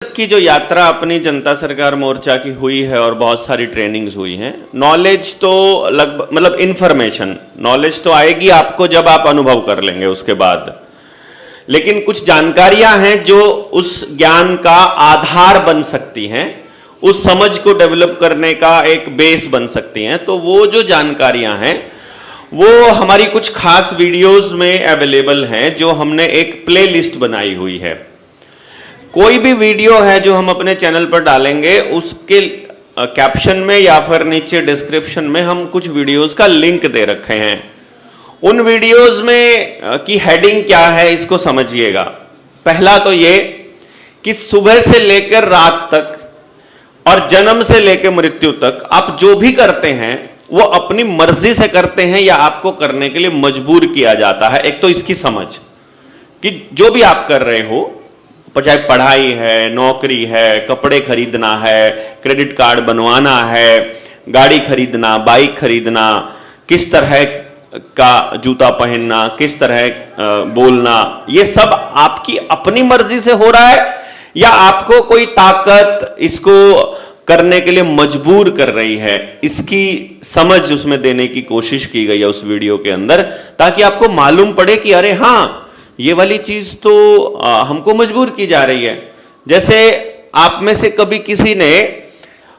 की जो यात्रा अपनी जनता सरकार मोर्चा की हुई है और बहुत सारी ट्रेनिंग्स हुई हैं, नॉलेज तो लगभग मतलब इन्फॉर्मेशन नॉलेज तो आएगी आपको जब आप अनुभव कर लेंगे उसके बाद, लेकिन कुछ जानकारियां हैं जो उस ज्ञान का आधार बन सकती हैं, उस समझ को डेवलप करने का एक बेस बन सकती हैं। तो वो जो जानकारियां हैं वो हमारी कुछ खास वीडियोस में अवेलेबल हैं जो हमने एक प्लेलिस्ट बनाई हुई है। कोई भी वीडियो है जो हम अपने चैनल पर डालेंगे उसके कैप्शन में या फिर नीचे डिस्क्रिप्शन में हम कुछ वीडियोस का लिंक दे रखे हैं। उन वीडियोस में की हेडिंग क्या है इसको समझिएगा। पहला तो ये कि सुबह से लेकर रात तक और जन्म से लेकर मृत्यु तक आप जो भी करते हैं वो अपनी मर्जी से करते हैं या आपको करने के लिए मजबूर किया जाता है। एक तो इसकी समझ कि जो भी आप कर रहे हो, चाहे पढ़ाई है, नौकरी है, कपड़े खरीदना है, क्रेडिट कार्ड बनवाना है, गाड़ी खरीदना, बाइक खरीदना, किस तरह का जूता पहनना, किस तरह बोलना, ये सब आपकी अपनी मर्जी से हो रहा है या आपको कोई ताकत इसको करने के लिए मजबूर कर रही है, इसकी समझ उसमें देने की कोशिश की गई है उस वीडियो के अंदर, ताकि आपको मालूम पड़े कि अरे हाँ, ये वाली चीज तो हमको मजबूर की जा रही है। जैसे आप में से कभी किसी ने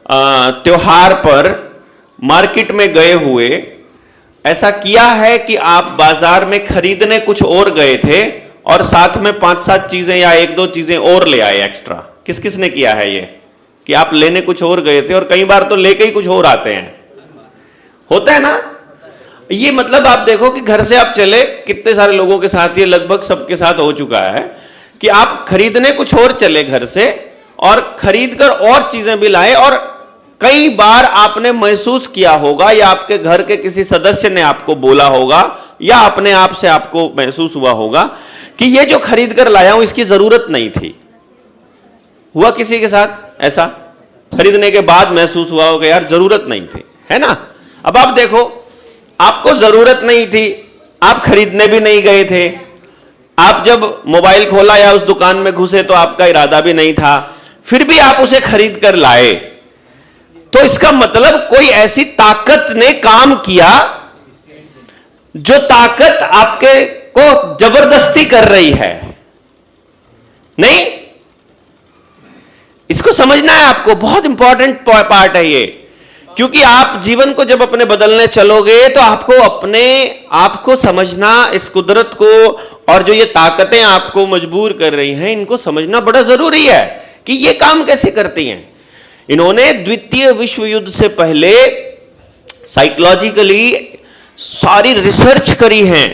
त्योहार पर मार्केट में गए हुए ऐसा किया है कि आप बाजार में खरीदने कुछ और गए थे और साथ में 5-7 चीजें या 1-2 चीजें और ले आए एक्स्ट्रा? किस किस ने किया है ये कि आप लेने कुछ और गए थे और कई बार तो लेके ही कुछ और आते हैं? होता है ना? ये मतलब आप देखो कि घर से आप चले, कितने सारे लोगों के साथ ये लगभग सबके साथ हो चुका है कि आप खरीदने कुछ और चले घर से और खरीद कर और चीजें भी लाए, और कई बार आपने महसूस किया होगा या आपके घर के किसी सदस्य ने आपको बोला होगा या अपने आप से आपको महसूस हुआ होगा कि ये जो खरीद कर लाया हूं इसकी जरूरत नहीं थी। हुआ किसी के साथ ऐसा? खरीदने के बाद महसूस हुआ होगा यार जरूरत नहीं थी, है ना? अब आप देखो, आपको जरूरत नहीं थी, आप खरीदने भी नहीं गए थे, आप जब मोबाइल खोला या उस दुकान में घुसे तो आपका इरादा भी नहीं था, फिर भी आप उसे खरीद कर लाए, तो इसका मतलब कोई ऐसी ताकत ने काम किया जो ताकत आपके को जबरदस्ती कर रही है। नहीं, इसको समझना है आपको, बहुत इंपॉर्टेंट पार्ट है ये, क्योंकि आप जीवन को जब अपने बदलने चलोगे तो आपको अपने आप को समझना, इस कुदरत को और जो ये ताकतें आपको मजबूर कर रही हैं इनको समझना बड़ा जरूरी है कि ये काम कैसे करती हैं। इन्होंने द्वितीय विश्व युद्ध से पहले साइकोलॉजिकली सारी रिसर्च करी है,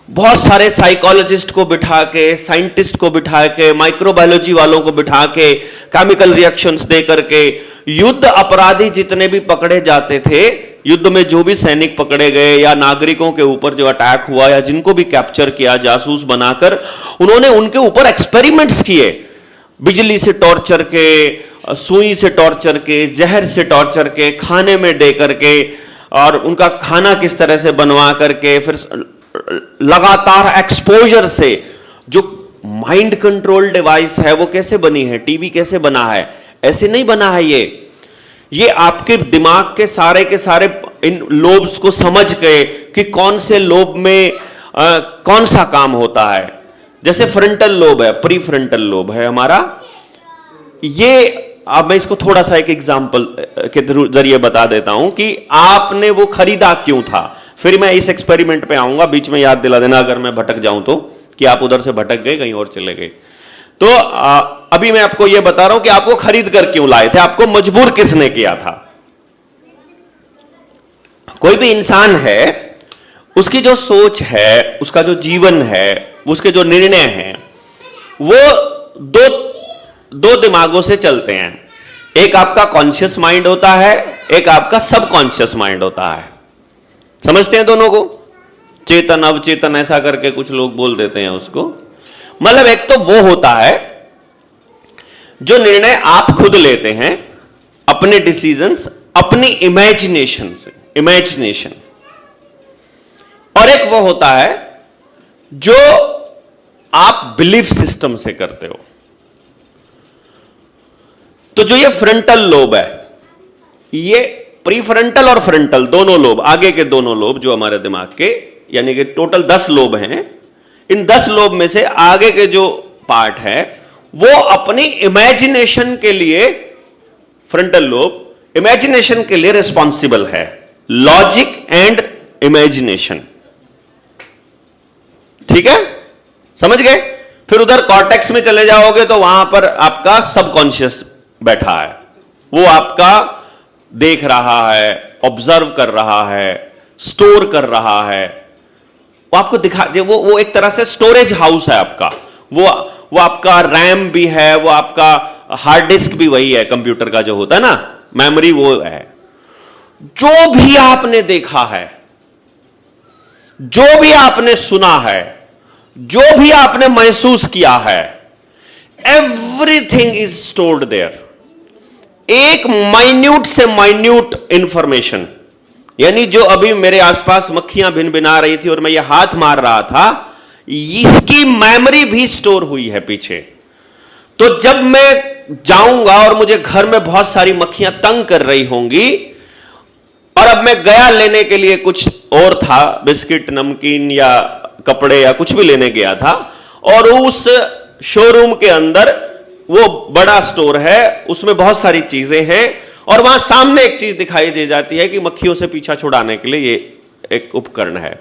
बहुत सारे साइकोलॉजिस्ट को बिठा के, साइंटिस्ट को बिठा के, माइक्रोबायोलॉजी वालों को बिठा के, केमिकल रिएक्शंस दे करके युद्ध अपराधी जितने भी पकड़े जाते थे, युद्ध में जो भी सैनिक पकड़े गए या नागरिकों के ऊपर जो अटैक हुआ या जिनको भी कैप्चर किया जासूस बनाकर, उन्होंने उनके ऊपर एक्सपेरिमेंट्स किए, बिजली से टॉर्चर के, सुई से टॉर्चर के, जहर से टॉर्चर के, खाने में दे करके और उनका खाना किस तरह से बनवा करके, फिर लगातार एक्सपोजर से जो माइंड कंट्रोल डिवाइस है वो कैसे बनी है, टीवी कैसे बना है, ऐसे नहीं बना है ये आपके दिमाग के सारे इन लोब्स को समझ गए कि कौन से लोब में कौन सा काम होता है। जैसे फ्रंटल लोब है, प्री फ्रंटल लोब है हमारा, ये अब मैं इसको थोड़ा सा एक एग्जांपल के जरिए बता देता हूं कि आपने वो खरीदा क्यों था। फिर मैं इस एक्सपेरिमेंट पे आऊंगा, बीच में याद दिला देना अगर मैं भटक जाऊं तो, कि आप उधर से भटक गए कहीं और चले गए। तो अभी मैं आपको यह बता रहा हूं कि आपको खरीद कर क्यों लाए थे, आपको मजबूर किसने किया था। कोई भी इंसान है, उसकी जो सोच है, उसका जो जीवन है, उसके जो निर्णय हैं, वो दो दिमागों से चलते हैं। एक आपका कॉन्शियस माइंड होता है, एक आपका सबकॉन्शियस माइंड होता है। समझते हैं दोनों को? चेतन अवचेतन ऐसा करके कुछ लोग बोल देते हैं उसको। मतलब एक तो वो होता है जो निर्णय आप खुद लेते हैं, अपने डिसीजंस, अपनी इमेजिनेशन से, इमेजिनेशन, और एक वो होता है जो आप बिलीफ सिस्टम से करते हो। तो जो ये फ्रंटल लोब है, ये प्रीफ्रंटल और फ्रंटल दोनों लोब, आगे के दोनों लोब जो हमारे दिमाग के, यानी कि टोटल 10 लोब हैं, इन 10 लोब में से आगे के जो पार्ट है वो अपनी इमेजिनेशन के लिए, फ्रंटल लोब इमेजिनेशन के लिए रिस्पॉन्सिबल है, लॉजिक एंड इमेजिनेशन। ठीक है, समझ गए? फिर उधर कॉर्टेक्स में चले जाओगे तो वहां पर आपका सबकॉन्शियस बैठा है, वो आपका देख रहा है, ऑब्जर्व कर रहा है, स्टोर कर रहा है, वो आपको दिखा, वो एक तरह से स्टोरेज हाउस है आपका, वो आपका रैम भी है, वो आपका हार्ड डिस्क भी वही है, कंप्यूटर का जो होता है ना, मेमोरी वो है। जो भी आपने देखा है, जो भी आपने सुना है, जो भी आपने महसूस किया है, एवरीथिंग इज स्टोर्ड देयर। एक माइन्यूट से माइन्यूट इंफॉर्मेशन, यानी जो अभी मेरे आसपास मक्खियां भिनभिना रही थी और मैं ये हाथ मार रहा था, इसकी मेमोरी भी स्टोर हुई है पीछे। तो जब मैं जाऊंगा और मुझे घर में बहुत सारी मक्खियां तंग कर रही होंगी और अब मैं गया लेने के लिए, कुछ और था, बिस्किट, नमकीन या कपड़े या कुछ भी लेने गया था, और उस शोरूम के अंदर वो बड़ा स्टोर है, उसमें बहुत सारी चीजें हैं, और वहां सामने एक चीज दिखाई दे जाती है कि मक्खियों से पीछा छुड़ाने के लिए ये एक उपकरण है,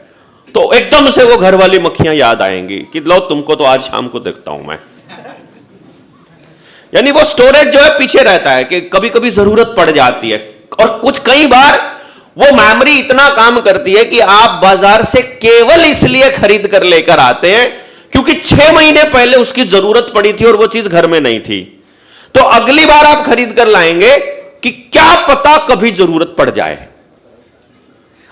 तो एकदम से वो घर वाली मक्खियां याद आएंगी कि लो तुमको तो आज शाम को देखता हूं मैं। यानी वो स्टोरेज जो है पीछे रहता है कि कभी कभी जरूरत पड़ जाती है, और कुछ कई बार वो मेमोरी इतना काम करती है कि आप बाजार से केवल इसलिए खरीद कर लेकर आते हैं क्योंकि 6 महीने पहले उसकी जरूरत पड़ी थी और वो चीज घर में नहीं थी। तो अगली बार आप खरीद कर लाएंगे कि क्या पता कभी जरूरत पड़ जाए,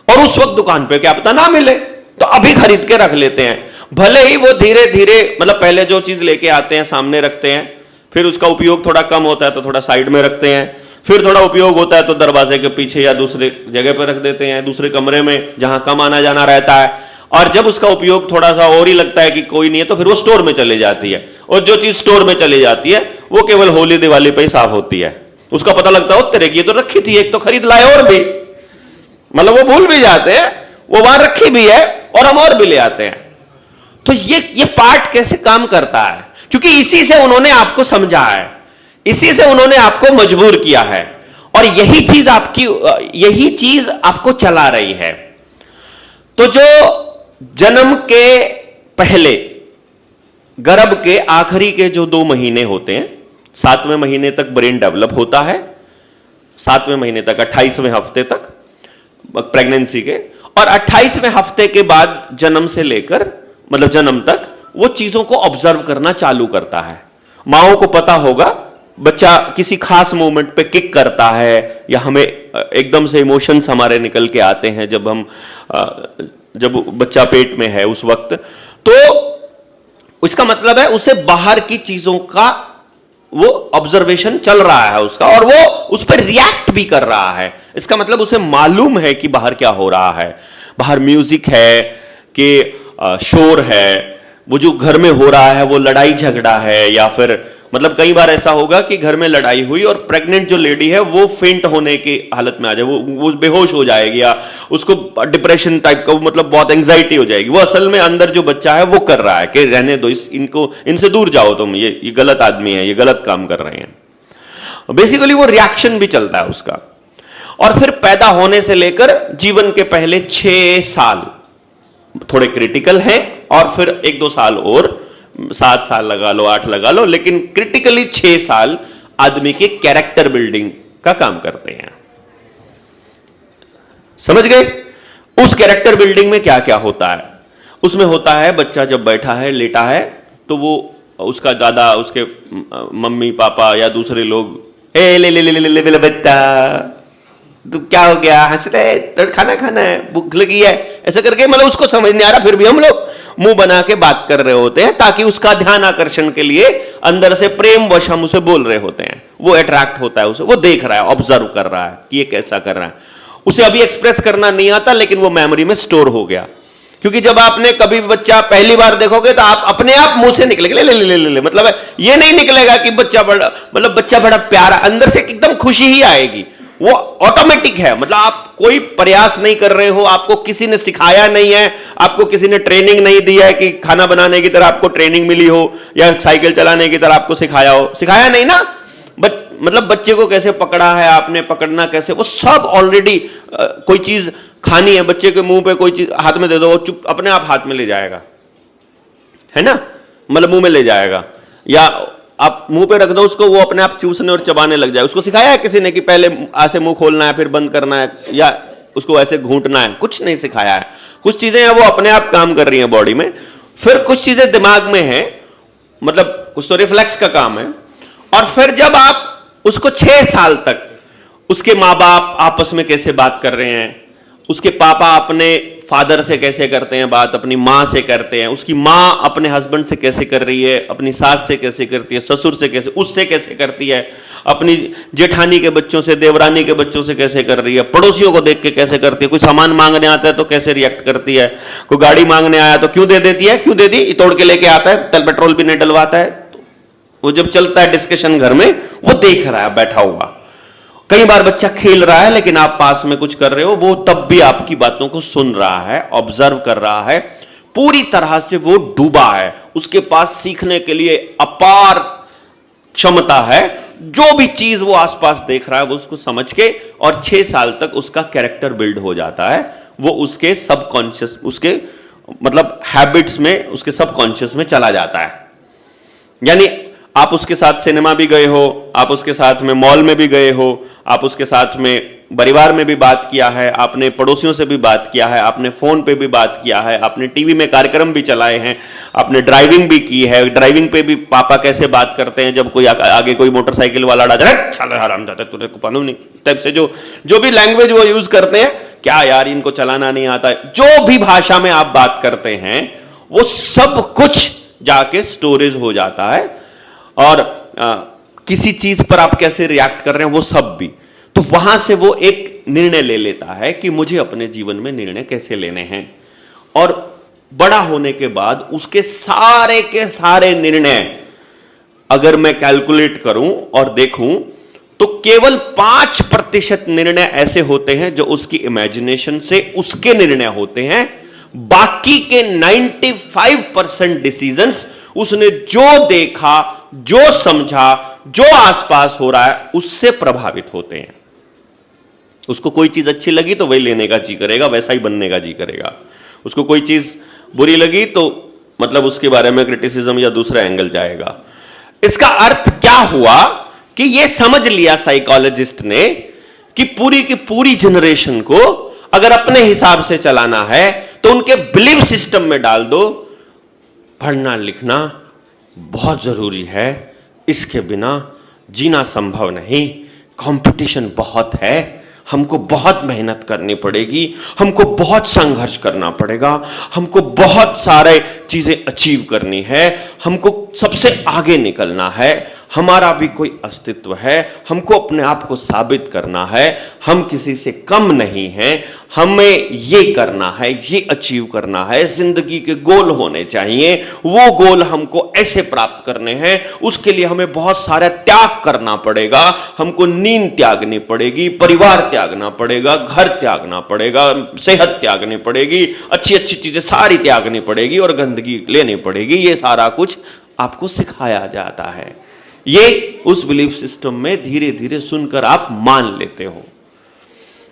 और उस वक्त दुकान पे क्या पता ना मिले, तो अभी खरीद के रख लेते हैं। भले ही वो धीरे धीरे, मतलब पहले जो चीज लेके आते हैं सामने रखते हैं, फिर उसका उपयोग थोड़ा कम होता है तो थोड़ा साइड में रखते हैं, फिर थोड़ा उपयोग होता है तो दरवाजे के पीछे या दूसरे जगह पर रख देते हैं, दूसरे कमरे में जहां कम आना जाना रहता है, और जब उसका उपयोग थोड़ा सा और ही लगता है कि कोई नहीं है तो फिर वो स्टोर में चले जाती है। और जो चीज स्टोर में चली जाती है वो केवल होली दिवाली पे ही साफ होती है, उसका पता लगता है तेरे की तो रखी थी, एक तो खरीद लाए और भी, मतलब वो भूल भी जाते हैं, वो वहां रखी भी है और हम और भी ले आते हैं। तो ये पार्ट कैसे काम करता है, क्योंकि इसी से उन्होंने आपको समझा है, इसी से उन्होंने आपको मजबूर किया है, और यही चीज आपको चला रही है। तो जो जन्म के पहले, गर्भ के आखिरी के जो 2 महीने होते हैं, 7वें महीने तक ब्रेन डेवलप होता है, 7वें महीने तक, 28वें हफ्ते तक प्रेगनेंसी के, और 28वें हफ्ते के बाद जन्म से लेकर, मतलब जन्म तक वो चीजों को ऑब्जर्व करना चालू करता है। माओ को पता होगा बच्चा किसी खास मोमेंट पे किक करता है, या हमें एकदम से इमोशंस हमारे निकल के आते हैं जब बच्चा पेट में है उस वक्त, तो इसका मतलब है उसे बाहर की चीजों का वो ऑब्जर्वेशन चल रहा है उसका, और वो उस पर रिएक्ट भी कर रहा है। इसका मतलब उसे मालूम है कि बाहर क्या हो रहा है, बाहर म्यूजिक है कि शोर है, वो जो घर में हो रहा है वो लड़ाई झगड़ा है, या फिर मतलब कई बार ऐसा होगा कि घर में लड़ाई हुई और प्रेग्नेंट जो लेडी है वो फेंट होने की हालत में आ जाए, वो बेहोश हो जाएगी, या उसको डिप्रेशन टाइप का, मतलब बहुत एंजाइटी हो जाएगी। वो असल में अंदर जो बच्चा है वो कर रहा है कि रहने दो, इनसे दूर जाओ तुम, ये गलत आदमी है, ये गलत काम कर रहे हैं। बेसिकली वो रिएक्शन भी चलता है उसका। और फिर पैदा होने से लेकर जीवन के पहले 6 साल थोड़े क्रिटिकल हैं, और फिर 1-2 साल और, 7 साल लगा लो, 8 लगा लो, लेकिन क्रिटिकली 6 साल आदमी के कैरेक्टर बिल्डिंग का काम करते हैं। समझ गए? उस कैरेक्टर बिल्डिंग में क्या क्या होता है? उसमें होता है बच्चा जब बैठा है, लेटा है, तो वो उसका दादा, उसके मम्मी पापा या दूसरे लोग, ए ले ले ले ले ले ले बच्चा, तो क्या हो गया, हंस रहे, खाना खाना है, भूख लगी है, ऐसा करके, मतलब उसको समझ नहीं आ रहा, फिर भी हम लोग मुंह बना के बात कर रहे होते हैं ताकि उसका ध्यान आकर्षण के लिए अंदर से प्रेम वश हम उसे बोल रहे होते हैं। वो अट्रैक्ट होता है उसे, वो देख रहा है, ऑब्जर्व कर रहा है कि ये कैसा कर रहा है। उसे अभी एक्सप्रेस करना नहीं आता, लेकिन वो मेमोरी में स्टोर हो गया। क्योंकि जब आपने कभी बच्चा पहली बार देखोगे तो आप अपने आप मुंह से निकलेगा ले ले ले ले ले, मतलब ये नहीं निकलेगा कि बच्चा बड़ा, मतलब बच्चा बड़ा प्यारा, अंदर से एकदम खुशी ही आएगी, वो ऑटोमेटिक है। मतलब आप कोई प्रयास नहीं कर रहे हो, आपको किसी ने सिखाया नहीं है, आपको किसी ने ट्रेनिंग नहीं दी है कि खाना बनाने की तरह आपको ट्रेनिंग मिली हो या साइकिल चलाने की तरह आपको सिखाया हो, सिखाया नहीं ना। मतलब बच्चे को कैसे पकड़ा है आपने, पकड़ना कैसे, वो सब ऑलरेडी। कोई चीज खानी है, बच्चे के मुंह पे कोई चीज हाथ में दे दो, वो चुप अपने आप हाथ में ले जाएगा, है ना, मतलब मुंह में ले जाएगा। या आप मुंह पे रख दो उसको, वो अपने आप चूसने और चबाने लग जाए। उसको सिखाया है किसी ने कि पहले ऐसे मुंह खोलना है फिर बंद करना है, या उसको ऐसे घूंटना है? कुछ नहीं सिखाया है। कुछ चीजें हैं वो अपने आप काम कर रही हैं बॉडी में, फिर कुछ चीजें दिमाग में हैं, मतलब कुछ तो रिफ्लेक्स का काम है। और फिर जब आप उसको 6 साल तक उसके माँ बाप आपस में कैसे बात कर रहे हैं, उसके पापा अपने फादर से कैसे करते हैं बात, अपनी माँ से करते हैं, उसकी माँ अपने हस्बैंड से कैसे कर रही है, अपनी सास से कैसे करती है, ससुर से कैसे, उससे कैसे करती है, अपनी जेठानी के बच्चों से, देवरानी के बच्चों से कैसे कर रही है, पड़ोसियों को देख के कैसे करती है, कोई सामान मांगने आता है तो कैसे रिएक्ट करती है, कोई गाड़ी मांगने आया तो क्यों दे देती है, क्यों दे दी, तोड़ के लेके आता है, तेल पेट्रोल भी नहीं डलवाता है। वो जब चलता है डिस्कशन घर में, वो देख रहा है बैठा हुआ। कई बार बच्चा खेल रहा है लेकिन आप पास में कुछ कर रहे हो, वो तब भी आपकी बातों को सुन रहा है, ऑब्जर्व कर रहा है, पूरी तरह से वो डूबा है। उसके पास सीखने के लिए अपार क्षमता है। जो भी चीज वो आसपास देख रहा है वो उसको समझ के, और 6 साल तक उसका कैरेक्टर बिल्ड हो जाता है। वो उसके सबकॉन्शियस, उसके मतलब हैबिट्स में, उसके सबकॉन्शियस में चला जाता है। यानी आप उसके साथ सिनेमा भी गए हो, आप उसके साथ में मॉल में भी गए हो, आप उसके साथ में परिवार में भी बात किया है, आपने पड़ोसियों से भी बात किया है, आपने फोन पे भी बात किया है, आपने टीवी में कार्यक्रम भी चलाए हैं, आपने ड्राइविंग भी की है। ड्राइविंग पे भी पापा कैसे बात करते हैं जब कोई आगे कोई मोटरसाइकिल वाला आ जाए, साला हराम जाता है, तुझे को मालूम नहीं, टाइप से जो भी लैंग्वेज वो यूज करते हैं, क्या यार इनको चलाना नहीं आता है, जो भी भाषा में आप बात करते हैं वो सब कुछ जाके स्टोरेज हो जाता है। और किसी चीज पर आप कैसे रिएक्ट कर रहे हैं वो सब भी, तो वहां से वो एक निर्णय ले लेता है कि मुझे अपने जीवन में निर्णय कैसे लेने हैं। और बड़ा होने के बाद उसके सारे के सारे निर्णय अगर मैं कैलकुलेट करूं और देखूं तो केवल 5% निर्णय ऐसे होते हैं जो उसकी इमेजिनेशन से उसके निर्णय होते हैं। बाकी के 95% डिसीजंस उसने जो देखा, जो समझा, जो आसपास हो रहा है उससे प्रभावित होते हैं। उसको कोई चीज अच्छी लगी तो वही लेने का जी करेगा, वैसा ही बनने का जी करेगा। उसको कोई चीज बुरी लगी तो मतलब उसके बारे में क्रिटिसिज्म या दूसरा एंगल जाएगा। इसका अर्थ क्या हुआ कि यह समझ लिया साइकोलॉजिस्ट ने कि पूरी की पूरी जनरेशन को अगर अपने हिसाब से चलाना है तो उनके बिलीफ सिस्टम में डाल दो, पढ़ना लिखना बहुत जरूरी है, इसके बिना जीना संभव नहीं, कंपटीशन बहुत है, हमको बहुत मेहनत करनी पड़ेगी, हमको बहुत संघर्ष करना पड़ेगा, हमको बहुत सारे चीजें अचीव करनी है, हमको सबसे आगे निकलना है, हमारा भी कोई अस्तित्व है, हमको अपने आप को साबित करना है, हम किसी से कम नहीं हैं, हमें ये करना है, ये अचीव करना है, जिंदगी के गोल होने चाहिए, वो गोल हमको ऐसे प्राप्त करने हैं, उसके लिए हमें बहुत सारा त्याग करना पड़ेगा, हमको नींद त्यागनी पड़ेगी, परिवार त्यागना पड़ेगा, घर त्यागना पड़ेगा, सेहत त्यागनी पड़ेगी, अच्छी अच्छी चीजें सारी त्यागनी पड़ेगी और गंदगी लेनी पड़ेगी। ये सारा कुछ आपको सिखाया जाता है। ये उस बिलीफ सिस्टम में धीरे धीरे सुनकर आप मान लेते हो।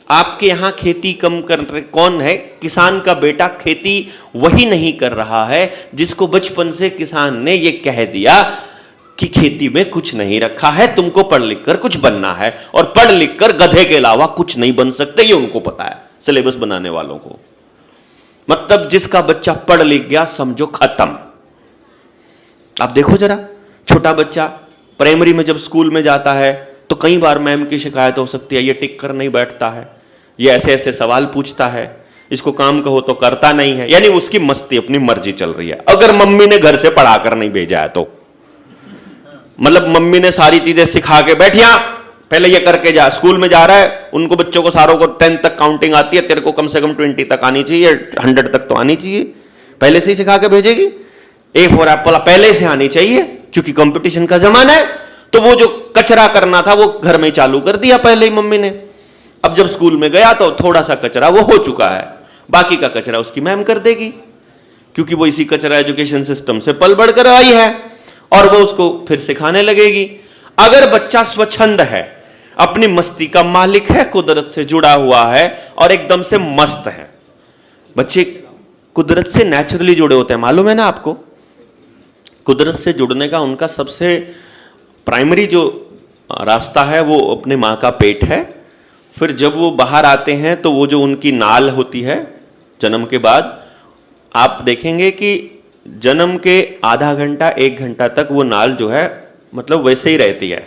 आपके यहां खेती कम कर रहे कौन है? किसान का बेटा खेती वही नहीं कर रहा है जिसको बचपन से किसान ने ये कह दिया कि खेती में कुछ नहीं रखा है, तुमको पढ़ लिख कर कुछ बनना है, और पढ़ लिख कर गधे के अलावा कुछ नहीं बन सकते, ये उनको पता है, सिलेबस बनाने वालों को। मतलब जिसका बच्चा पढ़ लिख गया समझो खत्म। आप देखो जरा, छोटा बच्चा प्राइमरी में जब स्कूल में जाता है तो कई बार मैम की शिकायत हो सकती है, ये टिक कर नहीं बैठता है, ये ऐसे ऐसे सवाल पूछता है, इसको काम कहो तो करता नहीं है, यानी उसकी मस्ती अपनी मर्जी चल रही है। अगर मम्मी ने घर से पढ़ाकर नहीं भेजा है तो, मतलब मम्मी ने सारी चीजें सिखा के बैठिया, पहले ये करके जा, स्कूल में जा रहा है, उनको बच्चों को सारों को 10 तक काउंटिंग आती है, तेरे को कम से कम 20 तक आनी चाहिए, 100 तक तो आनी चाहिए, पहले से ही सिखा के भेजेगी। ए फॉर एप्पल पहले से आनी चाहिए, क्योंकि कंपटीशन का जमाना है। तो वो जो कचरा करना था वो घर में ही चालू कर दिया पहले ही मम्मी ने। अब जब स्कूल में गया तो थोड़ा सा कचरा वो हो चुका है, बाकी का कचरा उसकी मैम कर देगी, क्योंकि वो इसी कचरा एजुकेशन सिस्टम से पल बढ़ कर आई है, और वो उसको फिर सिखाने लगेगी। अगर बच्चा स्वच्छंद है, अपनी मस्ती का मालिक है, कुदरत से जुड़ा हुआ है और एकदम से मस्त है। बच्चे कुदरत से नेचुरली जुड़े होते हैं, मालूम है ना आपको? कुदरत से जुड़ने का उनका सबसे प्राइमरी जो रास्ता है वो अपने माँ का पेट है। फिर जब वो बाहर आते हैं तो वो जो उनकी नाल होती है जन्म के बाद, आप देखेंगे कि जन्म के आधा घंटा 1 घंटा तक वो नाल जो है मतलब वैसे ही रहती है,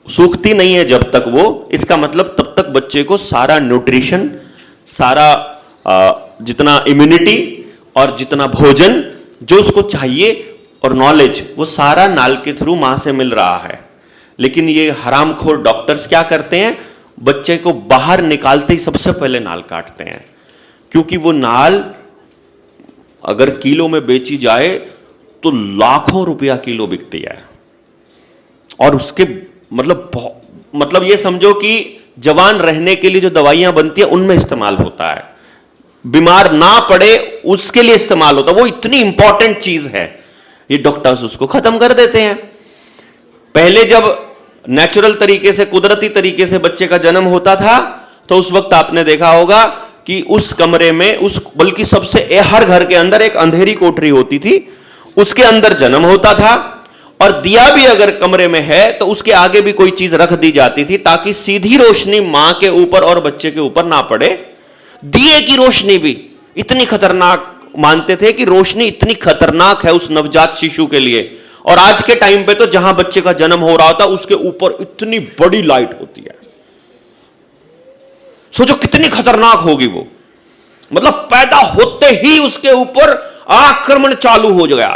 सूखती नहीं है जब तक वो। इसका मतलब तब तक बच्चे को सारा न्यूट्रिशन, सारा जितना इम्यूनिटी और जितना भोजन जो उसको चाहिए और नॉलेज, वो सारा नाल के थ्रू मां से मिल रहा है। लेकिन ये हरामखोर डॉक्टर्स क्या करते हैं, बच्चे को बाहर निकालते ही सबसे पहले नाल काटते हैं, क्योंकि वो नाल अगर किलो में बेची जाए तो लाखों रुपया किलो बिकती है। और उसके मतलब ये समझो कि जवान रहने के लिए जो दवाइयां बनती है उनमें इस्तेमाल होता है, बीमार ना पड़े उसके लिए इस्तेमाल होता है। वो इतनी इंपॉर्टेंट चीज है, ये डॉक्टर्स उसको खत्म कर देते हैं। पहले जब नेचुरल तरीके से, कुदरती तरीके से बच्चे का जन्म होता था तो उस वक्त आपने देखा होगा कि उस कमरे में, बल्कि सबसे हर घर के अंदर एक अंधेरी कोठरी होती थी, उसके अंदर जन्म होता था। और दिया भी अगर कमरे में है तो उसके आगे भी कोई चीज रख दी जाती थी ताकि सीधी रोशनी मां के ऊपर और बच्चे के ऊपर ना पड़े। दिए की रोशनी भी इतनी खतरनाक मानते थे कि रोशनी इतनी खतरनाक है उस नवजात शिशु के लिए। और आज के टाइम पे तो जहां बच्चे का जन्म हो रहा होता उसके ऊपर इतनी बड़ी लाइट होती है, सोचो कितनी खतरनाक होगी वो। मतलब पैदा होते ही उसके ऊपर आक्रमण चालू हो गया।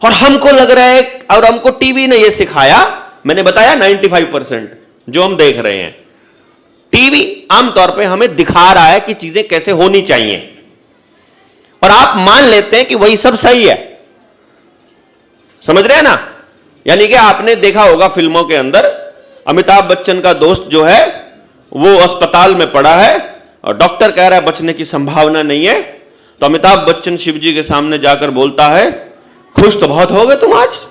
और हमको लग रहा है, और हमको टीवी ने यह सिखाया, मैंने बताया 95% जो हम देख रहे हैं, टीवी आमतौर पे हमें दिखा रहा है कि चीजें कैसे होनी चाहिए, और आप मान लेते हैं कि वही सब सही है। समझ रहे हैं ना? यानी कि आपने देखा होगा फिल्मों के अंदर, अमिताभ बच्चन का दोस्त जो है वो अस्पताल में पड़ा है और डॉक्टर कह रहा है बचने की संभावना नहीं है, तो अमिताभ बच्चन शिव जी के सामने जाकर बोलता है, खुश तो बहुत हो गए तुम, आज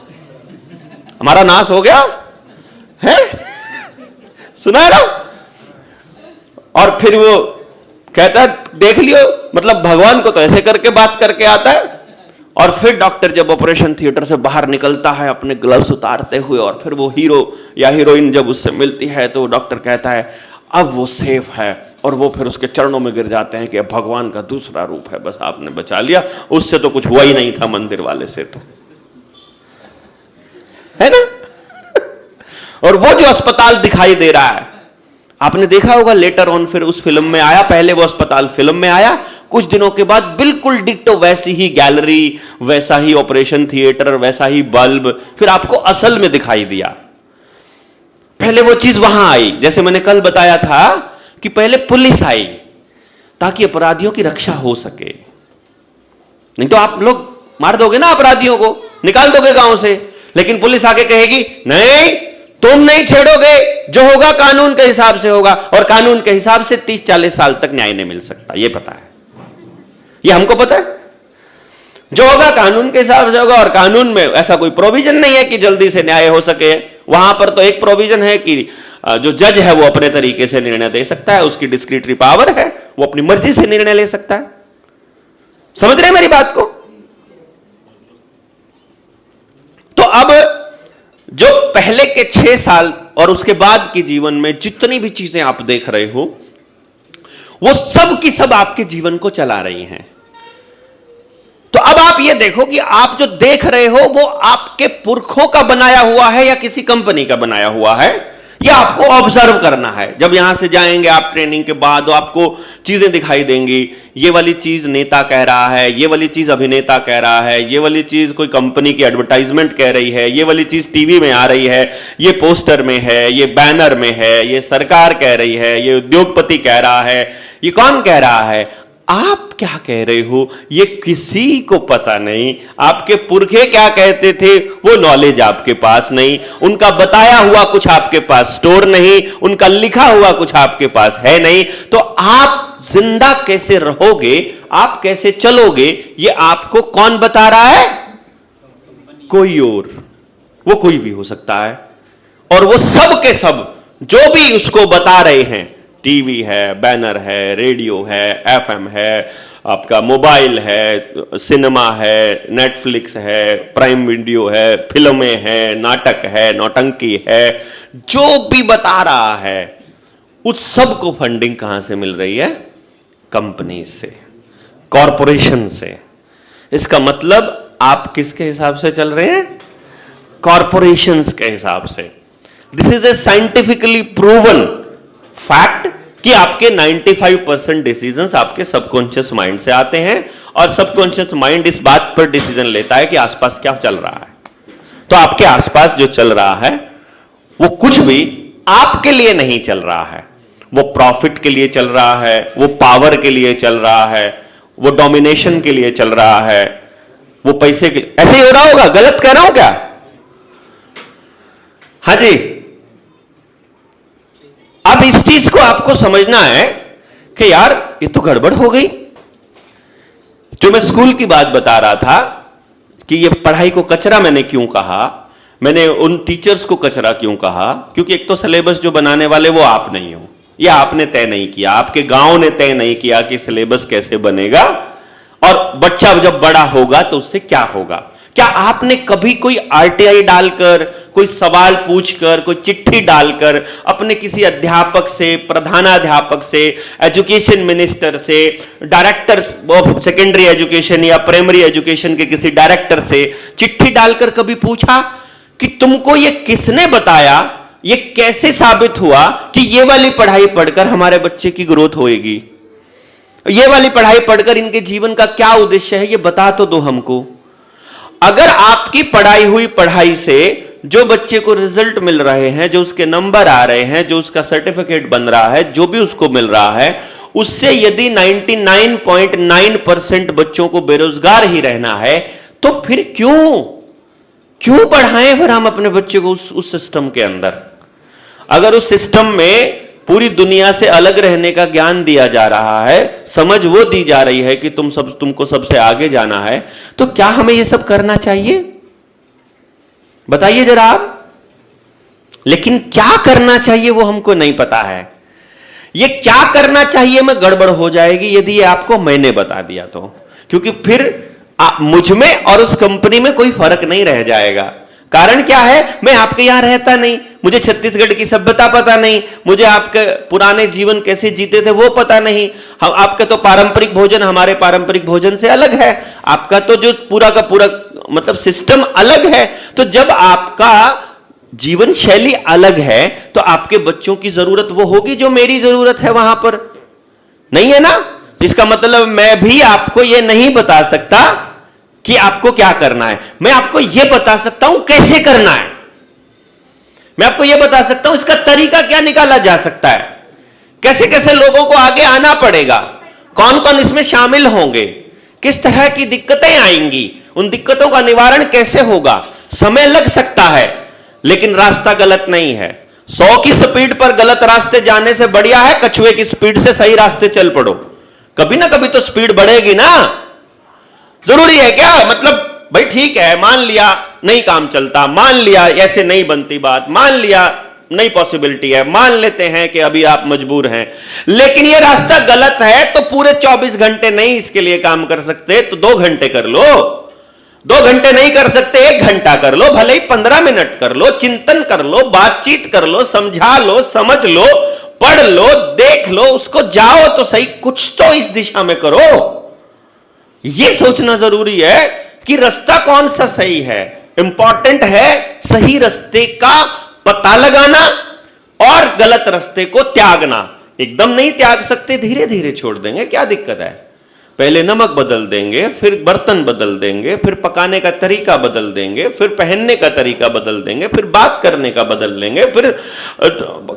हमारा नाश हो गया है, सुना है ना? और फिर वो कहता है देख लियो, मतलब भगवान को तो ऐसे करके बात करके आता है। और फिर डॉक्टर जब ऑपरेशन थिएटर से बाहर निकलता है अपने ग्लव्स उतारते हुए, और फिर वो हीरो या हीरोइन जब उससे मिलती है तो डॉक्टर कहता है अब वो सेफ है, और वो फिर उसके चरणों में गिर जाते हैं कि अब भगवान का दूसरा रूप है, बस आपने बचा लिया, उससे तो कुछ हुआ ही नहीं था मंदिर वाले से, तो है ना? और वो जो अस्पताल दिखाई दे रहा है, आपने देखा होगा लेटर ऑन, फिर उस फिल्म में आया, पहले वो अस्पताल फिल्म में आया, कुछ दिनों के बाद बिल्कुल डिट्टो वैसी ही गैलरी, वैसा ही ऑपरेशन थिएटर, वैसा ही बल्ब फिर आपको असल में दिखाई दिया। पहले वो चीज वहां आई, जैसे मैंने कल बताया था कि पहले पुलिस आई ताकि अपराधियों की रक्षा हो सके। नहीं तो आप लोग मार दोगे ना अपराधियों को, निकाल दोगे गांव से, लेकिन पुलिस आके कहेगी नहीं तुम नहीं छेड़ोगे, जो होगा कानून के हिसाब से होगा, और कानून के हिसाब से 30-40 साल तक न्याय नहीं मिल सकता, ये पता है, ये हमको पता है। जो होगा कानून के हिसाब से होगा, और कानून में ऐसा कोई प्रोविजन नहीं है कि जल्दी से न्याय हो सके। वहां पर तो एक प्रोविजन है कि जो जज है वो अपने तरीके से निर्णय दे सकता है, उसकी डिस्क्रिटरी पावर है, वो अपनी मर्जी से निर्णय ले सकता है। समझ रहे हैं मेरी बात को? तो अब जो पहले के 6 साल और उसके बाद के जीवन में जितनी भी चीजें आप देख रहे हो, वो सब की सब आपके जीवन को चला रही हैं। तो अब आप ये देखो कि आप जो देख रहे हो वो आपके पुरखों का बनाया हुआ है या किसी कंपनी का बनाया हुआ है, ये आपको ऑब्जर्व करना है। जब यहां से जाएंगे आप ट्रेनिंग के बाद, आपको चीजें दिखाई देंगी, ये वाली चीज नेता कह रहा है, ये वाली चीज अभिनेता कह रहा है, ये वाली चीज कोई कंपनी की एडवर्टाइजमेंट कह रही है, ये वाली चीज टीवी में आ रही है, ये पोस्टर में है, ये बैनर में है, ये सरकार कह रही है, ये उद्योगपति कह रहा है, ये कौन कह रहा है, आप क्या कह रहे हो ये किसी को पता नहीं। आपके पुरखे क्या कहते थे वो नॉलेज आपके पास नहीं, उनका बताया हुआ कुछ आपके पास स्टोर नहीं, उनका लिखा हुआ कुछ आपके पास है नहीं। तो आप जिंदा कैसे रहोगे, आप कैसे चलोगे, ये आपको कौन बता रहा है? कोई और, वो कोई भी हो सकता है। और वो सब के सब जो भी उसको बता रहे हैं, टीवी है, बैनर है, रेडियो है, एफएम है, आपका मोबाइल है, सिनेमा है, नेटफ्लिक्स है, प्राइम वीडियो है, फिल्में हैं, नाटक है, नौटंकी है, जो भी बता रहा है उस सब को फंडिंग कहां से मिल रही है? कंपनी से, कॉरपोरेशन से। इसका मतलब आप किसके हिसाब से चल रहे हैं? कॉरपोरेशंस के हिसाब से। This is a scientifically proven fact कि आपके 95% डिसीजंस आपके सबकॉन्शियस माइंड से आते हैं, और सबकॉन्शियस माइंड इस बात पर डिसीजन लेता है कि आसपास क्या चल रहा है। तो आपके आसपास जो चल रहा है वो कुछ भी आपके लिए नहीं चल रहा है, वो प्रॉफिट के लिए चल रहा है, वो पावर के लिए चल रहा है, वो डोमिनेशन के लिए चल रहा है, वो पैसे के लिए। ऐसे ही हो रहा होगा? गलत कह रहा हूं क्या? हाँ जी। अब इस चीज को आपको समझना है कि यार ये तो गड़बड़ हो गई। जो मैं स्कूल की बात बता रहा था कि ये पढ़ाई को कचरा मैंने क्यों कहा, मैंने उन टीचर्स को कचरा क्यों कहा, क्योंकि एक तो सिलेबस जो बनाने वाले वो आप नहीं हो, या आपने तय नहीं किया, आपके गांव ने तय नहीं किया कि सिलेबस कैसे बनेगा, और बच्चा जब बड़ा होगा तो उससे क्या होगा। क्या आपने कभी कोई आरटीआई डालकर, कोई सवाल पूछकर, कोई चिट्ठी डालकर अपने किसी अध्यापक से, प्रधानाध्यापक से, एजुकेशन मिनिस्टर से, डायरेक्टर ऑफ सेकेंडरी एजुकेशन या प्राइमरी एजुकेशन के किसी डायरेक्टर से चिट्ठी डालकर कभी पूछा कि तुमको ये किसने बताया, ये कैसे साबित हुआ कि ये वाली पढ़ाई पढ़कर हमारे बच्चे की ग्रोथ होएगी, ये वाली पढ़ाई पढ़कर इनके जीवन का क्या उद्देश्य है, ये बता तो दो हमको। अगर आपकी पढ़ाई हुई पढ़ाई से जो बच्चे को रिजल्ट मिल रहे हैं, जो उसके नंबर आ रहे हैं, जो उसका सर्टिफिकेट बन रहा है, जो भी उसको मिल रहा है, उससे यदि 99.9% बच्चों को बेरोजगार ही रहना है, तो फिर क्यों पढ़ाएं फिर हम अपने बच्चे को उस सिस्टम के अंदर? अगर उस सिस्टम में पूरी दुनिया से अलग रहने का ज्ञान दिया जा रहा है, समझ वो दी जा रही है कि तुमको सबसे आगे जाना है, तो क्या हमें ये सब करना चाहिए? बताइए जरा आप। लेकिन क्या करना चाहिए वो हमको नहीं पता है। ये क्या करना चाहिए में गड़बड़ हो जाएगी यदि ये आपको मैंने बता दिया तो, क्योंकि फिर मुझ में और उस कंपनी में कोई फर्क नहीं रह जाएगा। कारण क्या है? मैं आपके यहां रहता नहीं, मुझे छत्तीसगढ़ की सभ्यता पता नहीं, मुझे आपके पुराने जीवन कैसे जीते थे वो पता नहीं, हम आपके तो पारंपरिक भोजन हमारे पारंपरिक भोजन से अलग है, आपका तो जो पूरा का पूरा मतलब सिस्टम अलग है। तो जब आपका जीवन शैली अलग है तो आपके बच्चों की जरूरत वो होगी जो मेरी जरूरत है वहां पर, नहीं है ना? इसका मतलब मैं भी आपको ये नहीं बता सकता कि आपको क्या करना है, मैं आपको यह बता सकता हूं कैसे करना है, मैं आपको यह बता सकता हूं इसका तरीका क्या निकाला जा सकता है, कैसे कैसे लोगों को आगे आना पड़ेगा, कौन कौन इसमें शामिल होंगे, किस तरह की दिक्कतें आएंगी, उन दिक्कतों का निवारण कैसे होगा। समय लग सकता है लेकिन रास्ता गलत नहीं है। 100 की स्पीड पर गलत रास्ते जाने से बढ़िया है कछुए की स्पीड से सही रास्ते चल पड़ो। कभी ना कभी तो स्पीड बढ़ेगी ना। जरूरी है क्या? मतलब भाई ठीक है, मान लिया नहीं काम चलता, मान लिया ऐसे नहीं बनती बात, मान लिया नहीं पॉसिबिलिटी है, मान लेते हैं कि अभी आप मजबूर हैं, लेकिन ये रास्ता गलत है तो पूरे 24 घंटे नहीं इसके लिए काम कर सकते तो 2 घंटे कर लो, 2 घंटे नहीं कर सकते 1 घंटा कर लो, भले ही 15 मिनट कर लो, चिंतन कर लो, बातचीत कर लो, समझा लो, समझ लो, पढ़ लो, देख लो, उसको जाओ तो सही, कुछ तो इस दिशा में करो। यह सोचना जरूरी है कि रास्ता कौन सा सही है। इंपॉर्टेंट है सही रास्ते का पता लगाना, गलत रास्ते को त्यागना। एकदम नहीं त्याग सकते, धीरे धीरे छोड़ देंगे, क्या दिक्कत है। पहले नमक बदल देंगे, फिर बर्तन बदल देंगे, फिर पकाने का तरीका बदल देंगे, फिर पहनने का तरीका बदल देंगे, फिर बात करने का बदल लेंगे, फिर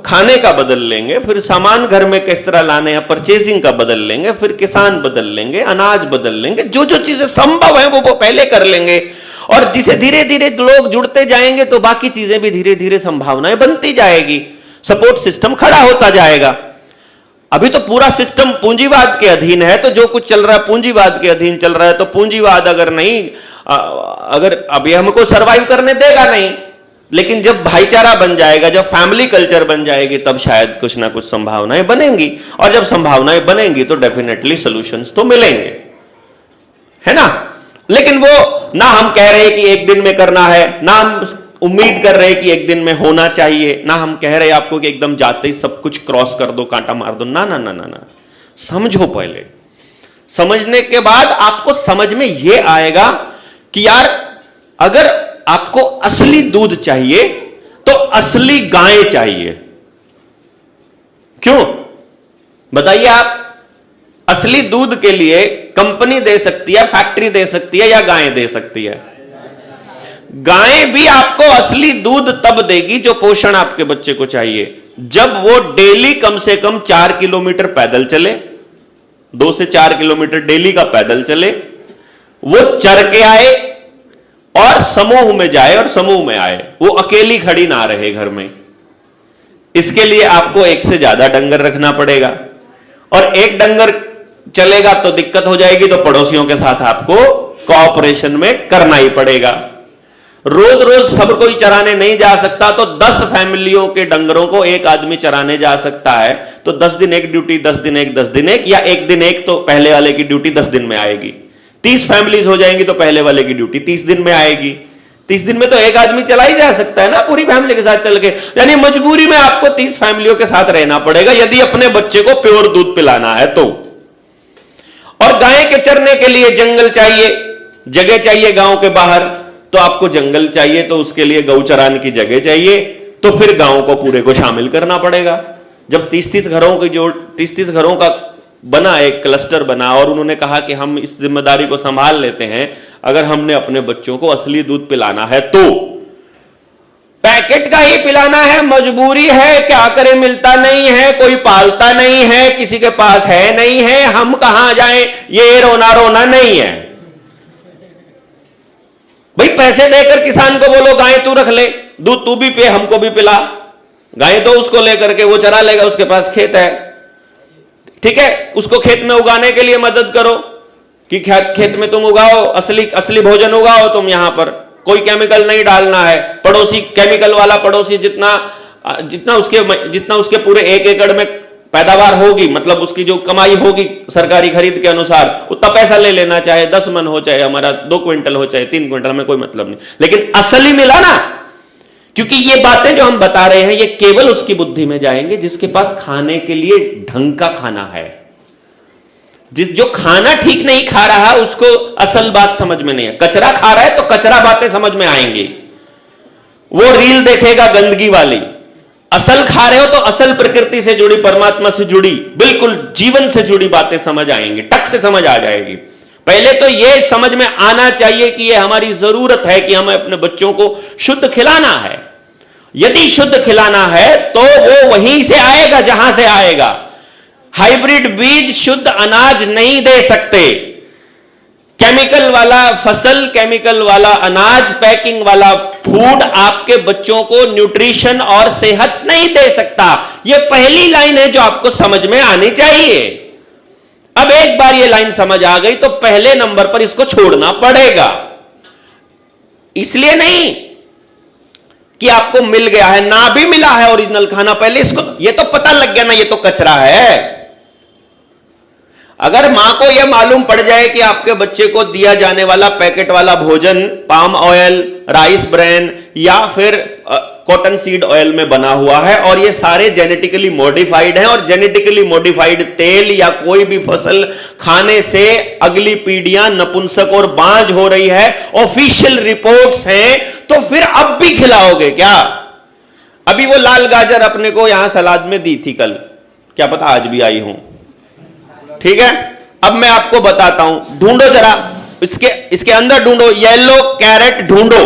खाने का बदल लेंगे, फिर सामान घर में किस तरह लाने हैं परचेजिंग का बदल लेंगे, फिर किसान बदल लेंगे, अनाज बदल लेंगे, जो जो चीजें संभव है वो पहले कर लेंगे। और जिसे धीरे धीरे लोग जुड़ते जाएंगे तो बाकी चीजें भी धीरे धीरे संभावनाएं बनती जाएगी, सपोर्ट सिस्टम खड़ा होता जाएगा। अभी तो पूरा सिस्टम पूंजीवाद के अधीन है, तो जो कुछ चल रहा है पूंजीवाद के अधीन चल रहा है, तो पूंजीवाद अगर नहीं, अगर अभी हमको सरवाइव करने देगा नहीं, लेकिन जब भाईचारा बन जाएगा, जब फैमिली कल्चर बन जाएगी, तब शायद कुछ ना कुछ संभावनाएं बनेंगी। और जब संभावनाएं बनेंगी तो डेफिनेटली सॉल्यूशंस तो मिलेंगे, है ना। लेकिन वो ना हम कह रहे कि एक दिन में करना है, ना हम उम्मीद कर रहे कि एक दिन में होना चाहिए, ना हम कह रहे आपको कि एकदम जाते ही सब कुछ क्रॉस कर दो, कांटा मार दो। ना ना ना ना ना, समझो पहले। समझने के बाद आपको समझ में यह आएगा कि यार अगर आपको असली दूध चाहिए तो असली गाय चाहिए। क्यों बताइए आप? असली दूध के लिए कंपनी दे सकती है, फैक्ट्री दे सकती है, या गाय दे सकती है? गाय भी आपको असली दूध तब देगी जो पोषण आपके बच्चे को चाहिए, जब वो डेली कम से कम 4 किलोमीटर पैदल चले, 2 से 4 किलोमीटर डेली का पैदल चले, वो चर के आए और समूह में जाए और समूह में आए, वो अकेली खड़ी ना रहे घर में। इसके लिए आपको एक से ज्यादा डंगर रखना पड़ेगा, और एक डंगर चलेगा तो दिक्कत हो जाएगी, तो पड़ोसियों के साथ आपको कोऑपरेशन में करना ही पड़ेगा। रोज रोज सब कोई चराने नहीं जा सकता, तो 10 फैमिलियों के डंगरों को एक आदमी चराने जा सकता है, तो 10 दिन एक ड्यूटी, 10 दिन एक, 10 दिन एक, या एक दिन एक, तो पहले वाले की ड्यूटी 10 दिन में आएगी। 30 फैमिलीज हो जाएंगी तो पहले वाले की ड्यूटी 30 दिन में आएगी। 30 दिन में तो एक आदमी चला ही जा सकता है ना पूरी फैमिली के साथ चल के। यानी मजबूरी में आपको 30 फैमिलियों के साथ रहना पड़ेगा यदि अपने बच्चे को प्योर दूध पिलाना है तो। और गाय के चरने के लिए जंगल चाहिए, जगह चाहिए गांव के बाहर, तो आपको जंगल चाहिए, तो उसके लिए गौचरान की जगह चाहिए, तो फिर गांव को पूरे को शामिल करना पड़ेगा। जब 30-30 घरों की जो 30-30 घरों का बना, एक क्लस्टर बना, और उन्होंने कहा कि हम इस जिम्मेदारी को संभाल लेते हैं, अगर हमने अपने बच्चों को असली दूध पिलाना है तो पैकेट का ही पिलाना है, मजबूरी है, क्या करें, मिलता नहीं है, कोई पालता नहीं है, किसी के पास है नहीं है, हम कहां जाएं, ये रोना रोना नहीं है भाई। पैसे देकर किसान को बोलो गाय तू रख ले, दूध तू भी पे, हमको भी पिला, गाय तो उसको लेकर के वो चरा लेगा, उसके पास खेत है, ठीक है, उसको खेत में उगाने के लिए मदद करो कि खेत में तुम उगाओ, असली भोजन उगाओ तुम, यहां पर कोई केमिकल नहीं डालना है। पड़ोसी केमिकल वाला पड़ोसी जितना उसके पूरे 1 एकड़ में पैदावार होगी, मतलब उसकी जो कमाई होगी सरकारी खरीद के अनुसार, उतना पैसा ले लेना, चाहे 10 मन हो, चाहे हमारा 2 क्विंटल हो, चाहे 3 क्विंटल, में कोई मतलब नहीं, लेकिन असली मिला ना। क्योंकि ये बातें जो हम बता रहे हैं ये केवल उसकी बुद्धि में जाएंगे जिसके पास खाने के लिए ढंग का खाना है। जो खाना ठीक नहीं खा रहा उसको असल बात समझ में नहीं है। कचरा खा रहा है तो कचरा बातें समझ में आएंगी, वो रील देखेगा गंदगी वाली। असल खा रहे हो तो असल प्रकृति से जुड़ी, परमात्मा से जुड़ी, बिल्कुल जीवन से जुड़ी बातें समझ आएंगी, टक से समझ आ जाएगी। पहले तो यह समझ में आना चाहिए कि यह हमारी जरूरत है कि हमें अपने बच्चों को शुद्ध खिलाना है। यदि शुद्ध खिलाना है तो वो वहीं से आएगा जहां से आएगा। हाइब्रिड बीज शुद्ध अनाज नहीं दे सकते। केमिकल वाला फसल, केमिकल वाला अनाज, पैकिंग वाला फूड आपके बच्चों को न्यूट्रिशन और सेहत नहीं दे सकता। यह पहली लाइन है जो आपको समझ में आनी चाहिए। अब एक बार यह लाइन समझ आ गई तो पहले नंबर पर इसको छोड़ना पड़ेगा। इसलिए नहीं कि आपको मिल गया है, ना भी मिला है ओरिजिनल खाना, पहले इसको ये तो पता लग गया ना ये तो कचरा है। अगर मां को यह मालूम पड़ जाए कि आपके बच्चे को दिया जाने वाला पैकेट वाला भोजन पाम ऑयल, राइस ब्रैन या फिर कॉटन सीड ऑयल में बना हुआ है और ये सारे जेनेटिकली मॉडिफाइड हैं, और जेनेटिकली मॉडिफाइड तेल या कोई भी फसल खाने से अगली पीढ़ियां नपुंसक और बांझ हो रही है, ऑफिशियल रिपोर्ट्स हैं, तो फिर अब भी खिलाओगे क्या? अभी वो लाल गाजर अपने को यहां सलाद में दी थी कल, क्या पता आज भी आई हूं, ठीक है। अब मैं आपको बताता हूं, ढूंढो जरा इसके अंदर ढूंढो, येलो कैरेट ढूंढो।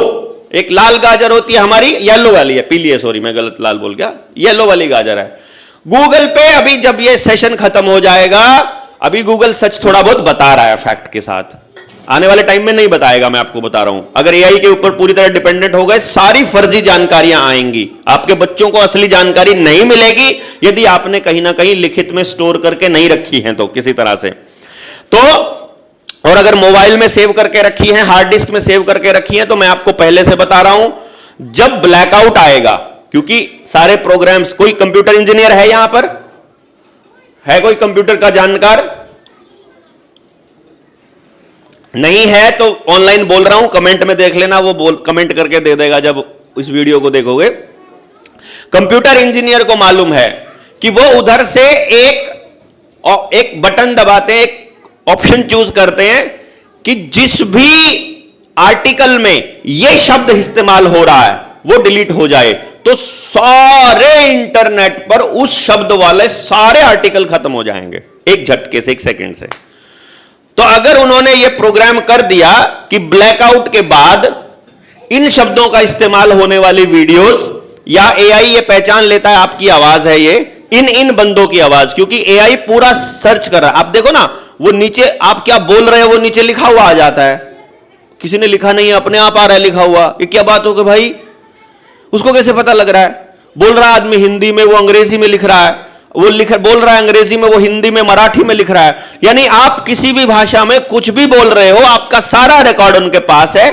एक लाल गाजर होती है हमारी, येलो वाली है, पीली है, सॉरी मैं गलत लाल बोल गया, येलो वाली गाजर है। गूगल पे अभी जब ये सेशन खत्म हो जाएगा, अभी गूगल सच थोड़ा बहुत बता रहा है फैक्ट के साथ, आने वाले टाइम में नहीं बताएगा, मैं आपको बता रहा हूं। अगर एआई के ऊपर पूरी तरह डिपेंडेंट हो गए, सारी फर्जी जानकारियां आएंगी, आपके बच्चों को असली जानकारी नहीं मिलेगी यदि आपने कहीं ना कहीं लिखित में स्टोर करके नहीं रखी है तो किसी तरह से। तो और अगर मोबाइल में सेव करके रखी है, हार्ड डिस्क में सेव करके रखी है, तो मैं आपको पहले से बता रहा हूं, जब ब्लैकआउट आएगा, क्योंकि सारे प्रोग्राम्स, कोई कंप्यूटर इंजीनियर है यहां पर, है कोई कंप्यूटर का जानकार? नहीं है तो ऑनलाइन बोल रहा हूं, कमेंट में देख लेना, वो कमेंट करके दे देगा जब इस वीडियो को देखोगे। कंप्यूटर इंजीनियर को मालूम है कि वो उधर से एक बटन दबाते हैं, एक ऑप्शन चूज करते हैं कि जिस भी आर्टिकल में यह शब्द इस्तेमाल हो रहा है वो डिलीट हो जाए, तो सारे इंटरनेट पर उस शब्द वाले सारे आर्टिकल खत्म हो जाएंगे एक झटके से, एक सेकंड से। तो अगर उन्होंने यह प्रोग्राम कर दिया कि ब्लैकआउट के बाद इन शब्दों का इस्तेमाल होने वाली वीडियोस, या एआई ये पहचान लेता है आपकी आवाज है ये, इन बंदों की आवाज, क्योंकि एआई पूरा सर्च कर रहा है। आप देखो ना, वो नीचे आप क्या बोल रहे हो वो नीचे लिखा हुआ आ जाता है, किसी ने लिखा नहीं है, अपने आप आ रहा है लिखा हुआ। ये क्या बात हो गई भाई, उसको कैसे पता लग रहा है? बोल रहा है आदमी हिंदी में, वो अंग्रेजी में लिख रहा है, वो बोल रहा है अंग्रेजी में, वो हिंदी में, मराठी में लिख रहा है। यानी आप किसी भी भाषा में कुछ भी बोल रहे हो, आपका सारा रिकॉर्ड उनके पास है,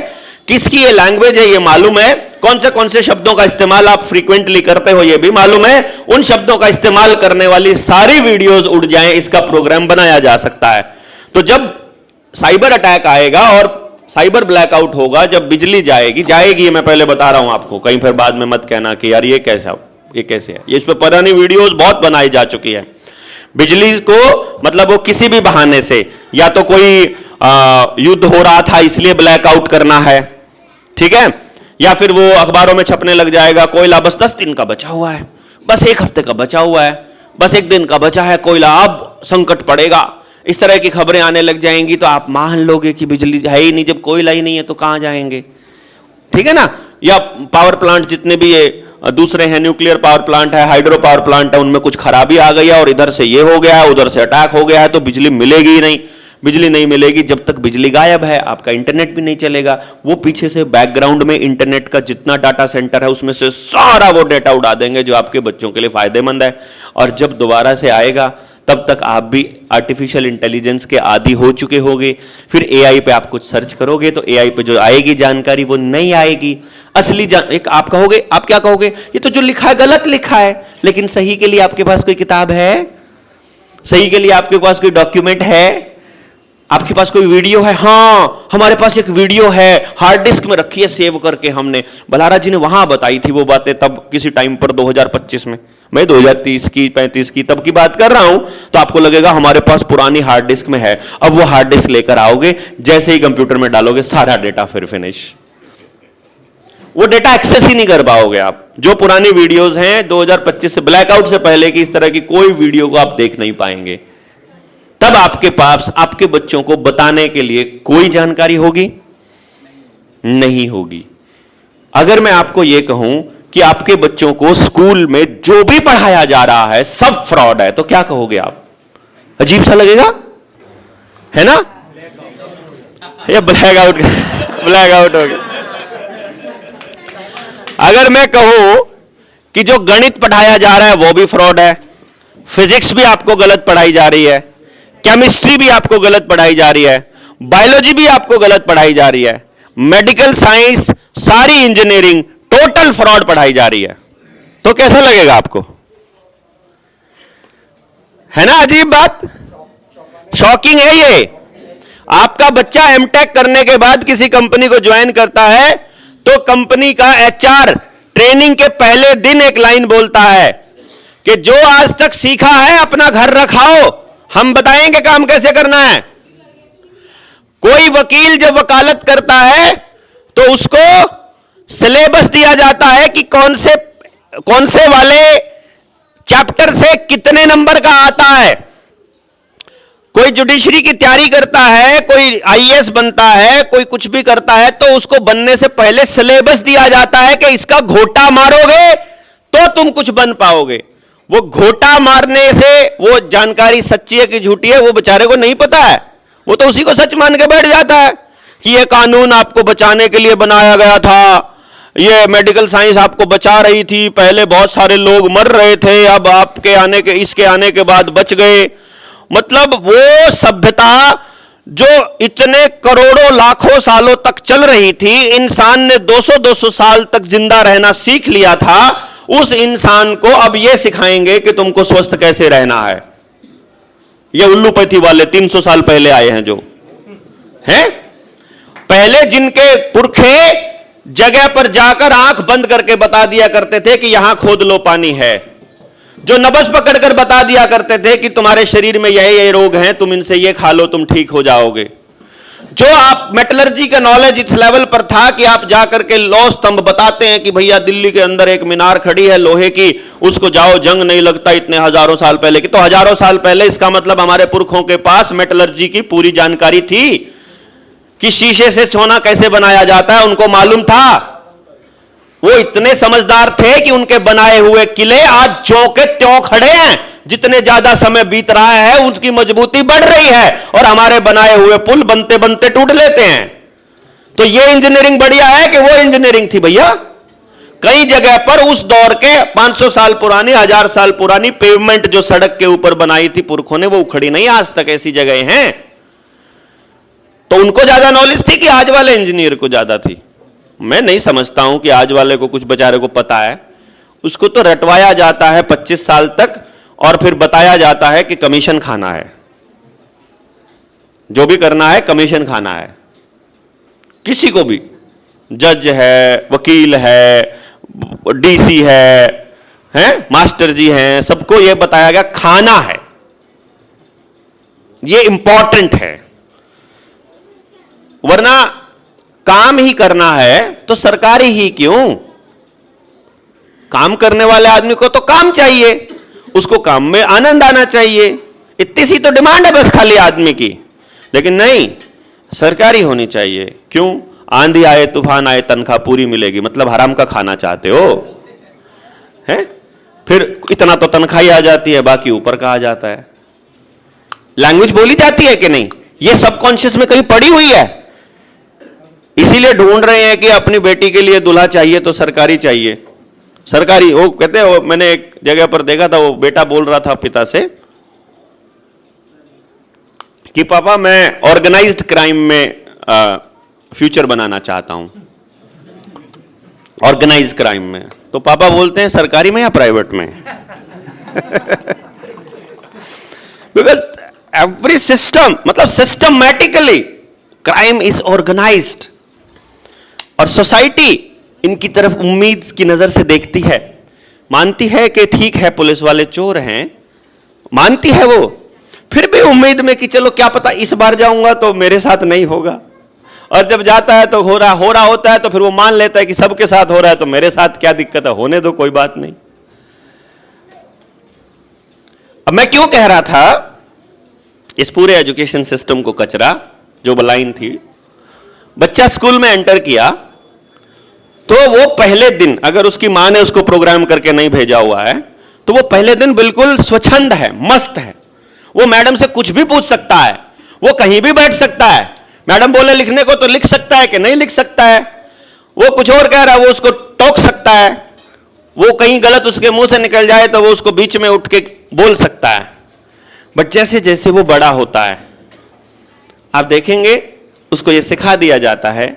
किसकी ये लैंग्वेज है ये मालूम है, कौन से शब्दों का इस्तेमाल आप फ्रीक्वेंटली करते हो ये भी मालूम है, उन शब्दों का इस्तेमाल करने वाली सारी वीडियोस उड़ जाएं, इसका प्रोग्राम बनाया जा सकता है। तो जब साइबर अटैक आएगा और साइबर ब्लैकआउट होगा, जब बिजली जाएगी, मैं पहले बता रहा हूं आपको, कहीं फिर बाद में मत कहना कि यार ये कैसे है, ये इस पर पुरानी वीडियोस बहुत बनाई जा चुकी है। बिजली को मतलब वो किसी भी बहाने से, या तो कोई युद्ध हो रहा था इसलिए ब्लैकआउट करना है, ठीक है, या फिर वो अखबारों में छपने लग जाएगा, कोयला बस 10 दिन का बचा हुआ है, बस 1 हफ्ते का बचा हुआ है, बस 1 दिन का बचा है कोयला, अब संकट पड़ेगा, इस तरह की खबरें आने लग जाएंगी। तो आप मान लोगे कि बिजली है ही नहीं, जब कोयला ही नहीं है तो कहां जाएंगे, ठीक है ना। या पावर प्लांट जितने भी ये दूसरे हैं, न्यूक्लियर पावर प्लांट है, हाइड्रो पावर प्लांट है, उनमें कुछ खराबी आ गई है और इधर से ये हो गया है, उधर से अटैक हो गया है, तो बिजली मिलेगी ही नहीं। बिजली नहीं मिलेगी, जब तक बिजली गायब है आपका इंटरनेट भी नहीं चलेगा। वो पीछे से बैकग्राउंड में इंटरनेट का जितना डाटा सेंटर है उसमें से सारा वो डेटा उड़ा देंगे जो आपके बच्चों के लिए फायदेमंद है। और जब दोबारा से आएगा तब तक आप भी आर्टिफिशियल इंटेलिजेंस के आदी हो चुके होंगे। फिर एआई पे आप कुछ सर्च करोगे तो एआई पे जो आएगी जानकारी वो नहीं आएगी असली एक आप कहोगे, आप क्या कहोगे, ये तो जो लिखा है गलत लिखा है। लेकिन सही के लिए आपके पास कोई किताब है, सही के लिए आपके पास कोई डॉक्यूमेंट है, आपके पास कोई वीडियो है? हाँ, हमारे पास एक वीडियो है, हार्ड डिस्क में रखी है सेव करके हमने। बलारा जी ने वहां बताई थी वो बातें तब किसी टाइम पर 2025 में, मैं 2030 की 35 की तब की बात कर रहा हूं। तो आपको लगेगा हमारे पास पुरानी हार्ड डिस्क में है। अब वो हार्ड डिस्क लेकर आओगे, जैसे ही कंप्यूटर में डालोगे सारा डेटा फिर फिनिश, वो डेटा एक्सेस ही नहीं कर पाओगे आप। जो पुरानी वीडियोस हैं 2025 से, ब्लैकआउट से पहले की इस तरह की कोई वीडियो को आप देख नहीं पाएंगे। तब आपके पास आपके बच्चों को बताने के लिए कोई जानकारी होगी नहीं होगी। अगर मैं आपको यह कहूं कि आपके बच्चों को स्कूल में जो भी पढ़ाया जा रहा है सब फ्रॉड है, तो क्या कहोगे आप? अजीब सा लगेगा, है ना? ये ब्लैकआउट हो गया। अगर मैं कहूं कि जो गणित पढ़ाया जा रहा है वो भी फ्रॉड है, फिजिक्स भी आपको गलत पढ़ाई जा रही है, केमिस्ट्री भी आपको गलत पढ़ाई जा रही है, बायोलॉजी भी आपको गलत पढ़ाई जा रही है, मेडिकल साइंस, सारी इंजीनियरिंग टोटल फ्रॉड पढ़ाई जा रही है, तो कैसा लगेगा आपको? है ना अजीब बात, शॉकिंग है ये। आपका बच्चा एमटेक करने के बाद किसी कंपनी को ज्वाइन करता है तो कंपनी का एचआर ट्रेनिंग के पहले दिन एक लाइन बोलता है कि जो आज तक सीखा है अपना घर रखाओ, हम बताएंगे काम कैसे करना है। कोई वकील जब वकालत करता है तो उसको सिलेबस दिया जाता है कि कौन से कौन से वाले चैप्टर से कितने नंबर का आता है। कोई जुडिशरी की तैयारी करता है, कोई आईएएस बनता है, कोई कुछ भी करता है, तो उसको बनने से पहले सिलेबस दिया जाता है कि इसका घोटा मारोगे तो तुम कुछ बन पाओगे। वो घोटा मारने से वो जानकारी सच्ची है कि झूठी है वो बेचारे को नहीं पता है, वो तो उसी को सच मान के बैठ जाता है कि ये कानून आपको बचाने के लिए बनाया गया था, ये मेडिकल साइंस आपको बचा रही थी, पहले बहुत सारे लोग मर रहे थे, अब आपके आने के इसके आने के बाद बच गए। मतलब वो सभ्यता जो इतने करोड़ों लाखों सालों तक चल रही थी, इंसान ने 200-200 साल तक जिंदा रहना सीख लिया था, उस इंसान को अब ये सिखाएंगे कि तुमको स्वस्थ कैसे रहना है। ये उल्लूपैथी वाले 300 साल पहले आए हैं जो हैं, पहले जिनके पुरखे जगह पर जाकर आंख बंद करके बता दिया करते थे कि यहां खोद लो पानी है, जो नब्ज पकड़कर बता दिया करते थे कि तुम्हारे शरीर में ये रोग हैं, तुम इनसे ये खा लो तुम ठीक हो जाओगे। जो आप मेटलर्जी का नॉलेज इस लेवल पर था कि आप जाकर के लौह स्तंभ बताते हैं कि भैया दिल्ली के अंदर एक मीनार खड़ी है लोहे की, उसको जाओ जंग नहीं लगता, इतने हजारों साल पहले की। तो हजारों साल पहले इसका मतलब हमारे पुरखों के पास मेटलर्जी की पूरी जानकारी थी कि शीशे से सोना कैसे बनाया जाता है, उनको मालूम था। वो इतने समझदार थे कि उनके बनाए हुए किले आज ज्यों के त्यों खड़े हैं। जितने ज्यादा समय बीत रहा है उसकी मजबूती बढ़ रही है, और हमारे बनाए हुए पुल बनते बनते टूट लेते हैं। तो ये इंजीनियरिंग बढ़िया है कि वो इंजीनियरिंग थी भैया। कई जगह पर उस दौर के 500 साल पुरानी, 1000 साल पुरानी पेवमेंट जो सड़क के ऊपर बनाई थी पुरखों ने, वो उखड़ी नहीं आज तक, ऐसी जगह हैं। तो उनको ज्यादा नॉलेज थी कि आज वाले इंजीनियर को ज्यादा थी। मैं नहीं समझता हूं कि आज वाले को कुछ बेचारे को पता है। उसको तो रटवाया जाता है 25 साल तक, और फिर बताया जाता है कि कमीशन खाना है, जो भी करना है कमीशन खाना है। किसी को भी, जज है, वकील है, डीसी है, मास्टर जी हैं, सबको यह बताया गया खाना है, यह इंपॉर्टेंट है। वरना काम ही करना है तो सरकारी ही क्यों, काम करने वाले आदमी को तो काम चाहिए, उसको काम में आनंद आना चाहिए। इतनी सी तो डिमांड है बस खाली आदमी की। लेकिन नहीं, सरकारी होनी चाहिए। क्यों? आंधी आए तूफान आए तनख्वाह पूरी मिलेगी, मतलब हराम का खाना चाहते हो हैं? फिर इतना तो तनख्वाह ही आ जाती है, बाकी ऊपर का आ जाता है। लैंग्वेज बोली जाती है कि नहीं, ये सबकॉन्शियस में कहीं पड़ी हुई है। इसीलिए ढूंढ रहे हैं कि अपनी बेटी के लिए दूल्हा चाहिए तो सरकारी चाहिए। सरकारी, वो कहते हैं, मैंने एक जगह पर देखा था, वो बेटा बोल रहा था पिता से कि पापा मैं ऑर्गेनाइज्ड क्राइम में फ्यूचर बनाना चाहता हूं, ऑर्गेनाइज्ड क्राइम में। तो पापा बोलते हैं सरकारी में या प्राइवेट में? बिकॉज एवरी सिस्टम, मतलब सिस्टमैटिकली क्राइम इज ऑर्गेनाइज्ड, और सोसाइटी इनकी तरफ उम्मीद की नजर से देखती है, मानती है कि ठीक है पुलिस वाले चोर हैं, मानती है वो, फिर भी उम्मीद में कि चलो क्या पता इस बार जाऊंगा तो मेरे साथ नहीं होगा, और जब जाता है तो हो रहा होता है, तो फिर वो मान लेता है कि सबके साथ हो रहा है तो मेरे साथ क्या दिक्कत है, होने दो कोई बात नहीं। अब मैं क्यों कह रहा था इस पूरे एजुकेशन सिस्टम को कचरा, जो लाइन थी, बच्चा स्कूल में एंटर किया तो वो पहले दिन, अगर उसकी मां ने उसको प्रोग्राम करके नहीं भेजा हुआ है, तो वो पहले दिन बिल्कुल स्वच्छंद है, मस्त है। वो मैडम से कुछ भी पूछ सकता है, वो कहीं भी बैठ सकता है, मैडम बोले लिखने को तो लिख सकता है कि नहीं लिख सकता है, वो कुछ और कह रहा है वो उसको टोक सकता है, वो कहीं गलत उसके मुंह से निकल जाए तो वो उसको बीच में उठ के बोल सकता है। बट जैसे जैसे वो बड़ा होता है, आप देखेंगे उसको ये सिखा दिया जाता है,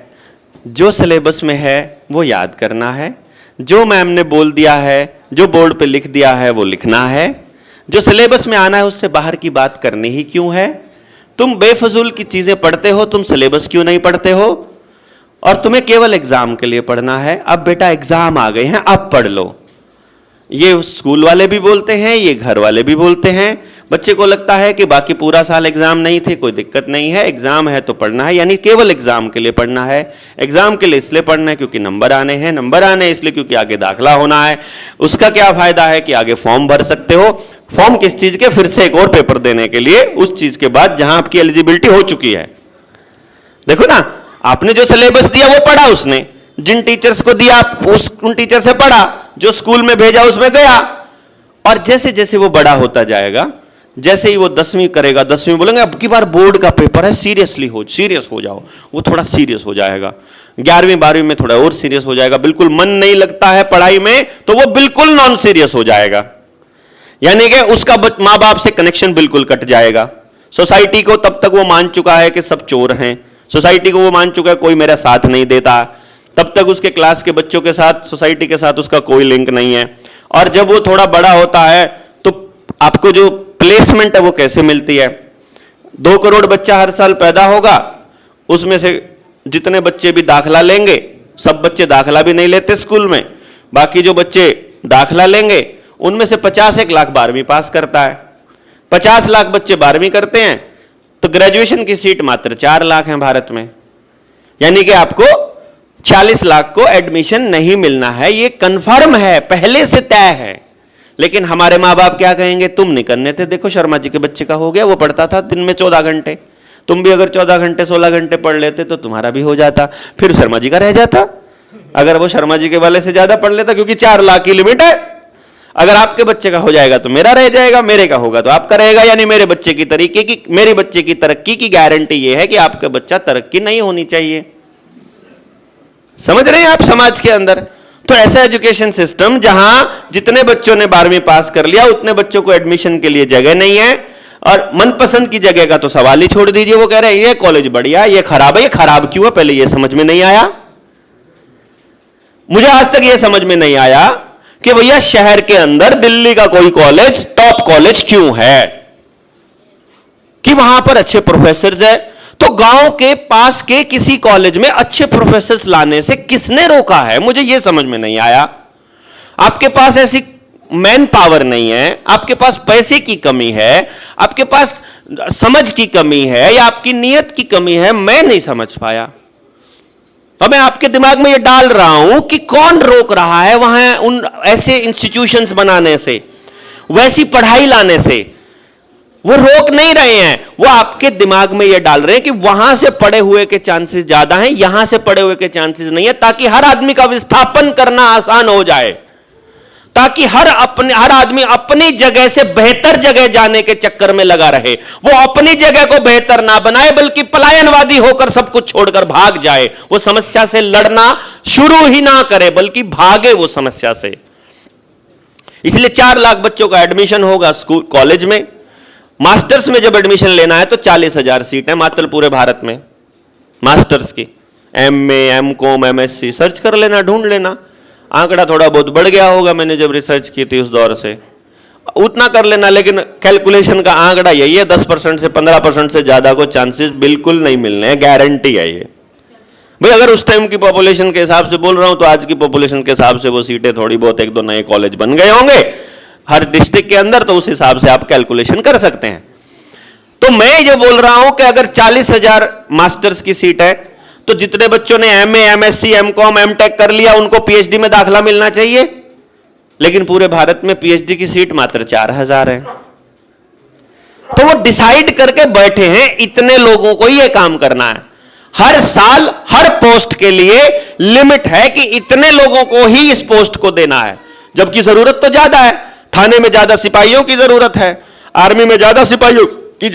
जो सिलेबस में है वो याद करना है, जो मैम ने बोल दिया है, जो बोर्ड पे लिख दिया है वो लिखना है, जो सिलेबस में आना है उससे बाहर की बात करनी ही क्यों है। तुम बेफजूल की चीजें पढ़ते हो, तुम सिलेबस क्यों नहीं पढ़ते हो, और तुम्हें केवल एग्जाम के लिए पढ़ना है। अब बेटा एग्जाम आ गए हैं, अब पढ़ लो। ये स्कूल वाले भी बोलते हैं, ये घर वाले भी बोलते हैं, बच्चे को लगता है कि बाकी पूरा साल एग्जाम नहीं थे, कोई दिक्कत नहीं है, एग्जाम है तो पढ़ना है, यानी केवल एग्जाम के लिए पढ़ना है। एग्जाम के लिए इसलिए पढ़ना है क्योंकि नंबर आने हैं, नंबर आने इसलिए क्योंकि आगे दाखला होना है। उसका क्या फायदा है कि आगे फॉर्म भर सकते हो। फॉर्म किस चीज के? फिर से एक और पेपर देने के लिए, उस चीज के बाद जहां आपकी एलिजिबिलिटी हो चुकी है। देखो ना, आपने जो सिलेबस दिया वो पढ़ा उसने, जिन टीचर्स को दिया उन टीचर से पढ़ा, जो स्कूल में भेजा उसमें गया। और जैसे जैसे वो बड़ा होता जाएगा, जैसे ही वो 10वीं करेगा, 10वीं बोलेंगे अब की बार बोर्ड का पेपर है, सीरियस हो जाओ, वो थोड़ा सीरियस हो जाएगा। 11वीं 12वीं में थोड़ा और सीरियस हो जाएगा। बिल्कुल मन नहीं लगता है पढ़ाई में तो वो बिल्कुल नॉन सीरियस हो जाएगा, यानी कि उसका मां बाप से कनेक्शन बिल्कुल कट जाएगा। सोसाइटी को तब तक वो मान चुका है कि सब चोर हैं, सोसाइटी को वो मान चुका है कोई मेरा साथ नहीं देता, तब तक उसके क्लास के बच्चों के साथ, सोसाइटी के साथ उसका कोई लिंक नहीं है। और जब वो थोड़ा बड़ा होता है तो आपको जो प्लेसमेंट है वो कैसे मिलती है? 2 करोड़ बच्चा हर साल पैदा होगा, उसमें से जितने बच्चे भी दाखला लेंगे, सब बच्चे दाखला भी नहीं लेते स्कूल में, बाकी जो बच्चे दाखला लेंगे उनमें से 50 लाख 12वीं पास करता है। 50 लाख बच्चे 12वीं करते हैं तो ग्रेजुएशन की सीट मात्र 4 लाख है भारत में, यानी कि आपको 40 लाख को एडमिशन नहीं मिलना है। ये कंफर्म है, पहले से तय है। लेकिन हमारे माँ बाप क्या कहेंगे? तुम नहीं करने थे, देखो शर्मा जी के बच्चे का हो गया, वो पढ़ता था दिन में 14 घंटे, तुम भी अगर 14 घंटे 16 घंटे पढ़ लेते तो तुम्हारा भी हो जाता, फिर शर्मा जी का रह जाता। अगर वो शर्मा जी के वाले से ज्यादा पढ़ लेता, क्योंकि 4 लाख की लिमिट है। अगर आपके बच्चे का हो जाएगा तो मेरा रह जाएगा, मेरे का होगा तो आपका रहेगा, यानी मेरे बच्चे की मेरे बच्चे की तरक्की की गारंटी यह है कि आपका बच्चा तरक्की नहीं होनी चाहिए। समझ रहे हैं आप? समाज के अंदर तो ऐसा एजुकेशन सिस्टम जहां जितने बच्चों ने 12वीं पास कर लिया उतने बच्चों को एडमिशन के लिए जगह नहीं है। और मनपसंद की जगह का तो सवाल ही छोड़ दीजिए। वो कह रहे हैं ये कॉलेज बढ़िया, ये खराब है। ये खराब क्यों है पहले ये समझ में नहीं आया। मुझे आज तक ये समझ में नहीं आया कि भैया शहर के अंदर दिल्ली का कोई कॉलेज टॉप कॉलेज क्यों है, कि वहां पर अच्छे प्रोफेसर है, तो गांव के पास के किसी कॉलेज में अच्छे प्रोफेसर लाने से किसने रोका है? मुझे यह समझ में नहीं आया। आपके पास ऐसी मैन पावर नहीं है, आपके पास पैसे की कमी है, आपके पास समझ की कमी है, या आपकी नीयत की कमी है, मैं नहीं समझ पाया। अब मैं आपके दिमाग में यह डाल रहा हूं कि कौन रोक रहा है वहां उन ऐसे इंस्टीट्यूशंस बनाने से, वैसी पढ़ाई लाने से। वो रोक नहीं रहे हैं, वो आपके दिमाग में ये डाल रहे हैं कि वहां से पढ़े हुए के चांसेस ज्यादा हैं, यहां से पढ़े हुए के चांसेस नहीं है, ताकि हर आदमी का विस्थापन करना आसान हो जाए, ताकि हर आदमी अपनी जगह से बेहतर जगह जाने के चक्कर में लगा रहे। वो अपनी जगह को बेहतर ना बनाए बल्कि पलायनवादी होकर सब कुछ छोड़कर भाग जाए। वो समस्या से लड़ना शुरू ही ना करे बल्कि भागे वो समस्या से। इसलिए 4 लाख बच्चों का एडमिशन होगा स्कूल कॉलेज में। मास्टर्स में जब एडमिशन लेना है तो 40,000 सीट है मात्र पूरे भारत में मास्टर्स की। MA, MCom, MSc सर्च कर लेना, ढूंढ लेना। आंकड़ा थोड़ा बहुत बढ़ गया होगा, मैंने जब रिसर्च की थी उस दौर से, उतना कर लेना। लेकिन कैलकुलेशन का आंकड़ा यही है, 10% से 15% से ज्यादा को चांसेस बिल्कुल नहीं मिलने हैं, गारंटी है ये। भाई अगर उस टाइम की पॉपुलेशन के हिसाब से बोल रहा हूं तो आज की पॉपुलेशन के हिसाब से वो सीटें थोड़ी बहुत 1-2 नए कॉलेज बन गए होंगे हर डिस्ट्रिक्ट के अंदर, तो उस हिसाब से आप कैलकुलेशन कर सकते हैं। तो मैं ये बोल रहा हूं कि अगर 40,000 मास्टर्स की सीट है तो जितने बच्चों ने MA, MSc, MCom, MTech कर लिया उनको PhD में दाखला मिलना चाहिए। लेकिन पूरे भारत में PhD की सीट मात्र 4,000 है। तो वो डिसाइड करके बैठे हैं इतने लोगों को ये काम करना है। हर साल हर पोस्ट के लिए लिमिट है कि इतने लोगों को ही इस पोस्ट को देना है, जबकि जरूरत तो ज्यादा है। थाने में ज्यादा सिपाहियों की जरूरत है, आर्मी में ज्यादा सिपाहियों की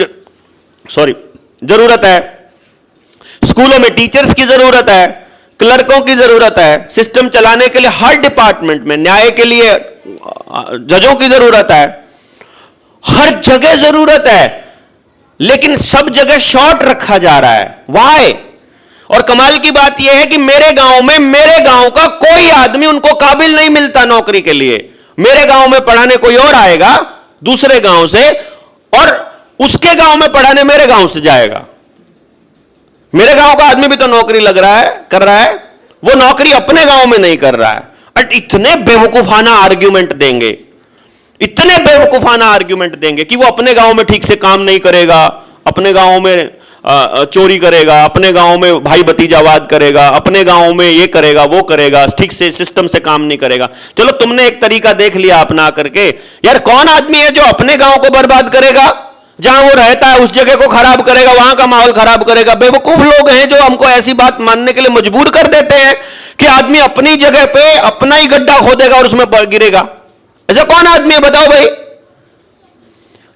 जरूरत है, स्कूलों में टीचर्स की जरूरत है, क्लर्कों की जरूरत है, सिस्टम चलाने के लिए हर डिपार्टमेंट में, न्याय के लिए जजों की जरूरत है, हर जगह जरूरत है। लेकिन सब जगह शॉर्ट रखा जा रहा है। व्हाई? और कमाल की बात यह है कि मेरे गांव में मेरे गांव का कोई आदमी उनको काबिल नहीं मिलता नौकरी के लिए। मेरे गांव में पढ़ाने कोई और आएगा दूसरे गांव से, और उसके गांव में पढ़ाने मेरे गांव से जाएगा। मेरे गांव का आदमी भी तो नौकरी कर रहा है, वो नौकरी अपने गांव में नहीं कर रहा है। और इतने बेवकूफाना आर्ग्यूमेंट देंगे, इतने बेवकूफाना आर्ग्यूमेंट देंगे कि वो अपने गांव में ठीक से काम नहीं करेगा, अपने गांव में चोरी करेगा, अपने गांव में भाई भतीजावाद करेगा, अपने गांव में ये करेगा वो करेगा, ठीक से सिस्टम से काम नहीं करेगा। चलो तुमने एक तरीका देख लिया अपना करके, यार कौन आदमी है जो अपने गांव को बर्बाद करेगा, जहां वो रहता है उस जगह को खराब करेगा, वहां का माहौल खराब करेगा। बेवकूफ लोग हैं जो हमको ऐसी बात मानने के लिए मजबूर कर देते हैं कि आदमी अपनी जगह पे अपना ही गड्ढा खोदेगा और उसमें गिरेगा। ऐसा कौन आदमी है बताओ भाई?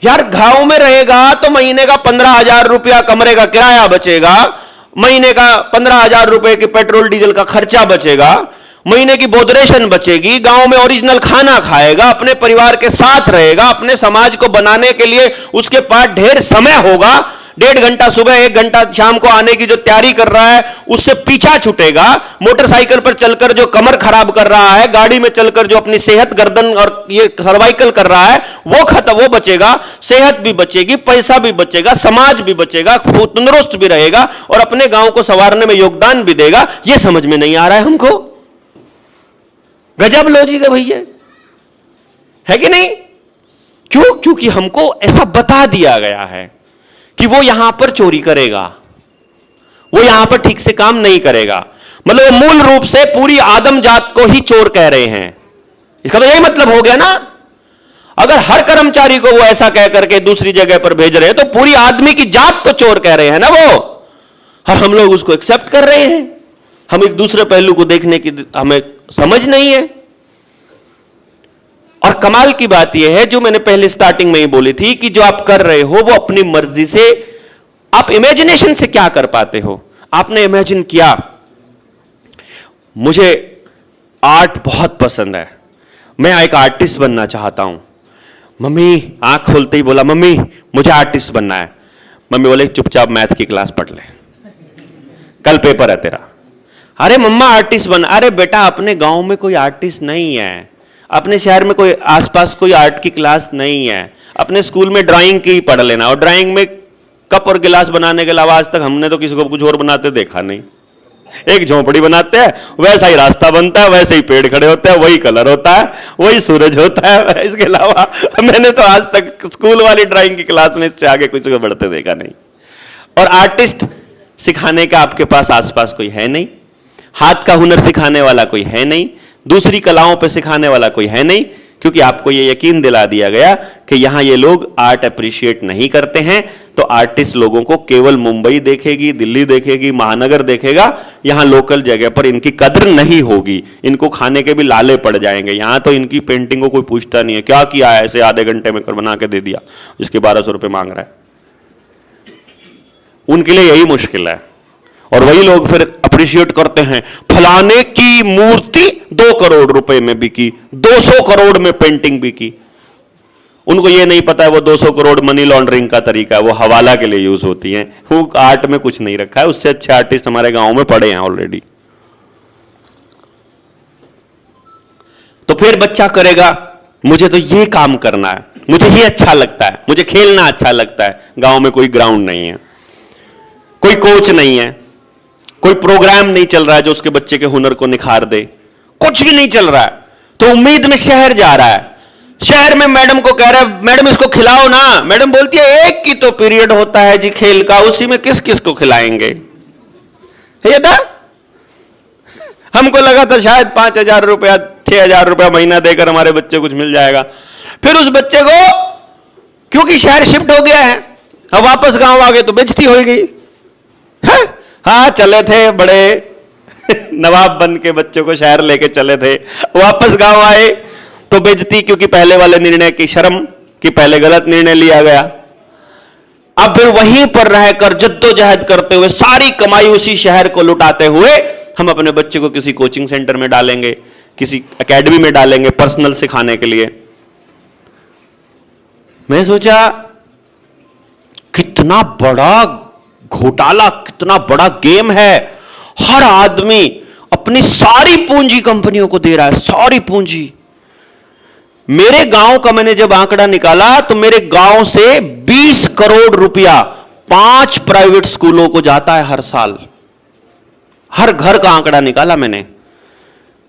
यार गांव में रहेगा तो महीने का 15,000 रुपया कमरे का किराया बचेगा, महीने का 15,000 रुपए के पेट्रोल डीजल का खर्चा बचेगा, महीने की बोदरेशन बचेगी, गांव में ओरिजिनल खाना खाएगा, अपने परिवार के साथ रहेगा, अपने समाज को बनाने के लिए उसके पास ढेर समय होगा। 1.5 घंटा सुबह 1 घंटा शाम को आने की जो तैयारी कर रहा है उससे पीछा छूटेगा। मोटरसाइकिल पर चलकर जो कमर खराब कर रहा है, गाड़ी में चलकर जो अपनी सेहत गर्दन और ये सर्वाइकल कर रहा है वो बचेगा, सेहत भी बचेगी, पैसा भी बचेगा, समाज भी बचेगा, तंदुरुस्त भी रहेगा और अपने गांव को संवारने में योगदान भी देगा। ये समझ में नहीं आ रहा है हमको। गजब लॉजिक है भैया, है कि नहीं? क्यों? क्योंकि हमको ऐसा बता दिया गया है कि वो यहां पर चोरी करेगा, वो यहां पर ठीक से काम नहीं करेगा। मतलब वो मूल रूप से पूरी आदम जात को ही चोर कह रहे हैं। इसका तो यही मतलब हो गया ना। अगर हर कर्मचारी को वो ऐसा कह करके दूसरी जगह पर भेज रहे हैं तो पूरी आदमी की जात को चोर कह रहे हैं ना वो, और हम लोग उसको एक्सेप्ट कर रहे हैं। हम एक दूसरे पहलू को देखने की हमें समझ नहीं है। और कमाल की बात यह है, जो मैंने पहले स्टार्टिंग में ही बोली थी, कि जो आप कर रहे हो वो अपनी मर्जी से, आप इमेजिनेशन से क्या कर पाते हो? आपने इमेजिन किया, मुझे आर्ट बहुत पसंद है, मैं एक आर्टिस्ट बनना चाहता हूं। मम्मी आंख खोलते ही बोला, मम्मी मुझे आर्टिस्ट बनना है। मम्मी बोले चुपचाप मैथ की क्लास पढ़ ले, कल पेपर है तेरा। अरे मम्मा आर्टिस्ट बन। अरे बेटा अपने गांव में कोई आर्टिस्ट नहीं है, अपने शहर में कोई आसपास कोई आर्ट की क्लास नहीं है, अपने स्कूल में ड्राइंग की पढ़ लेना। और ड्राइंग में कप और गिलास बनाने के अलावा आज तक हमने तो किसी को कुछ और बनाते देखा नहीं। एक झोंपड़ी बनाते हैं, वैसा ही रास्ता बनता है, वैसे ही पेड़ खड़े होते हैं, वही कलर होता है, वही सूरज होता है। इसके अलावा मैंने तो आज तक स्कूल वाली ड्राइंग की क्लास में इससे आगे किसी को बढ़ते देखा नहीं। और आर्टिस्ट सिखाने का आपके पास आसपास कोई है नहीं, हाथ का हुनर सिखाने वाला कोई है नहीं, दूसरी कलाओं पे सिखाने वाला कोई है नहीं, क्योंकि आपको ये यकीन दिला दिया गया कि यहां ये लोग आर्ट अप्रिशिएट नहीं करते हैं। तो आर्टिस्ट लोगों को केवल मुंबई देखेगी, दिल्ली देखेगी, महानगर देखेगा, यहां लोकल जगह पर इनकी कदर नहीं होगी, इनको खाने के भी लाले पड़ जाएंगे। यहां तो इनकी पेंटिंग को कोई पूछता नहीं है, क्या किया है, ऐसे आधे घंटे में कर बना के दे दिया, इसके 1200 रुपए मांग रहा है। उनके लिए यही मुश्किल है। और वही लोग फिर अप्रिशिएट करते हैं, फलाने की मूर्ति 2 करोड़ रुपए में बिकी, 200 करोड़ में पेंटिंग बिकी। उनको ये नहीं पता है वो 200 करोड़ मनी लॉन्ड्रिंग का तरीका है, वो हवाला के लिए यूज होती है, वो आर्ट में कुछ नहीं रखा है। उससे अच्छे आर्टिस्ट हमारे गांव में पड़े हैं ऑलरेडी। तो फिर बच्चा करेगा, मुझे तो ये काम करना है, मुझे ये अच्छा लगता है, मुझे खेलना अच्छा लगता है। गांव में कोई ग्राउंड नहीं है, कोई कोच नहीं है, कोई प्रोग्राम नहीं चल रहा है जो उसके बच्चे के हुनर को निखार दे, कुछ भी नहीं चल रहा है। तो उम्मीद में शहर जा रहा है, शहर में मैडम को कह रहा है मैडम इसको खिलाओ ना। मैडम बोलती है एक की तो पीरियड होता है जी खेल का, उसी में किस किस को खिलाएंगे। ये था, हमको लगा था शायद 5,000 रुपया 6,000 रुपया महीना देकर हमारे बच्चे कुछ मिल जाएगा। फिर उस बच्चे को, क्योंकि शहर शिफ्ट हो गया है, अब वापस गांव आ गए तो बेइज्जती हो गई। हाँ चले थे बड़े नवाब बन के बच्चों को शहर लेके चले थे, वापस गांव आए तो बेइज्जती, क्योंकि पहले वाले निर्णय की शर्म कि पहले गलत निर्णय लिया गया। अब फिर वहीं पर रहकर जद्दोजहद करते हुए सारी कमाई उसी शहर को लुटाते हुए हम अपने बच्चे को किसी कोचिंग सेंटर में डालेंगे, किसी एकेडमी में डालेंगे पर्सनल सिखाने के लिए। मैं सोचा कितना बड़ा घोटाला, कितना बड़ा गेम है। हर आदमी अपनी सारी पूंजी कंपनियों को दे रहा है, सारी पूंजी। मेरे गांव का मैंने जब आंकड़ा निकाला तो मेरे गांव से 20 करोड़ रुपया 5 प्राइवेट स्कूलों को जाता है हर साल। हर घर का आंकड़ा निकाला मैंने।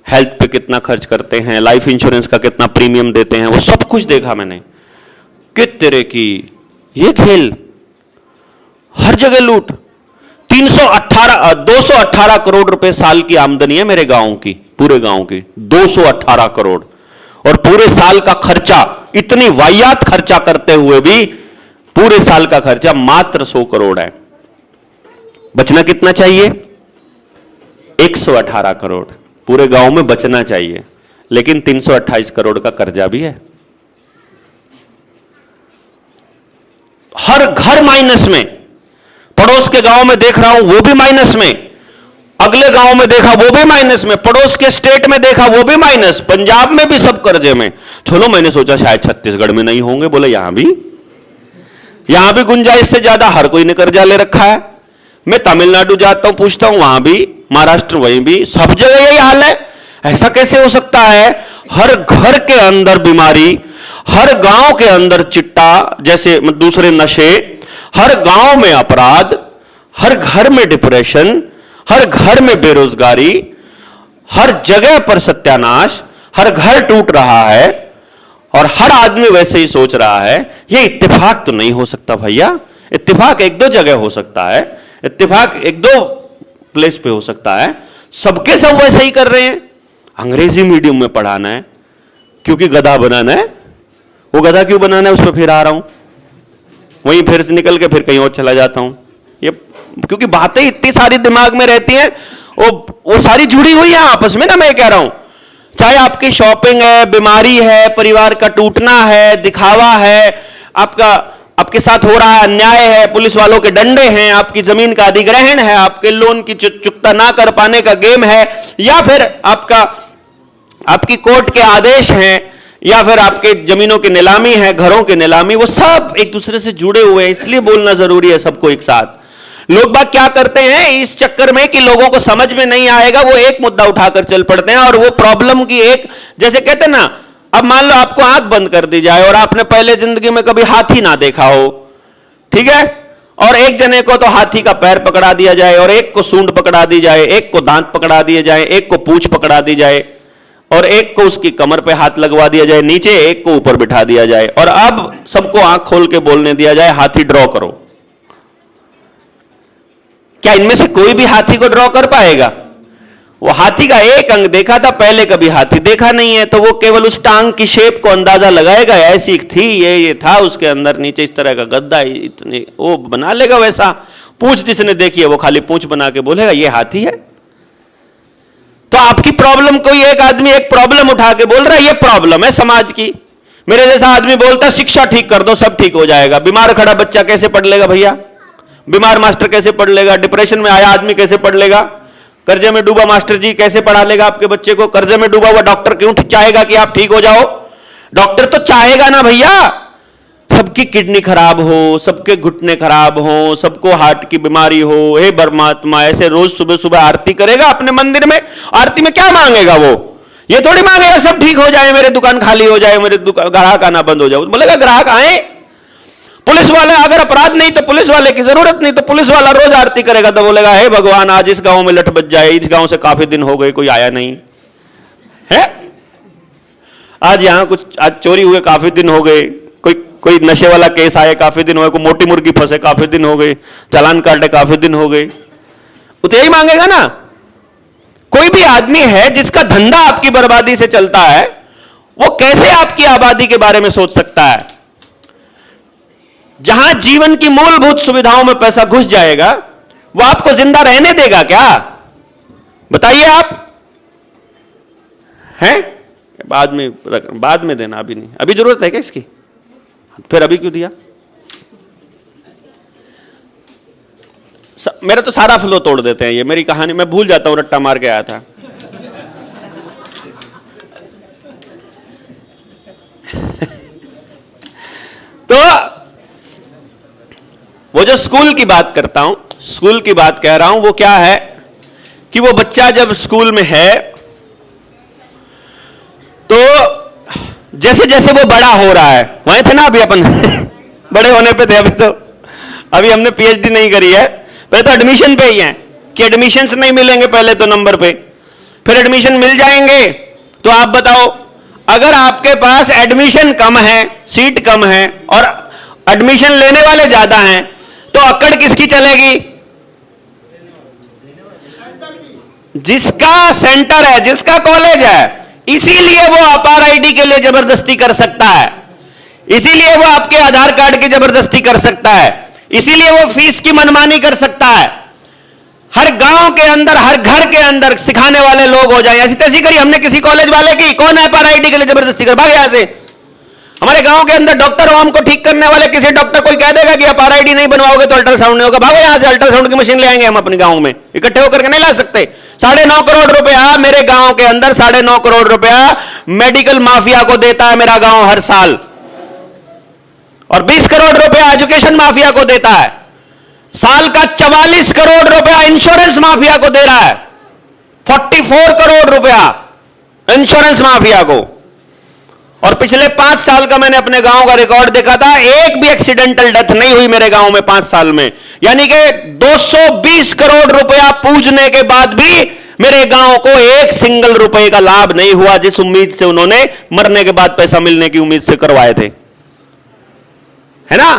हेल्थ पे कितना खर्च करते हैं, लाइफ इंश्योरेंस का कितना प्रीमियम देते हैं, वो सब कुछ देखा मैंने। कित तेरे की ये खेल, हर जगह लूट। 218 करोड़ रुपए साल की आमदनी है मेरे गांव की, पूरे गांव की 218 करोड़, और पूरे साल का खर्चा, इतनी वाहियात खर्चा करते हुए भी पूरे साल का खर्चा मात्र 100 करोड़ है। बचना कितना चाहिए? 118 करोड़ पूरे गांव में बचना चाहिए, लेकिन 328 करोड़ का कर्जा भी है। हर घर माइनस में, पड़ोस के गांव में देख रहा हूं वो भी माइनस में, अगले गांव में देखा वो भी माइनस में, पड़ोस के स्टेट में देखा वो भी माइनस, पंजाब में भी सब कर्जे में। चलो मैंने सोचा शायद छत्तीसगढ़ में नहीं होंगे, बोले यहां भी गुंजाइश से ज्यादा हर कोई ने कर्जा ले रखा है। मैं तमिलनाडु जाता हूं, पूछता हूं, वहां भी, महाराष्ट्र वहीं भी, सब जगह यही हाल है। ऐसा कैसे हो सकता है? हर घर के अंदर बीमारी, हर गांव के अंदर चिट्टा जैसे दूसरे नशे, हर गांव में अपराध, हर घर में डिप्रेशन, हर घर में बेरोजगारी, हर जगह पर सत्यानाश, हर घर टूट रहा है और हर आदमी वैसे ही सोच रहा है। यह इत्तेफाक तो नहीं हो सकता भैया, इत्तेफाक एक दो जगह हो सकता है, इत्तेफाक एक दो प्लेस पे हो सकता है, सबके सब वैसे ही कर रहे हैं। अंग्रेजी मीडियम में पढ़ाना है क्योंकि गधा बनाना है, वो गधा क्यों बनाना है उस पर फिर आ रहा हूं, वहीं फिर से निकल के फिर कहीं और चला जाता हूं। ये क्योंकि बातें इतनी सारी दिमाग में रहती हैं, वो सारी जुड़ी हुई है आपस में ना। मैं कह रहा हूं, चाहे आपकी शॉपिंग है, बीमारी है, परिवार का टूटना है, दिखावा है, आपके साथ हो रहा है अन्याय है, पुलिस वालों के डंडे हैं, आपकी जमीन का अधिग्रहण है, आपके लोन की चुकता ना कर पाने का गेम है, या फिर आपकी कोर्ट के आदेश हैं, या फिर आपके जमीनों की नीलामी है, घरों की नीलामी, वो सब एक दूसरे से जुड़े हुए हैं। इसलिए बोलना जरूरी है सबको एक साथ। लोग बात क्या करते हैं इस चक्कर में कि लोगों को समझ में नहीं आएगा, वो एक मुद्दा उठाकर चल पड़ते हैं और वो प्रॉब्लम की एक, जैसे कहते हैं ना, अब मान लो आपको आंख बंद कर दी जाए और आपने पहले जिंदगी में कभी हाथी ना देखा हो, ठीक है, और एक जने को तो हाथी का पैर पकड़ा दिया जाए, और एक को सूंड पकड़ा दी जाए, एक को दांत पकड़ा दिए जाए, एक को पूंछ पकड़ा दी जाए, और एक को उसकी कमर पे हाथ लगवा दिया जाए नीचे, एक को ऊपर बिठा दिया जाए, और अब सबको आंख खोल के बोलने दिया जाए हाथी ड्रॉ करो। क्या इनमें से कोई भी हाथी को ड्रॉ कर पाएगा? वो हाथी का एक अंग देखा था, पहले कभी हाथी देखा नहीं है, तो वो केवल उस टांग की शेप को अंदाजा लगाएगा, ऐसी थी, ये था उसके अंदर, नीचे इस तरह का गद्दा, इतने वो बना लेगा वैसा। पूंछ जिसने देखी है वो खाली पूंछ बना के बोलेगा ये हाथी है। तो आपकी प्रॉब्लम, कोई एक आदमी एक प्रॉब्लम उठा के बोल रहा है ये प्रॉब्लम है समाज की, मेरे जैसा आदमी बोलता है शिक्षा ठीक कर दो सब ठीक हो जाएगा। बीमार खड़ा बच्चा कैसे पढ़ लेगा भैया? बीमार मास्टर कैसे पढ़ लेगा? डिप्रेशन में आया आदमी कैसे पढ़ लेगा? कर्जे में डूबा मास्टर जी कैसे पढ़ा लेगा आपके बच्चे को? कर्जे में डूबा हुआ डॉक्टर क्यों चाहेगा कि आप ठीक हो जाओ? डॉक्टर तो चाहेगा ना भैया, सबकी किडनी खराब हो, सबके घुटने खराब हो, सबको हार्ट की बीमारी हो। हे परमात्मा, ऐसे रोज सुबह सुबह आरती करेगा अपने मंदिर में, आरती में क्या मांगेगा वो? ये थोड़ी मांगेगा सब ठीक हो जाए, मेरे दुकान खाली हो जाए, मेरे ग्राहक आना बंद हो जाए। बोलेगा ग्राहक आए, पुलिस वाले अगर अपराध नहीं तो पुलिस वाले की जरूरत नहीं, तो पुलिस वाला रोज आरती करेगा तो बोलेगा हे भगवान आज इस गांव में लठ बच जाए, इस गांव से काफी दिन हो गए कोई आया नहीं है, आज यहां कुछ आज चोरी हुए काफी दिन हो गए, कोई नशे वाला केस आए काफी दिन हो गए, कोई मोटी मुर्गी फंसे काफी दिन हो गए, चालान काटे काफी दिन हो गए, तो यही मांगेगा ना। कोई भी आदमी है जिसका धंधा आपकी बर्बादी से चलता है, वो कैसे आपकी आबादी के बारे में सोच सकता है? जहां जीवन की मूलभूत सुविधाओं में पैसा घुस जाएगा, वो आपको जिंदा रहने देगा क्या? बताइए आप। हैं? बाद में देना, अभी नहीं। अभी जरूरत है क्या इसकी? फिर अभी क्यों दिया? मेरा तो सारा फ्लो तोड़ देते हैं ये। मेरी कहानी मैं भूल जाता हूं, रट्टा मार के आया था। तो वो जो स्कूल की बात करता हूं, स्कूल की बात कह रहा हूं, वो क्या है कि वो बच्चा जब स्कूल में है तो जैसे जैसे वो बड़ा हो रहा है, वहीं थे ना अभी अपन बड़े होने पे थे, अभी हमने पीएचडी नहीं करी है, पहले तो एडमिशन पे ही है कि एडमिशंस नहीं मिलेंगे पहले तो नंबर पे, फिर एडमिशन मिल जाएंगे? तो आप बताओ, अगर आपके पास एडमिशन कम है, सीट कम है और एडमिशन लेने वाले ज्यादा हैं, तो अक्कड़ किसकी चलेगी? जिसका सेंटर है, जिसका कॉलेज है। इसीलिए वो अपार आईडी के लिए जबरदस्ती कर सकता है, इसीलिए वो आपके आधार कार्ड की जबरदस्ती कर सकता है, इसीलिए वो फीस की मनमानी कर सकता है। हर गांव के अंदर, हर घर के अंदर सिखाने वाले लोग हो जाए। ऐसी तैसी करी हमने किसी कॉलेज वाले की, कौन है अपार आईडी के लिए जबरदस्ती कर, भाग यहां से। हमारे गांव के अंदर डॉक्टर हो, हमको ठीक करने वाले किसी डॉक्टर कोई कह देगा कि अपार आईडी नहीं बनवाओगे तो अल्ट्रासाउंड नहीं होगा, भागो यहां से, अल्ट्रासाउंड की मशीन ले आएंगे हम अपने गांव में, इकट्ठे होकर के नहीं ला सकते। 9.5 करोड़ रुपया मेरे गांव के अंदर, 9.5 करोड़ रुपया मेडिकल माफिया को देता है मेरा गांव हर साल, और 20 करोड़ रुपया एजुकेशन माफिया को देता है। साल का 44 करोड़ रुपया इंश्योरेंस माफिया को दे रहा है, 44 करोड़ रुपया इंश्योरेंस माफिया को। और पिछले 5 साल का मैंने अपने गांव का रिकॉर्ड देखा था, एक भी एक्सीडेंटल डेथ नहीं हुई मेरे गांव में 5 साल में। यानी कि 220 करोड़ रुपया पूजने के बाद भी मेरे गांव को एक सिंगल रुपए का लाभ नहीं हुआ, जिस उम्मीद से उन्होंने मरने के बाद पैसा मिलने की उम्मीद से करवाए थे, है ना।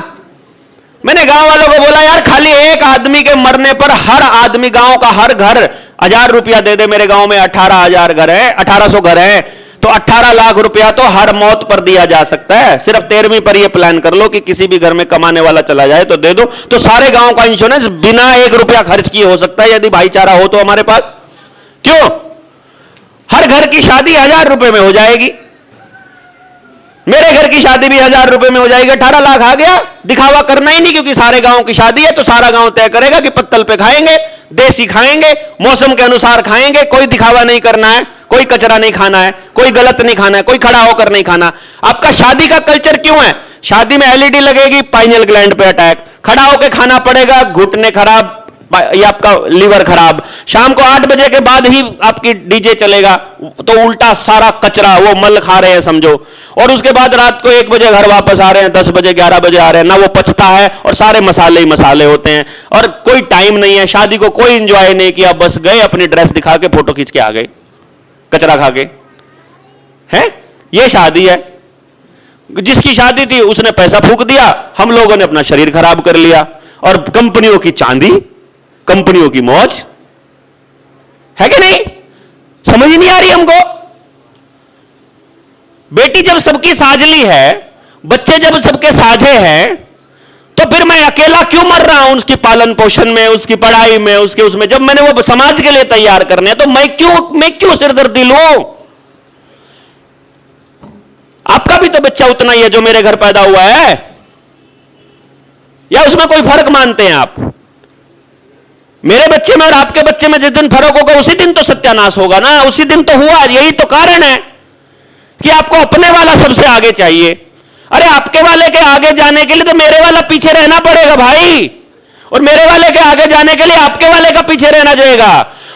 मैंने गांव वालों को बोला, यार खाली एक आदमी के मरने पर हर आदमी, गांव का हर घर 1000 रुपया दे दे। मेरे गांव में 18,000 घर है, 1800 घर है, तो 18 लाख रुपया तो हर मौत पर दिया जा सकता है। सिर्फ 13वीं पर यह प्लान कर लो कि किसी भी घर में कमाने वाला चला जाए तो दे दो, तो सारे गांव का इंश्योरेंस बिना 1 रुपया खर्च किए हो सकता है, यदि भाईचारा हो तो हमारे पास। क्यों? हर घर की शादी 1000 रुपए में हो जाएगी, मेरे घर की शादी भी 1000 रुपए में हो जाएगी। 18 लाख आ गया, दिखावा करना ही नहीं, क्योंकि सारे गांव की शादी है तो सारा गांव तय करेगा कि पत्तल पे खाएंगे, देसी खाएंगे, मौसम के अनुसार खाएंगे, कोई दिखावा नहीं करना है, कोई कचरा नहीं खाना है, कोई गलत नहीं खाना है, कोई खड़ा होकर नहीं खाना। आपका शादी का कल्चर क्यों है? शादी में एलईडी लगेगी, पाइनियल ग्लैंड पे अटैक, खड़ा होकर खाना पड़ेगा, घुटने खराब, ये आपका लीवर खराब। शाम को 8 बजे के बाद ही आपकी डीजे चलेगा, तो उल्टा सारा कचरा, वो मल खा रहे हैं समझो। और उसके बाद रात को 1 बजे घर वापस आ रहे हैं, 10 बजे 11 बजे आ रहे हैं, ना वो पचता है, और सारे मसाले ही मसाले होते हैं, और कोई टाइम नहीं है। शादी को कोई एंजॉय नहीं किया, बस गए अपनी ड्रेस दिखा के फोटो खींच के आ गए, कचरा खा के। है ये शादी है? जिसकी शादी थी उसने पैसा फूंक दिया, हम लोगों ने अपना शरीर खराब कर लिया, और कंपनियों की चांदी, कंपनियों की मौज, है कि नहीं? समझ ही नहीं आ रही हमको। बेटी जब सबकी साजली है, बच्चे जब सबके साझे हैं, तो फिर मैं अकेला क्यों मर रहा हूं उसकी पालन पोषण में, उसकी पढ़ाई में, उसके उसमें, जब मैंने वो समाज के लिए तैयार करने हैं, तो मैं क्यों सिरदर्दी लूं? आपका भी तो बच्चा उतना ही है जो मेरे घर पैदा हुआ है, या उसमें कोई फर्क मानते हैं आप? मेरे बच्चे में और आपके बच्चे में जिस दिन फर्क होगा उसी दिन तो सत्यानाश होगा ना, उसी दिन तो हुआ। यही तो कारण है कि आपको अपने वाला सबसे आगे चाहिए। अरे आपके वाले के आगे जाने के लिए तो मेरे वाला पीछे रहना पड़ेगा भाई, और मेरे वाले के आगे जाने के लिए आपके वाले का पीछे रहना जाएगा।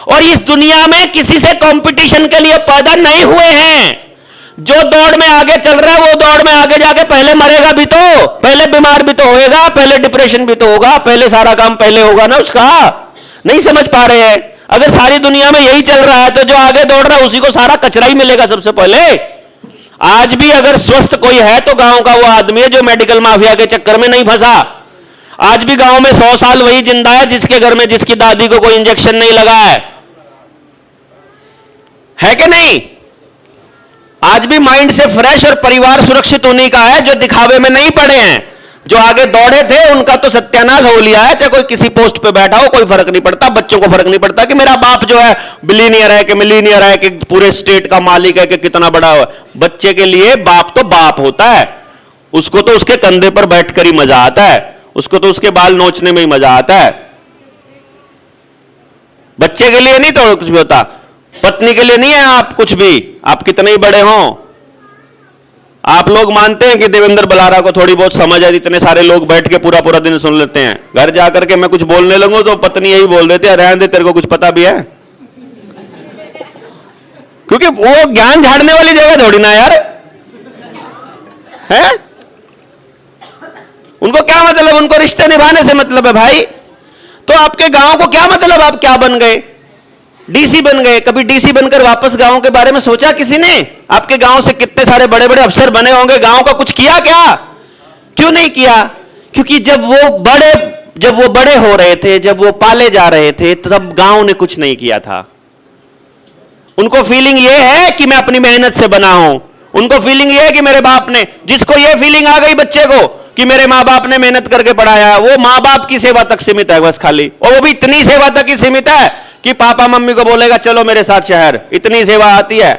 और इस दुनिया में किसी से कंपटीशन के लिए पैदा नहीं हुए हैं। जो दौड़ में आगे चल रहा है वो दौड़ में आगे जाके पहले मरेगा भी तो, पहले बीमार भी तो होएगा, पहले डिप्रेशन भी तो होगा, पहले सारा काम पहले होगा ना उसका। नहीं समझ पा रहे हैं? अगर सारी दुनिया में यही चल रहा है तो जो आगे दौड़ रहा है उसी को सारा कचरा ही मिलेगा सबसे पहले। आज भी अगर स्वस्थ कोई है तो गांव का वो आदमी है जो मेडिकल माफिया के चक्कर में नहीं फंसा। आज भी गांव में 100 साल वही जिंदा है जिसके घर में जिसकी दादी को कोई इंजेक्शन नहीं लगा है कि नहीं? आज भी माइंड से फ्रेश और परिवार सुरक्षित उन्हीं का है जो दिखावे में नहीं पड़े हैं। जो आगे दौड़े थे उनका तो सत्यानाश हो लिया है, चाहे कोई किसी पोस्ट पे बैठा हो, कोई फर्क नहीं पड़ता। बच्चों को फर्क नहीं पड़ता कि मेरा बाप जो है बिलियनियर है कि मिलियनियर है कि पूरे स्टेट का मालिक है कि कितना बड़ा है। बच्चे के लिए बाप तो बाप होता है, उसको तो उसके कंधे पर बैठकर ही मजा आता है, उसको तो उसके बाल नोचने में ही मजा आता है। बच्चे के लिए नहीं तो कुछ भी होता, पत्नी के लिए नहीं है आप कुछ भी, आप कितने ही बड़े हों। आप लोग मानते हैं कि देवेंद्र बलारा को थोड़ी बहुत समझ है, इतने सारे लोग बैठ के पूरा पूरा दिन सुन लेते हैं। घर जाकर के मैं कुछ बोलने लगूं तो पत्नी यही बोल देती है, रहने दे, तेरे को कुछ पता भी है। क्योंकि वो ज्ञान झाड़ने वाली जगह थोड़ी ना यार है। उनको क्या मतलब, उनको रिश्ते निभाने से मतलब है भाई। तो आपके गांव को क्या मतलब, आप क्या बन गए? डीसी बन गए, कभी डीसी बनकर वापस गांव के बारे में सोचा किसी ने? आपके गांव से कितने सारे बड़े बड़े अफसर बने होंगे, गांव का कुछ किया क्या? क्यों नहीं किया? क्योंकि जब वो बड़े हो रहे थे, जब वो पाले जा रहे थे, तब गांव ने कुछ नहीं किया था। उनको फीलिंग ये है कि मैं अपनी मेहनत से बना हूं, उनको फीलिंग ये है कि मेरे बाप ने, जिसको ये फीलिंग आ गई बच्चे को कि मेरे मां बाप ने मेहनत करके पढ़ाया, वो मां बाप की सेवा तक सीमित है बस खाली, और वो भी इतनी सेवा तक ही सीमित है कि पापा मम्मी को बोलेगा चलो मेरे साथ शहर, इतनी सेवा आती है,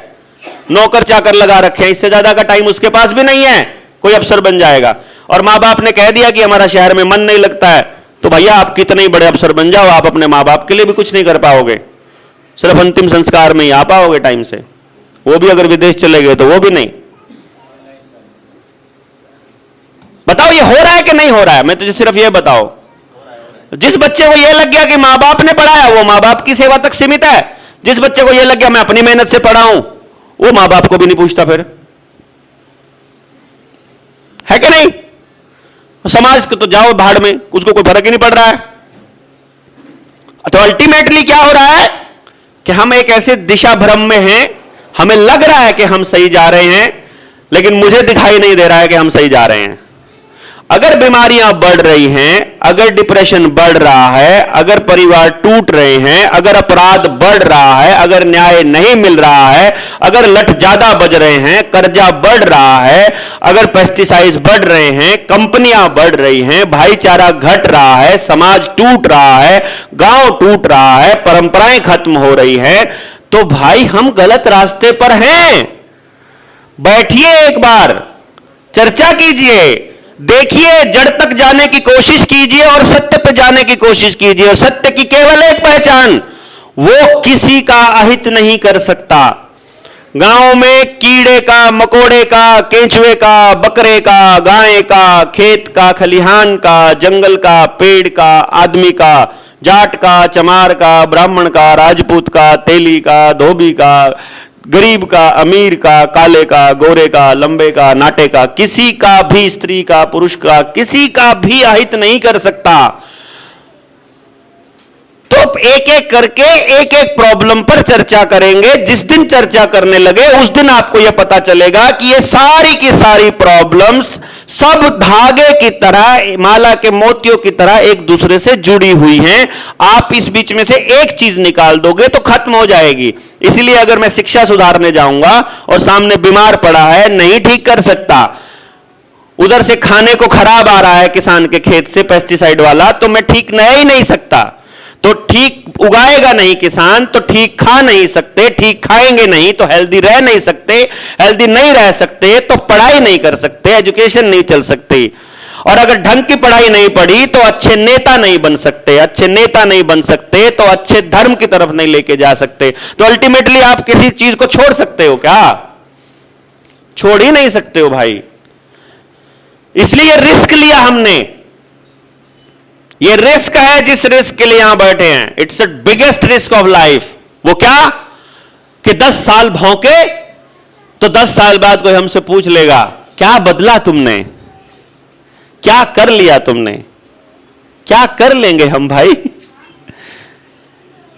नौकर चाकर लगा रखे हैं, इससे ज्यादा का टाइम उसके पास भी नहीं है, कोई अफसर बन जाएगा। और मां बाप ने कह दिया कि हमारा शहर में मन नहीं लगता है, तो भैया आप कितने ही बड़े अफसर बन जाओ, आप अपने मां बाप के लिए भी कुछ नहीं कर पाओगे, सिर्फ अंतिम संस्कार में ही आ पाओगे टाइम से, वो भी अगर विदेश चले गए तो वो भी नहीं। बताओ ये हो रहा है कि नहीं हो रहा है? मैं तुझे सिर्फ ये बताओ, जिस बच्चे को ये लग गया कि मां बाप ने पढ़ाया वो मां बाप की सेवा तक सीमित है, जिस बच्चे को ये लग गया मैं अपनी मेहनत से पढ़ा हूं, वो मां बाप को भी नहीं पूछता फिर, है कि नहीं? समाज को तो जाओ भाड़ में, उसको कोई फर्क ही नहीं पड़ रहा है। तो अल्टीमेटली क्या हो रहा है कि हम एक ऐसे दिशा भ्रम में हैं, हमें लग रहा है कि हम सही जा रहे हैं, लेकिन मुझे दिखाई नहीं दे रहा है कि हम सही जा रहे हैं। अगर बीमारियां बढ़ रही हैं, अगर डिप्रेशन बढ़ रहा है, अगर परिवार टूट रहे हैं, अगर अपराध बढ़ रहा है, अगर न्याय नहीं मिल रहा है, अगर लठ ज्यादा बज रहे हैं, कर्जा बढ़ रहा है, अगर पेस्टिसाइड्स बढ़ रहे हैं, कंपनियां बढ़ रही हैं, भाईचारा घट रहा है, समाज टूट रहा है, गांव टूट रहा है, परंपराएं खत्म हो रही हैं, तो भाई हम गलत रास्ते पर हैं। बैठिए, एक बार चर्चा कीजिए, देखिए, जड़ तक जाने की कोशिश कीजिए और सत्य पे जाने की कोशिश कीजिए। और सत्य की केवल एक पहचान, वो किसी का अहित नहीं कर सकता। गांव में कीड़े का, मकोड़े का, केंचुए का, बकरे का, गाय का, खेत का, खलिहान का, जंगल का, पेड़ का, आदमी का, जाट का, चमार का, ब्राह्मण का, राजपूत का, तेली का, धोबी का, गरीब का, अमीर का, काले का, गोरे का, लंबे का, नाटे का, किसी का भी, स्त्री का, पुरुष का, किसी का भी अहित नहीं कर सकता। तो एक एक करके एक एक प्रॉब्लम पर चर्चा करेंगे। जिस दिन चर्चा करने लगे उस दिन आपको यह पता चलेगा कि ये सारी की सारी प्रॉब्लम्स सब धागे की तरह, माला के मोतियों की तरह एक दूसरे से जुड़ी हुई हैं। आप इस बीच में से एक चीज निकाल दोगे तो खत्म हो जाएगी। इसलिए अगर मैं शिक्षा सुधारने जाऊंगा और सामने बीमार पड़ा है, नहीं ठीक कर सकता, उधर से खाने को खराब आ रहा है किसान के खेत से पेस्टिसाइड वाला, तो मैं ठीक नहीं ही नहीं सकता। तो ठीक उगाएगा नहीं किसान तो ठीक खा नहीं सकते, ठीक खाएंगे नहीं तो हेल्दी रह नहीं सकते, हेल्दी नहीं रह सकते तो पढ़ाई नहीं कर सकते, एजुकेशन नहीं चल सकती। और अगर ढंग की पढ़ाई नहीं पढ़ी तो अच्छे नेता नहीं बन सकते, अच्छे नेता नहीं बन सकते तो अच्छे धर्म की तरफ नहीं लेके जा सकते। तो अल्टीमेटली आप किसी चीज को छोड़ सकते हो क्या? छोड़ ही नहीं सकते हो भाई। इसलिए रिस्क लिया हमने, ये रिस्क है जिस रिस्क के लिए यहां बैठे हैं। It's the biggest risk of life. वो क्या कि 10 साल भौंके तो 10 साल बाद कोई हमसे पूछ लेगा क्या बदला तुमने, क्या कर लिया तुमने, क्या कर लेंगे हम भाई।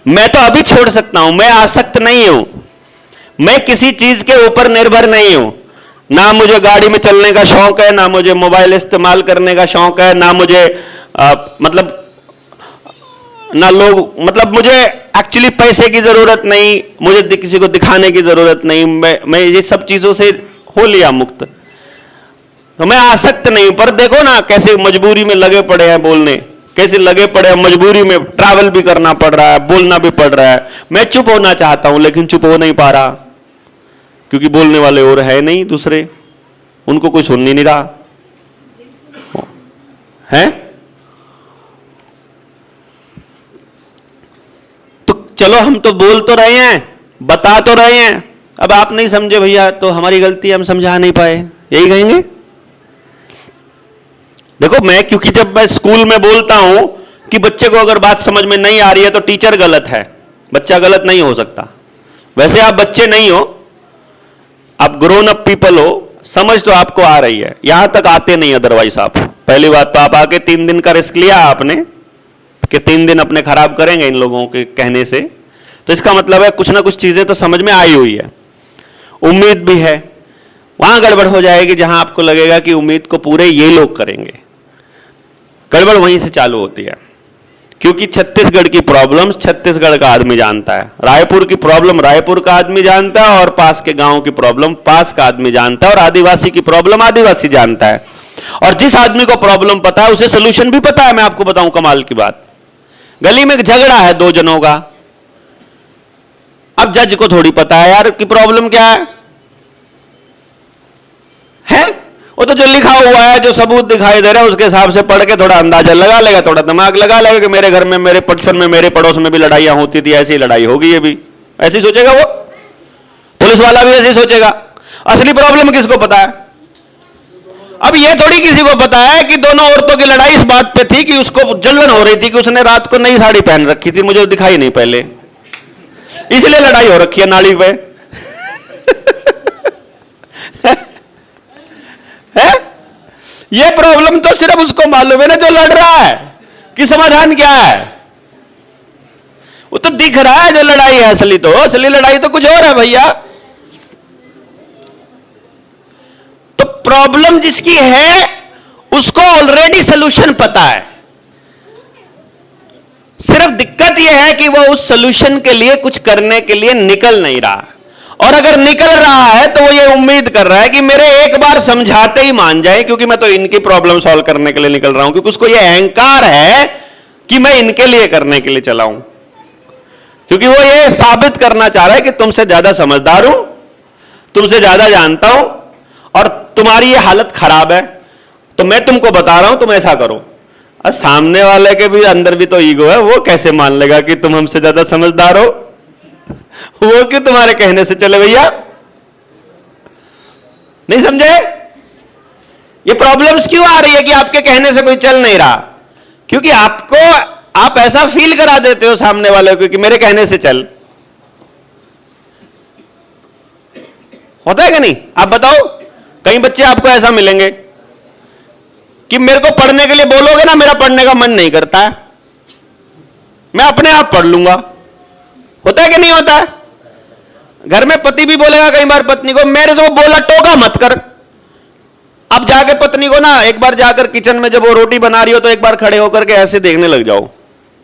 मैं तो अभी छोड़ सकता हूं, मैं आसक्त नहीं हूं, मैं किसी चीज के ऊपर निर्भर नहीं हूं। ना मुझे गाड़ी में चलने का शौक है, ना मुझे मोबाइल इस्तेमाल करने का शौक है, ना मुझे ना लोग, मतलब मुझे एक्चुअली पैसे की जरूरत नहीं, मुझे किसी को दिखाने की जरूरत नहीं, मैं ये सब चीजों से हो लिया मुक्त। तो मैं आसक्त नहीं। पर देखो ना कैसे मजबूरी में लगे पड़े हैं बोलने, कैसे लगे पड़े हैं मजबूरी में, ट्रैवल भी करना पड़ रहा है, बोलना भी पड़ रहा है। मैं चुप होना चाहता हूं लेकिन चुप हो नहीं पा रहा, क्योंकि बोलने वाले और है नहीं दूसरे, उनको कोई सुन नहीं रहा है। तो चलो हम तो बोल तो रहे हैं, बता तो रहे हैं, अब आप नहीं समझे भैया तो हमारी गलती, हम समझा नहीं पाए, यही कहेंगे। देखो मैं, क्योंकि जब मैं स्कूल में बोलता हूं कि बच्चे को अगर बात समझ में नहीं आ रही है तो टीचर गलत है, बच्चा गलत नहीं हो सकता। वैसे आप बच्चे नहीं हो, आप ग्रोन अप पीपल हो, समझ तो आपको आ रही है, यहां तक आते नहीं अदरवाइज आप। पहली बात तो आप आके 3 दिन का रिस्क लिया आपने कि 3 दिन अपने खराब करेंगे इन लोगों के कहने से, तो इसका मतलब है कुछ ना कुछ चीजें तो समझ में आई हुई है, उम्मीद भी है। वहां गड़बड़ हो जाएगी जहां आपको लगेगा कि उम्मीद को पूरे ये लोग करेंगे, गड़बड़ वहीं से चालू होती है। क्योंकि छत्तीसगढ़ की प्रॉब्लम्स छत्तीसगढ़ का आदमी जानता है, रायपुर की प्रॉब्लम रायपुर का आदमी जानता है, और पास के गांव की प्रॉब्लम पास का आदमी जानता है, और आदिवासी की प्रॉब्लम आदिवासी जानता है। और जिस आदमी को प्रॉब्लम पता है उसे सोल्यूशन भी पता है। मैं आपको बताऊं कमाल की बात, गली में एक झगड़ा है दो जनों का, अब जज को थोड़ी पता है यार कि प्रॉब्लम क्या है? वो तो जो लिखा हुआ है, जो सबूत दिखाई दे रहा है, उसके हिसाब से पढ़ के थोड़ा अंदाजा लगा लेगा, थोड़ा दिमाग लगा लेगा कि मेरे घर में, मेरे बचपन में, मेरे पड़ोस में भी लड़ाइयां होती थी, ऐसी लड़ाई होगी ये भी, ऐसी सोचेगा वो। पुलिस वाला भी ऐसे सोचेगा। असली प्रॉब्लम किसको पता है? अब ये थोड़ी किसी को पता है कि दोनों औरतों की लड़ाई इस बात पे थी कि उसको जलन हो रही थी कि उसने रात को नई साड़ी पहन रखी थी, मुझे दिखाई नहीं पहले, इसलिए लड़ाई हो रखी है नाली पे। है? ये प्रॉब्लम तो सिर्फ उसको मालूम है ना जो लड़ रहा है कि समाधान क्या है। वो तो दिख रहा है जो लड़ाई है, असली लड़ाई तो कुछ और है भैया। तो प्रॉब्लम जिसकी है उसको ऑलरेडी सॉल्यूशन पता है, सिर्फ दिक्कत यह है कि वो उस सॉल्यूशन के लिए कुछ करने के लिए निकल नहीं रहा। और अगर निकल रहा है तो वो ये उम्मीद कर रहा है कि मेरे एक बार समझाते ही मान जाए, क्योंकि मैं तो इनकी प्रॉब्लम सॉल्व करने के लिए निकल रहा हूं, क्योंकि उसको ये अहंकार है कि मैं इनके लिए करने के लिए चला हूं, क्योंकि वो ये साबित करना चाह रहा है कि तुमसे ज्यादा समझदार हूं, तुमसे ज्यादा जानता हूं, और तुम्हारी ये हालत खराब है तो मैं तुमको बता रहा हूं तुम ऐसा करो। और सामने वाले के भी अंदर भी तो ईगो है, वो कैसे मान लेगा कि तुम हमसे ज्यादा समझदार हो? वो क्यों तुम्हारे कहने से चले भैया? नहीं समझे? ये प्रॉब्लम्स क्यों आ रही है कि आपके कहने से कोई चल नहीं रहा? क्योंकि आप ऐसा फील करा देते हो सामने वाले को कि मेरे कहने से चल। होता है कि नहीं? आप बताओ, कई बच्चे आपको ऐसा मिलेंगे कि मेरे को पढ़ने के लिए बोलोगे ना, मेरा पढ़ने का मन नहीं करता है, मैं अपने आप पढ़ लूंगा। होता है कि नहीं होता है? घर में पति भी बोलेगा कई बार पत्नी को, मेरे तो बोला टोका मत कर। अब जाके पत्नी को ना एक बार जाकर किचन में जब वो रोटी बना रही हो तो एक बार खड़े होकर के ऐसे देखने लग जाओ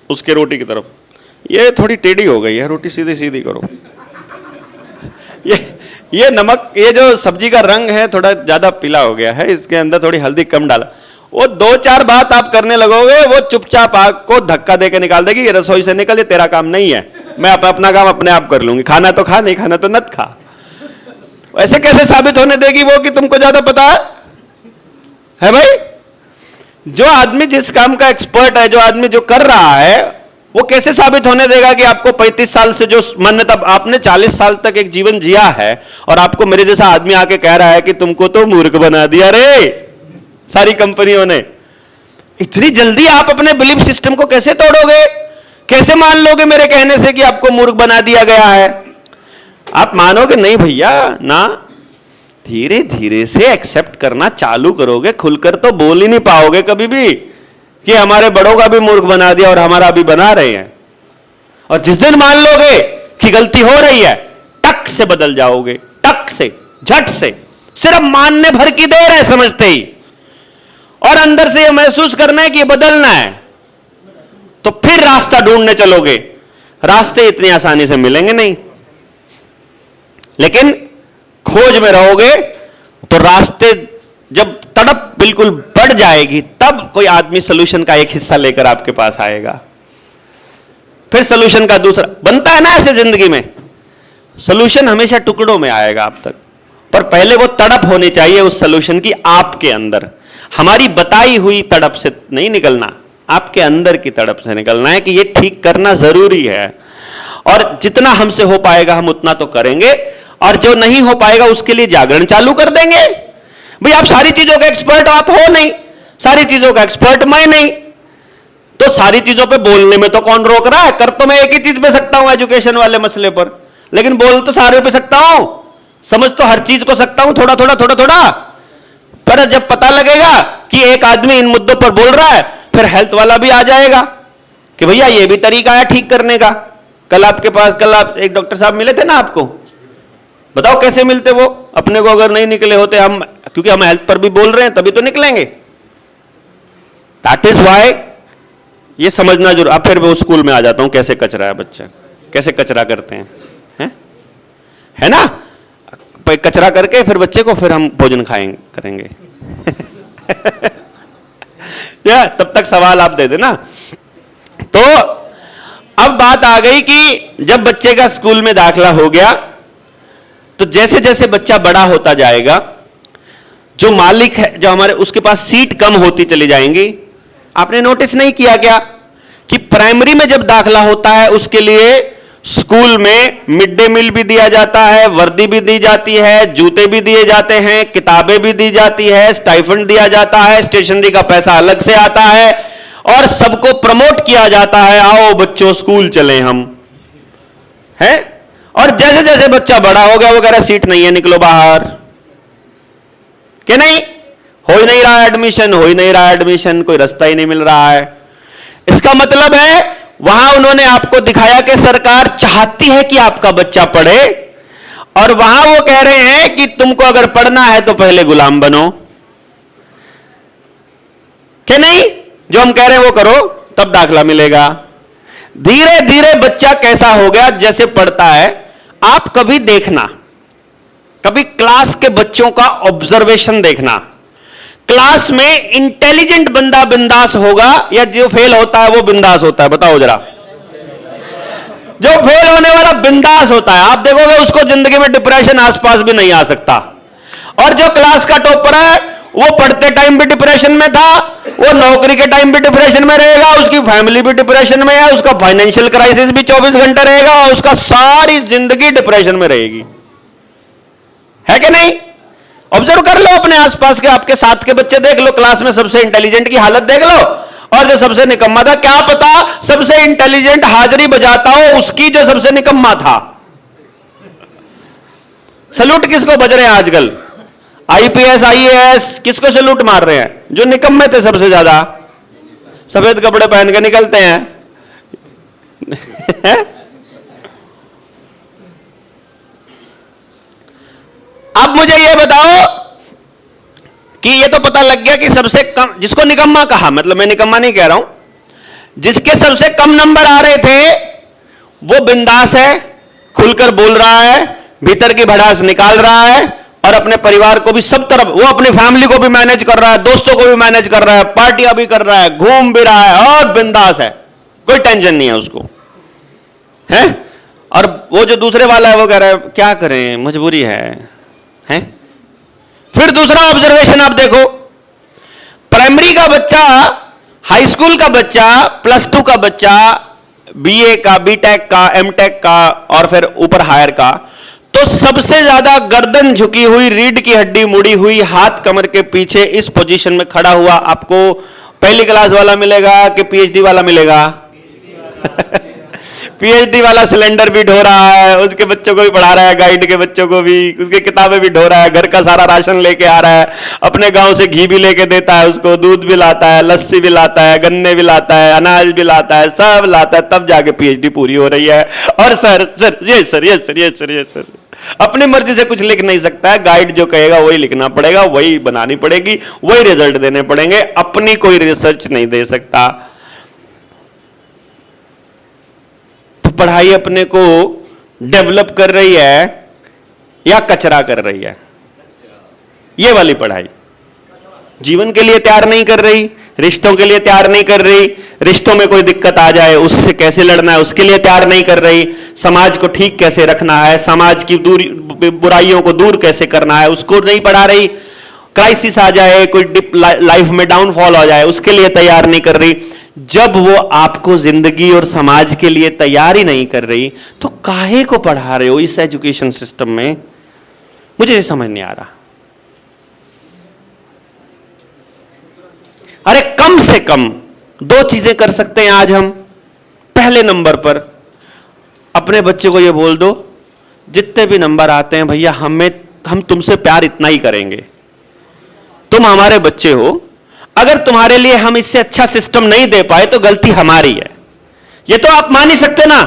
उसके रोटी की तरफ, ये थोड़ी टेढ़ी हो गई है, रोटी सीधी सीधी करो। ये नमक, ये जो सब्जी का रंग है थोड़ा ज्यादा पीला हो गया है, इसके अंदर थोड़ी हल्दी कम डाला। वो दो चार बात आप करने लगोगे, वो चुपचाप आपको धक्का देके निकाल देगी, ये रसोई से निकल, ये तेरा काम नहीं है, मैं अपना काम अपने आप कर लूंगी, खाना तो खा, नहीं खाना तो नत खा। ऐसे कैसे साबित होने देगी वो कि तुमको ज्यादा पता है भाई? जो आदमी जिस काम का एक्सपर्ट है, जो आदमी जो कर रहा है, वो कैसे साबित होने देगा कि आपको 35 साल से जो मान्यता, आपने 40 साल तक एक जीवन जिया है और आपको मेरे जैसा आदमी आके कह रहा है कि तुमको तो मूर्ख बना दिया रे सारी कंपनियों ने। इतनी जल्दी आप अपने बिलीफ सिस्टम को कैसे तोड़ोगे? कैसे मान लोगे मेरे कहने से कि आपको मूर्ख बना दिया गया है? आप मानोगे नहीं भैया ना, धीरे धीरे से एक्सेप्ट करना चालू करोगे, खुलकर तो बोल ही नहीं पाओगे कभी भी कि हमारे बड़ों का भी मूर्ख बना दिया और हमारा भी बना रहे हैं। और जिस दिन मान लोगे कि गलती हो रही है, टक से बदल जाओगे, टक से, झट से। सिर्फ मानने भर की देर है समझते ही, और अंदर से यह महसूस करना है कि बदलना है, तो फिर रास्ता ढूंढने चलोगे। रास्ते इतनी आसानी से मिलेंगे नहीं, लेकिन खोज में रहोगे तो रास्ते जब तड़प बिल्कुल बढ़ जाएगी, तब कोई आदमी सोल्यूशन का एक हिस्सा लेकर आपके पास आएगा, फिर सोल्यूशन का दूसरा बनता है ना। ऐसे जिंदगी में सोल्यूशन हमेशा टुकड़ों में आएगा आप तक, पर पहले वो तड़प होनी चाहिए उस सोल्यूशन की आपके अंदर। हमारी बताई हुई तड़प से नहीं निकलना, आपके अंदर की तड़प से निकलना है कि ये ठीक करना जरूरी है, और जितना हमसे हो पाएगा हम उतना तो करेंगे, और जो नहीं हो पाएगा उसके लिए जागरण चालू कर देंगे। भाई आप सारी चीजों का एक्सपर्ट आप हो नहीं, सारी चीजों का एक्सपर्ट मैं नहीं, तो सारी चीजों पे बोलने में तो कौन रोक रहा है? कर तो मैं एक ही चीज पे सकता हूं एजुकेशन वाले मसले पर, लेकिन बोल तो सारे पे सकता हूं, समझ तो हर चीज को सकता हूं, थोड़ा थोड़ा थोड़ा थोड़ा। पर जब पता लगेगा कि एक आदमी इन मुद्दों पर बोल रहा है, फिर हेल्थ वाला भी आ जाएगा कि भैया ये भी तरीका है ठीक करने का, कल आप एक डॉक्टर साहब मिले थे ना आपको, बताओ कैसे मिलते वो? अपने को अगर नहीं निकले होते हम, क्योंकि हम हेल्थ पर भी बोल रहे हैं तभी तो निकलेंगे। दैट इज वाई ये समझना जरूर। अब फिर वो स्कूल में आ जाता हूं, कैसे कचरा है बच्चा, कैसे कचरा करते हैं, है ना? कचरा करके फिर बच्चे को फिर हम भोजन खाएंगे करेंगे या तब तक सवाल आप दे देना। तो अब बात आ गई कि जब बच्चे का स्कूल में दाखला हो गया तो जैसे जैसे बच्चा बड़ा होता जाएगा, जो मालिक है, जो हमारे, उसके पास सीट कम होती चली जाएंगी। आपने नोटिस नहीं किया क्या कि प्राइमरी में जब दाखला होता है उसके लिए स्कूल में मिड डे मील भी दिया जाता है, वर्दी भी दी जाती है, जूते भी दिए जाते हैं, किताबें भी दी जाती है, स्टाइफंड दिया जाता है, स्टेशनरी का पैसा अलग से आता है और सबको प्रमोट किया जाता है, आओ बच्चों स्कूल चले हम, हैं? और जैसे जैसे बच्चा बड़ा हो गया वो कह रहा सीट नहीं है, निकलो बाहर, कि नहीं? हो ही नहीं रहा एडमिशन, हो ही नहीं रहा एडमिशन, कोई रास्ता ही नहीं मिल रहा है। इसका मतलब है वहां उन्होंने आपको दिखाया कि सरकार चाहती है कि आपका बच्चा पढ़े, और वहां वो कह रहे हैं कि तुमको अगर पढ़ना है तो पहले गुलाम बनो, कि नहीं? जो हम कह रहे हैं वो करो तब दाखला मिलेगा। धीरे धीरे बच्चा कैसा हो गया, जैसे पढ़ता है, आप कभी देखना, कभी क्लास के बच्चों का ऑब्जर्वेशन देखना, क्लास में इंटेलिजेंट बंदा बिंदास होगा या जो फेल होता है वो बिंदास होता है? बताओ जरा। जो फेल होने वाला बिंदास होता है, आप देखोगे उसको जिंदगी में डिप्रेशन आसपास भी नहीं आ सकता। और जो क्लास का टॉपर है वो पढ़ते टाइम भी डिप्रेशन में था, वो नौकरी के टाइम भी डिप्रेशन में रहेगा, उसकी फैमिली भी डिप्रेशन में है, उसका फाइनेंशियल क्राइसिस भी 24 घंटे रहेगा और उसका सारी जिंदगी डिप्रेशन में रहेगी, है कि नहीं? ऑब्जर्व कर लो अपने आसपास के, आपके साथ के बच्चे देख लो, क्लास में सबसे इंटेलिजेंट की हालत देख लो और जो सबसे निकम्मा था, क्या पता सबसे इंटेलिजेंट हाजिरी बजाता हो उसकी जो सबसे निकम्मा था। सलूट किसको बज रहे हैं आजकल? आईपीएस आईएएस किसको सलूट मार रहे हैं? जो निकम्मे थे सबसे ज्यादा, सफेद कपड़े पहन के निकलते हैं अब मुझे यह बताओ कि ये तो पता लग गया कि सबसे कम, जिसको निकम्मा कहा, मतलब मैं निकम्मा नहीं कह रहा हूं, जिसके सबसे कम नंबर आ रहे थे वो बिंदास है, खुलकर बोल रहा है, भीतर की भड़ास निकाल रहा है और अपने परिवार को भी सब तरफ, वो अपनी फैमिली को भी मैनेज कर रहा है, दोस्तों को भी मैनेज कर रहा है, पार्टियां भी कर रहा है, घूम भी रहा है और बिंदास है, कोई टेंशन नहीं है उसको, है? और वो जो दूसरे वाला है वो कह रहा है क्या करें, मजबूरी है। फिर दूसरा ऑब्जर्वेशन आप देखो, प्राइमरी का बच्चा, हाई स्कूल का बच्चा, +2 का बच्चा, बीए का, बीटेक का, एमटेक का और फिर ऊपर हायर का, तो सबसे ज्यादा गर्दन झुकी हुई, रीढ़ की हड्डी मुड़ी हुई, हाथ कमर के पीछे इस पोजीशन में खड़ा हुआ आपको पहली क्लास वाला मिलेगा कि पीएचडी वाला मिलेगा? पीएचडी वाला सिलेंडर भी ढो रहा है, उसके बच्चों को भी पढ़ा रहा है, गाइड के बच्चों को भी, उसकी किताबें भी ढो रहा है, घर का सारा राशन लेके आ रहा है, अपने गांव से घी भी लेके देता है उसको, दूध भी लाता है, लस्सी भी लाता है, गन्ने भी लाता है, अनाज भी लाता है, सब लाता है, तब जाके पीएचडी पूरी हो रही है। और सर ये सर अपनी मर्जी से कुछ लिख नहीं सकता है, गाइड जो कहेगा वही लिखना पड़ेगा, वही बनानी पड़ेगी, वही रिजल्ट देने पड़ेंगे, अपनी कोई रिसर्च नहीं दे सकता। पढ़ाई अपने को डेवलप कर रही है या कचरा कर रही है? ये वाली पढ़ाई जीवन के लिए तैयार नहीं कर रही, रिश्तों के लिए तैयार नहीं कर रही, रिश्तों में कोई दिक्कत आ जाए उससे कैसे लड़ना है उसके लिए तैयार नहीं कर रही, समाज को ठीक कैसे रखना है, समाज की बुराइयों को दूर कैसे करना है उसको नहीं पढ़ा रही, क्राइसिस आ जाए, कोई लाइफ में डाउनफॉल हो जाए उसके लिए तैयार नहीं कर रही। जब वो आपको जिंदगी और समाज के लिए तैयार ही नहीं कर रही तो काहे को पढ़ा रहे हो इस एजुकेशन सिस्टम में? मुझे ये समझ नहीं आ रहा। अरे कम से कम 2 चीजें कर सकते हैं आज हम। पहले नंबर पर अपने बच्चे को ये बोल दो, जितने भी नंबर आते हैं भैया हम तुमसे प्यार इतना ही करेंगे, तुम हमारे बच्चे हो, अगर तुम्हारे लिए हम इससे अच्छा सिस्टम नहीं दे पाए तो गलती हमारी है। ये तो आप मान ही सकते ना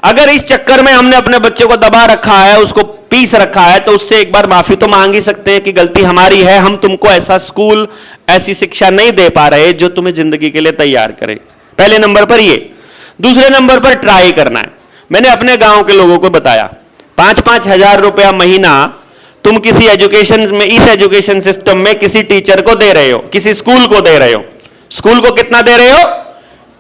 अगर इस चक्कर में हमने अपने बच्चे को दबा रखा है, उसको पीस रखा है, तो उससे एक बार माफी तो मांग ही सकते हैं कि गलती हमारी है, हम तुमको ऐसा स्कूल, ऐसी शिक्षा नहीं दे पा रहे जो तुम्हें जिंदगी के लिए तैयार करे। पहले नंबर पर ये। दूसरे नंबर पर ट्राई करना है। मैंने अपने गांव के लोगों को बताया, 5-5 हजार रुपया महीना तुम किसी एजुकेशन में, इस एजुकेशन सिस्टम में किसी टीचर को दे रहे हो, किसी स्कूल को दे रहे हो। स्कूल को कितना दे रहे हो?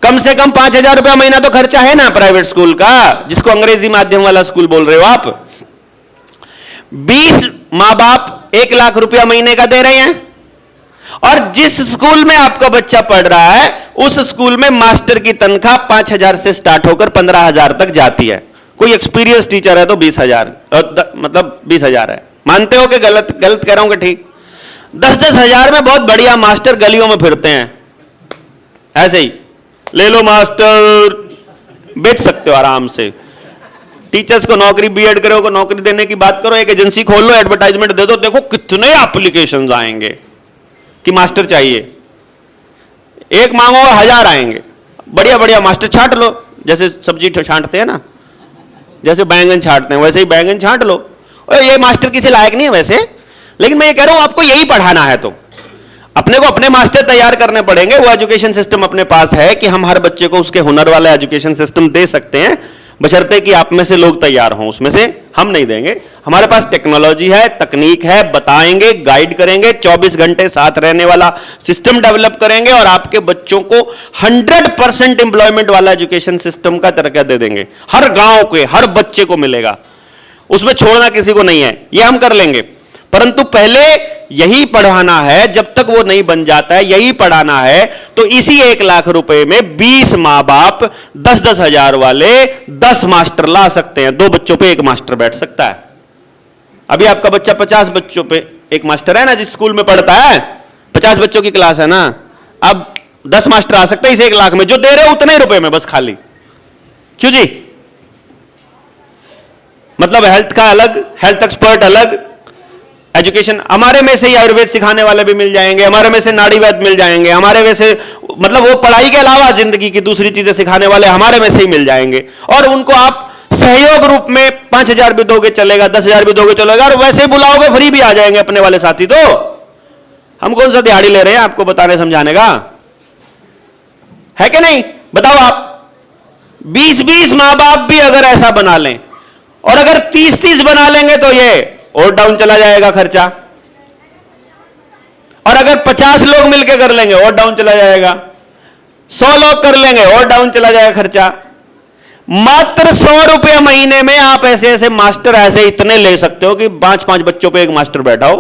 कम से कम 5 हजार रुपया महीना तो खर्चा है ना प्राइवेट स्कूल का, जिसको अंग्रेजी माध्यम वाला स्कूल बोल रहे हो आप। 20 मां बाप 1 लाख रुपया महीने का दे रहे हैं, और जिस स्कूल में आपका बच्चा पढ़ रहा है उस स्कूल में मास्टर की तनख्वाह 5 हजार से स्टार्ट होकर 15 हजार तक जाती है। कोई एक्सपीरियंस टीचर है तो 20 हजार, मतलब 20 हजार है। मानते हो कि गलत कह रहा हूं कि ठीक? 10-10 हजार में बहुत बढ़िया मास्टर गलियों में फिरते हैं, ऐसे ही ले लो मास्टर, बेच सकते हो आराम से। टीचर्स को नौकरी, बीएड करो को नौकरी देने की बात करो, एक एजेंसी खोल लो, एडवर्टाइजमेंट दे दो, देखो कितने एप्लीकेशंस आएंगे कि मास्टर चाहिए। एक मांगो 1000 आएंगे। बढ़िया बढ़िया मास्टर छांट लो, जैसे सब्जी छांटते हैं ना, जैसे बैंगन छांटते हैं वैसे ही बैंगन छांट लो। और ये मास्टर किसी लायक नहीं है वैसे, लेकिन मैं ये कह रहा हूं आपको यही पढ़ाना है तो अपने को अपने मास्टर तैयार करने पड़ेंगे। वो एजुकेशन सिस्टम अपने पास है कि हम हर बच्चे को उसके हुनर वाला एजुकेशन सिस्टम दे सकते हैं, बशर्ते कि आप में से लोग तैयार हों। उसमें से हम नहीं देंगे। हमारे पास टेक्नोलॉजी है, तकनीक है, बताएंगे, गाइड करेंगे, 24 घंटे साथ रहने वाला सिस्टम डेवलप करेंगे और आपके बच्चों को 100% एम्प्लॉयमेंट वाला एजुकेशन सिस्टम का दर्जा दे देंगे। हर गांव के हर बच्चे को मिलेगा, उसमें छोड़ना किसी को नहीं है। ये हम कर लेंगे, परंतु पहले यही पढ़ाना है। जब तक वो नहीं बन जाता है यही पढ़ाना है। तो इसी 1 लाख रुपए में 20 मां बाप 10-10 हजार वाले 10 मास्टर ला सकते हैं। 2 बच्चों पे 1 मास्टर बैठ सकता है। अभी आपका बच्चा 50 बच्चों पे 1 मास्टर है ना, जिस स्कूल में पढ़ता है 50 बच्चों की क्लास है ना, अब 10 मास्टर आ सकते हैं इस 1 लाख में, जो दे रहे हो उतने रुपए में बस खाली। क्यों जी? मतलब हेल्थ का अलग, हेल्थ एक्सपर्ट अलग, एजुकेशन हमारे में से ही आयुर्वेद सिखाने वाले भी मिल जाएंगे, हमारे में से नाड़ी वैद्य मिल जाएंगे, हमारे में से मतलब वो पढ़ाई के अलावा जिंदगी की दूसरी चीजें सिखाने वाले हमारे में से ही मिल जाएंगे। और उनको आप सहयोग रूप में 5 हजार भी दोगे चलेगा, 10 हजार भी दोगे चलेगा, और वैसे ही बुलाओगे फ्री भी आ जाएंगे अपने वाले साथी। तो हम कौन सा दिहाड़ी ले रहे हैं आपको बताने समझाने का, है कि नहीं? बताओ आप। 20-20 मां बाप भी अगर ऐसा बना लें, और अगर 30-30 बना लेंगे तो ये और डाउन चला जाएगा खर्चा। और अगर 50 लोग मिलकर कर लेंगे और डाउन चला जाएगा, 100 लोग कर लेंगे और डाउन चला जाएगा खर्चा। मात्र 100 रुपए महीने में आप ऐसे ऐसे मास्टर ऐसे इतने ले सकते हो कि 5-5 बच्चों पे 1 मास्टर बैठा हो।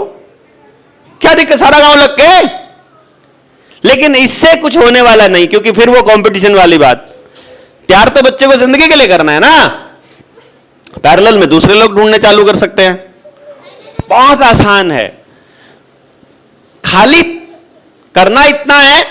क्या दिक्कत, सारा गांव लग के। लेकिन इससे कुछ होने वाला नहीं, क्योंकि फिर वो कंपटीशन वाली बात। तैयार तो बच्चे को जिंदगी के लिए करना है ना, पैरेलल में दूसरे लोग ढूंढने चालू कर सकते हैं। बहुत आसान है, खाली करना इतना है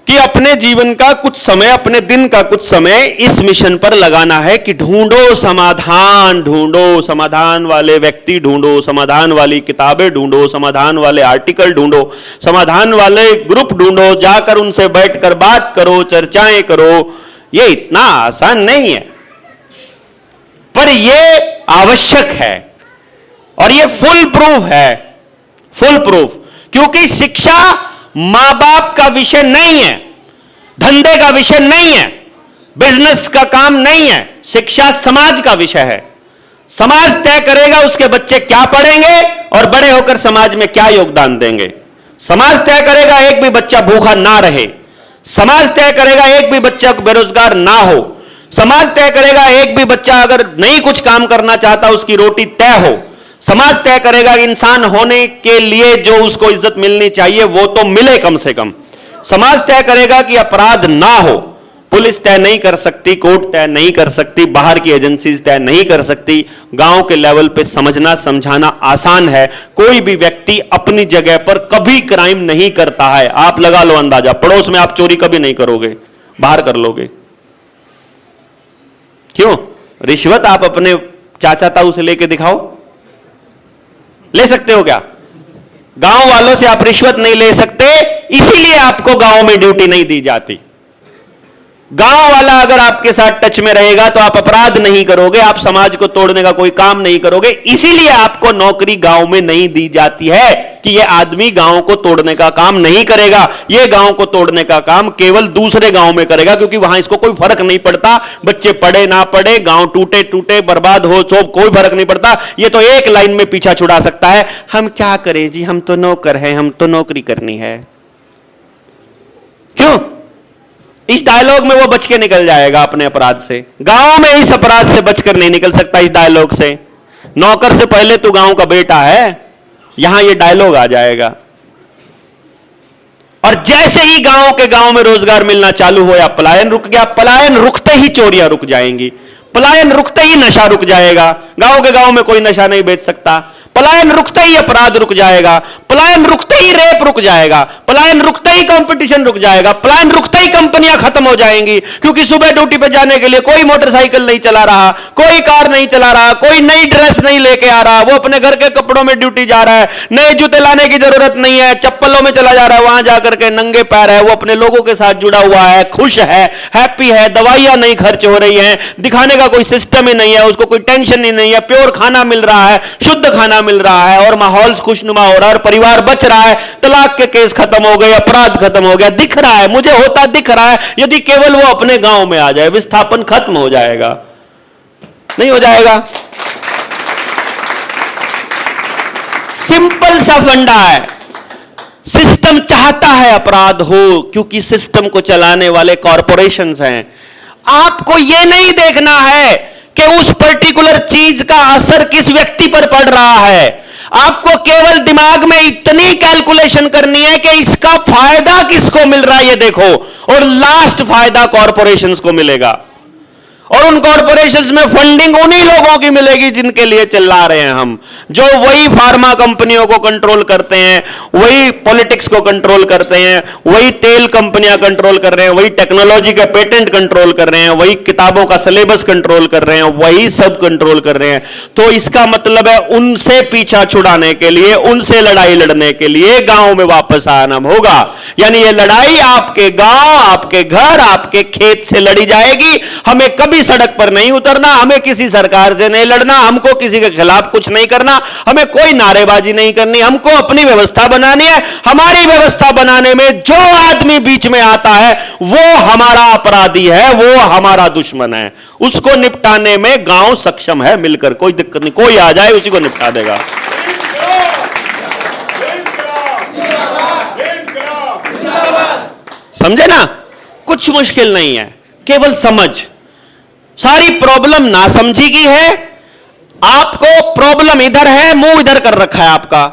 कि अपने जीवन का कुछ समय, अपने दिन का कुछ समय इस मिशन पर लगाना है कि ढूंढो समाधान, ढूंढो समाधान वाले व्यक्ति, ढूंढो समाधान वाली किताबें, ढूंढो समाधान वाले आर्टिकल, ढूंढो समाधान वाले ग्रुप, ढूंढो, जाकर उनसे बैठकर बात करो, चर्चाएं करो। यह इतना आसान नहीं है, पर यह आवश्यक है और यह फुल प्रूफ है। फुल प्रूफ, क्योंकि शिक्षा मां बाप का विषय नहीं है, धंधे का विषय नहीं है, बिजनेस का काम नहीं है। शिक्षा समाज का विषय है। समाज तय करेगा उसके बच्चे क्या पढ़ेंगे और बड़े होकर समाज में क्या योगदान देंगे। समाज तय करेगा एक भी बच्चा भूखा ना रहे। समाज तय करेगा एक भी बच्चा बेरोजगार ना हो। समाज तय करेगा एक भी बच्चा अगर नहीं कुछ काम करना चाहता उसकी रोटी तय हो। समाज तय करेगा इंसान होने के लिए जो उसको इज्जत मिलनी चाहिए वो तो मिले कम से कम। समाज तय करेगा कि अपराध ना हो। पुलिस तय नहीं कर सकती, कोर्ट तय नहीं कर सकती, बाहर की एजेंसीज तय नहीं कर सकती। गांव के लेवल पे समझना समझाना आसान है। कोई भी व्यक्ति अपनी जगह पर कभी क्राइम नहीं करता है। आप लगा लो अंदाजा, पड़ोस में आप चोरी कभी नहीं करोगे, बाहर कर लोगे। क्यों? रिश्वत आप अपने चाचा ताऊ से लेके दिखाओ, ले सकते हो क्या? गांव वालों से आप रिश्वत नहीं ले सकते, इसीलिए आपको गांव में ड्यूटी नहीं दी जाती। गांव वाला अगर आपके साथ टच में रहेगा तो आप अपराध नहीं करोगे, आप समाज को तोड़ने का कोई काम नहीं करोगे। इसीलिए आपको नौकरी गांव में नहीं दी जाती है कि यह आदमी गांव को तोड़ने का काम नहीं करेगा। यह गांव को तोड़ने का काम केवल दूसरे गांव में करेगा, क्योंकि वहां इसको कोई फर्क नहीं पड़ता, बच्चे पढ़े ना पढ़े, गांव टूटे टूटे बर्बाद हो सो कोई फर्क नहीं पड़ता। यह तो एक लाइन में पीछा छुड़ा सकता है, हम क्या करें जी, हम तो नौकर हैं, हम तो नौकरी करनी है। क्यों? इस डायलॉग में वो बच के निकल जाएगा अपने अपराध से। गांव में इस अपराध से बचकर नहीं निकल सकता इस डायलॉग से। नौकर से पहले तू गांव का बेटा है, यहां ये डायलॉग आ जाएगा। और जैसे ही गांव में रोजगार मिलना चालू हो या पलायन रुक गया, पलायन रुकते ही चोरियां रुक जाएंगी, पलायन रुकते ही नशा रुक जाएगा। गांव में कोई नशा नहीं बेच सकता। पलायन रुकते ही अपराध रुक जाएगा, पलायन रुकते ही रेप रुक जाएगा, पलायन रुकते ही कंपटीशन रुक जाएगा, पलायन रुकते ही कंपनियां खत्म हो जाएंगी। क्योंकि सुबह ड्यूटी पे जाने के लिए कोई मोटरसाइकिल नहीं चला रहा, कोई कार नहीं चला रहा, कोई नई ड्रेस नहीं लेके आ रहा, वो अपने घर के कपड़ों में ड्यूटी जा रहा है, नए जूते लाने की जरूरत नहीं है, चप्पलों में चला जा रहा है, वहां जाकर के नंगे पैर है, वो अपने लोगों के साथ जुड़ा हुआ है, खुश है, हैप्पी है, दवाइयां नहीं खर्च हो रही हैं, दिखाने का कोई सिस्टम ही नहीं है, उसको कोई टेंशन ही नहीं है, प्योर खाना मिल रहा है, शुद्ध खाना मिल रहा है और माहौल खुशनुमा हो रहा है और परिवार बच रहा है, तलाक के केस खत्म हो गए, अपराध खत्म हो गया, दिख रहा है, मुझे होता दिख रहा है। यदि केवल वो अपने गांव में आ जाए, विस्थापन खत्म हो जाएगा। नहीं हो जाएगा। सिंपल सा फंडा है। सिस्टम चाहता है अपराध हो, क्योंकि सिस्टम को चलाने वाले कॉरपोरेशंस हैं। आपको यह नहीं देखना है कि उस पर्टिकुलर चीज का असर किस व्यक्ति पर पड़ रहा है। आपको केवल दिमाग में इतनी कैलकुलेशन करनी है कि इसका फायदा किसको मिल रहा है ये देखो, और लास्ट फायदा कॉरपोरेशंस को मिलेगा। और उन कॉरपोरेशंस में फंडिंग उन्हीं लोगों की मिलेगी जिनके लिए चिल्ला रहे हैं हम, जो वही फार्मा कंपनियों को कंट्रोल करते हैं, वही पॉलिटिक्स को कंट्रोल करते हैं, वही तेल कंपनियां कंट्रोल कर रहे हैं, वही टेक्नोलॉजी का पेटेंट कंट्रोल कर रहे हैं, वही किताबों का सिलेबस कंट्रोल कर रहे हैं, वही सब कंट्रोल कर रहे हैं। तो इसका मतलब है उनसे पीछा छुड़ाने के लिए, उनसे लड़ाई लड़ने के लिए गांव में वापस आना होगा। यानी ये लड़ाई आपके गांव, आपके घर, आपके खेत से लड़ी जाएगी। हमें कभी सड़क पर नहीं उतरना, हमें किसी सरकार से नहीं लड़ना, हमको किसी के खिलाफ कुछ नहीं करना, हमें कोई नारेबाजी नहीं करनी, हमको अपनी व्यवस्था बनानी है। हमारी व्यवस्था बनाने में जो आदमी बीच में आता है वो हमारा अपराधी है, वो हमारा दुश्मन है। उसको निपटाने में गांव सक्षम है मिलकर, कोई दिक्कत नहीं, कोई आ जाए उसी को निपटा देगा। समझे ना? कुछ मुश्किल नहीं है, केवल समझ। सारी प्रॉब्लम ना समझी की है। आपको प्रॉब्लम इधर है, मुंह इधर कर रखा है आपका।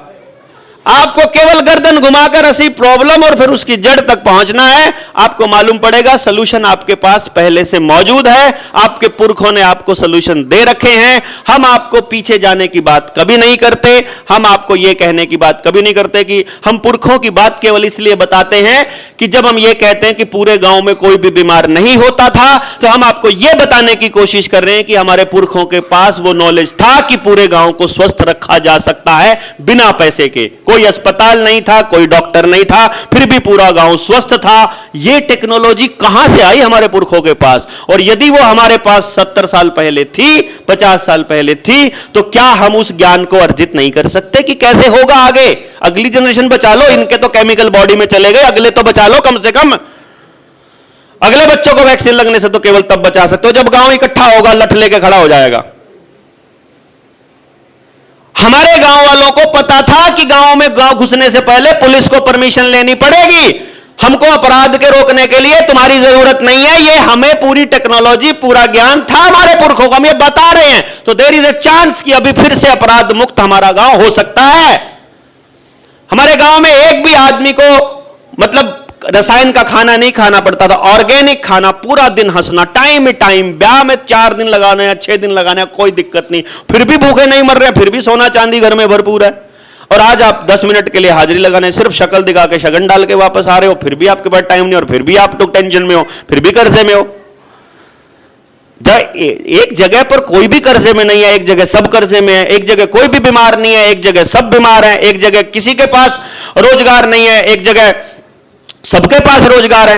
आपको केवल गर्दन घुमाकर ऐसी प्रॉब्लम और फिर उसकी जड़ तक पहुंचना है। आपको मालूम पड़ेगा सलूशन आपके पास पहले से मौजूद है, आपके पुरखों ने आपको सलूशन दे रखे हैं। हम आपको पीछे जाने की बात कभी नहीं करते, हम आपको यह कहने की बात कभी नहीं करते कि हम पुरखों की बात केवल इसलिए बताते हैं कि जब हम यह कहते हैं कि पूरे गांव में कोई भी बीमार नहीं होता था, तो हम आपको यह बताने की कोशिश कर रहे हैं कि हमारे पुरखों के पास वो नॉलेज था कि पूरे गांव को स्वस्थ रखा जा सकता है बिना पैसे के। कोई अस्पताल नहीं था, कोई डॉक्टर नहीं था, फिर भी पूरा गांव स्वस्थ था। यह टेक्नोलॉजी कहां से आई हमारे पुरखों के पास? और यदि वो हमारे पास 70 साल पहले थी, 50 साल पहले थी, तो क्या हम उस ज्ञान को अर्जित नहीं कर सकते कि कैसे होगा आगे? अगली जनरेशन बचा लो, इनके तो केमिकल बॉडी में चले गए, अगले तो बचा लो कम से कम। अगले बच्चों को वैक्सीन लगने से तो केवल तब बचा सकते हो जब गांव इकट्ठा होगा, लठ लेके खड़ा हो जाएगा। हमारे गांव वालों को पता था कि गांव में गांव घुसने से पहले पुलिस को परमिशन लेनी पड़ेगी। हमको अपराध के रोकने के लिए तुम्हारी जरूरत नहीं है। ये हमें पूरी टेक्नोलॉजी, पूरा ज्ञान था हमारे पुरखों को, हम ये बता रहे हैं। तो देयर इज ए चांस कि अभी फिर से अपराध मुक्त हमारा गांव हो सकता है। हमारे गांव में एक भी आदमी को मतलब रसायन का खाना नहीं खाना पड़ता था, ऑर्गेनिक खाना, पूरा दिन हंसना, टाइम ही टाइम, ब्याह में 4 दिन लगाने या 6 दिन लगाने, कोई दिक्कत नहीं, फिर भी भूखे नहीं मर रहे, फिर भी सोना चांदी घर में भरपूर है। और आज आप 10 मिनट के लिए हाजिरी लगाने, सिर्फ शक्ल दिखा के शगन डाल के वापस आ रहे हो, फिर भी आपके पास टाइम नहीं, और फिर भी आप तो टेंशन में हो, फिर भी कर्जे में हो। एक जगह पर कोई भी कर्जे में नहीं है, एक जगह सब कर्जे में है, एक जगह कोई भी बीमार नहीं है, एक जगह सब बीमार है, एक जगह किसी के पास रोजगार नहीं है, एक जगह सबके पास रोजगार है।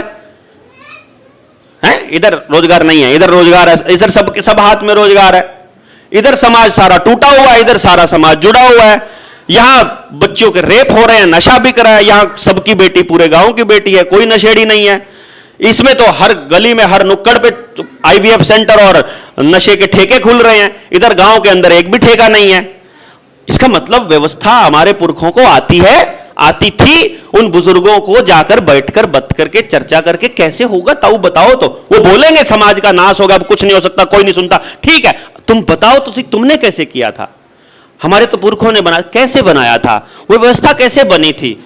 है, इधर रोजगार नहीं है, इधर रोजगार है, इधर सब हाथ में रोजगार है, इधर समाज सारा टूटा हुआ है, इधर सारा समाज जुड़ा हुआ है, यहां बच्चों के रेप हो रहे हैं, नशा बिक रहा है, यहां सबकी बेटी पूरे गांव की बेटी है, कोई नशेड़ी नहीं है। इसमें तो हर गली में हर नुक्कड़ पे आईवीएफ सेंटर और नशे के ठेके खुल रहे हैं, इधर गांव के अंदर एक भी ठेका नहीं है। इसका मतलब व्यवस्था हमारे पुरखों को आती थी, उन बुजुर्गों को जाकर बैठकर बत करके चर्चा करके कैसे होगा ताऊ बताओ, तो वो बोलेंगे समाज का नाश होगा, अब कुछ नहीं हो सकता, कोई नहीं सुनता, ठीक है तुम बताओ तो सही तुमने कैसे किया था, हमारे तो पुरखों ने बनाया, कैसे बनाया था, वो व्यवस्था कैसे बनी थी।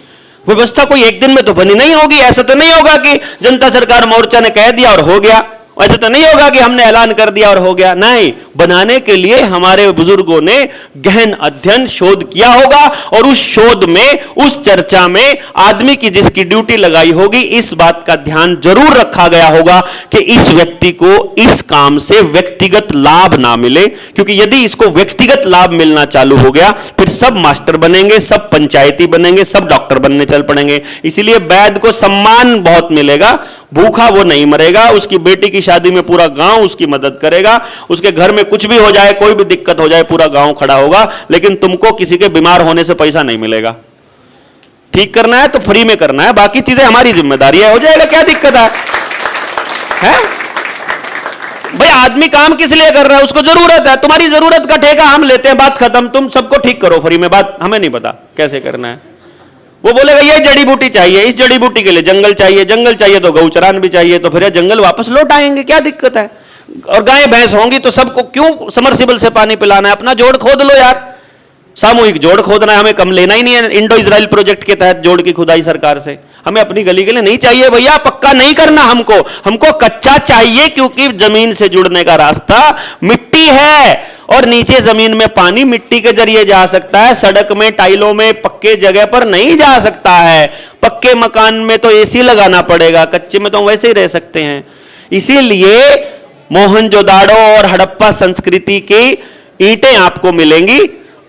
व्यवस्था कोई एक दिन में तो बनी नहीं होगी, ऐसा तो नहीं होगा कि जनता सरकार मोर्चा ने कह दिया और हो गया, ऐसा तो नहीं होगा कि हमने ऐलान कर दिया और हो गया, नहीं, बनाने के लिए हमारे बुजुर्गों ने गहन अध्ययन शोध किया होगा, और उस शोध में उस चर्चा में आदमी की जिसकी ड्यूटी लगाई होगी इस बात का ध्यान जरूर रखा गया होगा कि इस व्यक्ति को इस काम से व्यक्तिगत लाभ ना मिले, क्योंकि यदि इसको व्यक्तिगत लाभ मिलना चालू हो गया फिर सब मास्टर बनेंगे, सब पंचायती बनेंगे, सब डॉक्टर बनने चल पड़ेंगे। इसीलिए वैद्य को सम्मान बहुत मिलेगा, भूखा वो नहीं मरेगा, उसकी बेटी की शादी में पूरा गांव उसकी मदद करेगा, उसके घर में कुछ भी हो जाए, कोई भी दिक्कत हो जाए, पूरा गांव खड़ा होगा, लेकिन तुमको किसी के बीमार होने से पैसा नहीं मिलेगा। ठीक करना है तो फ्री में करना है, बाकी चीजें हमारी जिम्मेदारी है, हो जाएगा, क्या दिक्कत है? भाई आदमी काम किस लिए कर रहा है, उसको जरूरत है, तुम्हारी जरूरत का ठेका हम लेते हैं, बात खत्म, तुम सबको ठीक करो फ्री में, बात हमें नहीं पता कैसे करना है। वो बोलेगा ये जड़ी बूटी चाहिए, इस जड़ी बूटी के लिए जंगल चाहिए तो गौचरान भी चाहिए, तो फिर ये जंगल वापस लौट आएंगे, क्या दिक्कत है? और गाय भैंस होंगी तो सबको क्यों समरसिबल से पानी पिलाना है, अपना जोड़ खोद लो यार, सामूहिक जोड़ खोदना है, हमें कम लेना ही नहीं है इंडो इजराइल प्रोजेक्ट के तहत जोड़ की खुदाई सरकार से, हमें अपनी गली के लिए नहीं चाहिए भैया, पक्का नहीं करना हमको कच्चा चाहिए, क्योंकि जमीन से जुड़ने का रास्ता मिट्टी है, और नीचे जमीन में पानी मिट्टी के जरिए जा सकता है, सड़क में टाइलों में पक्के जगह पर नहीं जा सकता है। पक्के मकान में तो एसी लगाना पड़ेगा, कच्चे में तो वैसे ही रह सकते हैं। इसीलिए मोहनजोदाड़ो और हड़प्पा संस्कृति की ईंटें आपको मिलेंगी,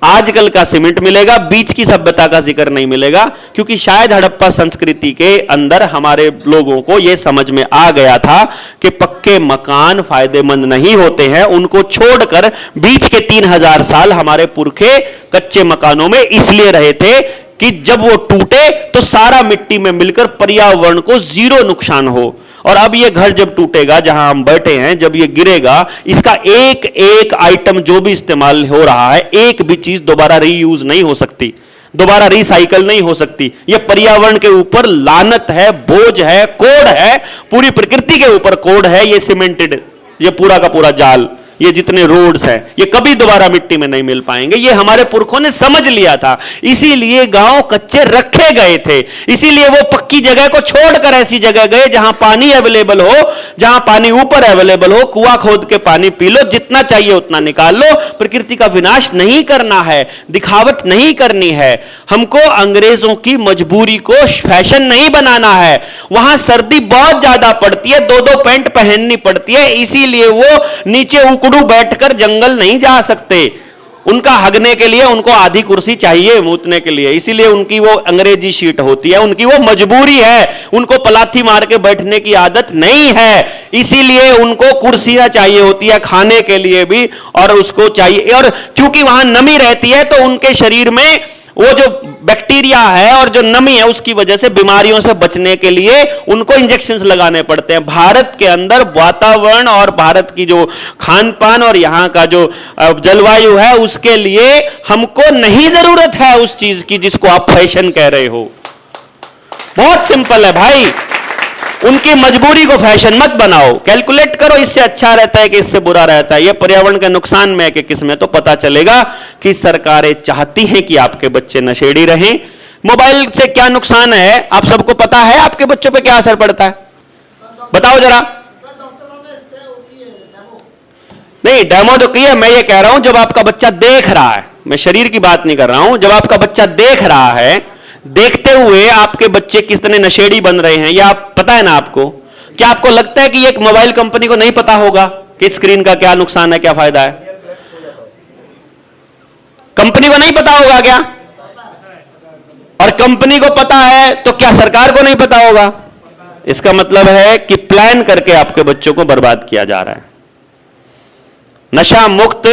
आजकल का सीमेंट मिलेगा, बीच की सभ्यता का जिक्र नहीं मिलेगा, क्योंकि शायद हड़प्पा संस्कृति के अंदर हमारे लोगों को यह समझ में आ गया था कि पक्के मकान फायदेमंद नहीं होते हैं, उनको छोड़कर बीच के 3000 साल हमारे पुरखे कच्चे मकानों में इसलिए रहे थे कि जब वो टूटे तो सारा मिट्टी में मिलकर पर्यावरण को जीरो नुकसान हो। और अब ये घर जब टूटेगा जहां हम बैठे हैं, जब ये गिरेगा, इसका एक एक आइटम जो भी इस्तेमाल हो रहा है, एक भी चीज दोबारा रीयूज नहीं हो सकती, दोबारा रिसाइकल नहीं हो सकती। ये पर्यावरण के ऊपर लानत है, बोझ है, कोड है, पूरी प्रकृति के ऊपर कोड है। ये सीमेंटेड, ये पूरा का पूरा जाल, ये जितने रोड्स हैं, ये कभी दोबारा मिट्टी में नहीं मिल पाएंगे। ये हमारे पुरखों ने समझ लिया था, इसीलिए गांव कच्चे रखे गए थे, इसीलिए वो पक्की जगह को छोड़कर ऐसी जगह गए जहां पानी अवेलेबल हो, जहां पानी ऊपर अवेलेबल हो, कुआं खोद के पानी पी लो, जितना चाहिए उतना निकाल लो। प्रकृति का विनाश नहीं करना है, दिखावट नहीं करनी है, हमको अंग्रेजों की मजबूरी को फैशन नहीं बनाना है। वहां सर्दी बहुत ज्यादा पड़ती है, 2-2 पैंट पहननी पड़ती है, इसीलिए वो नीचे उकड़ू बैठकर जंगल नहीं जा सकते। उनका हगने के लिए उनको आधी कुर्सी चाहिए मूतने के लिए, इसीलिए उनकी वो अंग्रेजी शीट होती है, उनकी वो मजबूरी है, उनको पलाथी मार के बैठने की आदत नहीं है, इसीलिए उनको कुर्सियां चाहिए होती है खाने के लिए भी, और उसको चाहिए, और क्योंकि वहां नमी रहती है तो उनके शरीर में वो जो बैक्टीरिया है और जो नमी है उसकी वजह से बीमारियों से बचने के लिए उनको इंजेक्शंस लगाने पड़ते हैं। भारत के अंदर वातावरण और भारत की जो खान पान और यहां का जो जलवायु है उसके लिए हमको नहीं जरूरत है उस चीज की जिसको आप फैशन कह रहे हो। बहुत सिंपल है भाई, उनकी मजबूरी को फैशन मत बनाओ, कैलकुलेट करो, इससे अच्छा रहता है कि इससे बुरा रहता है, ये पर्यावरण के नुकसान में है कि किसमें, तो पता चलेगा कि सरकारें चाहती हैं कि आपके बच्चे नशेड़ी रहें। मोबाइल से क्या नुकसान है आप सबको पता है, आपके बच्चों पे क्या असर पड़ता है, बताओ जरा। नहीं, डेमो तो की है, मैं ये कह रहा हूं जब आपका बच्चा देख रहा है, मैं शरीर की बात नहीं कर रहा हूं, जब आपका बच्चा देख रहा है, देखते हुए आपके बच्चे कितने नशेड़ी बन रहे हैं, यह आप पता है ना आपको। क्या आपको लगता है कि एक मोबाइल कंपनी को नहीं पता होगा कि स्क्रीन का क्या नुकसान है, क्या फायदा है? कंपनी को नहीं पता होगा क्या? और कंपनी को पता है तो क्या सरकार को नहीं पता होगा? इसका मतलब है कि प्लान करके आपके बच्चों को बर्बाद किया जा रहा है। नशा मुक्त,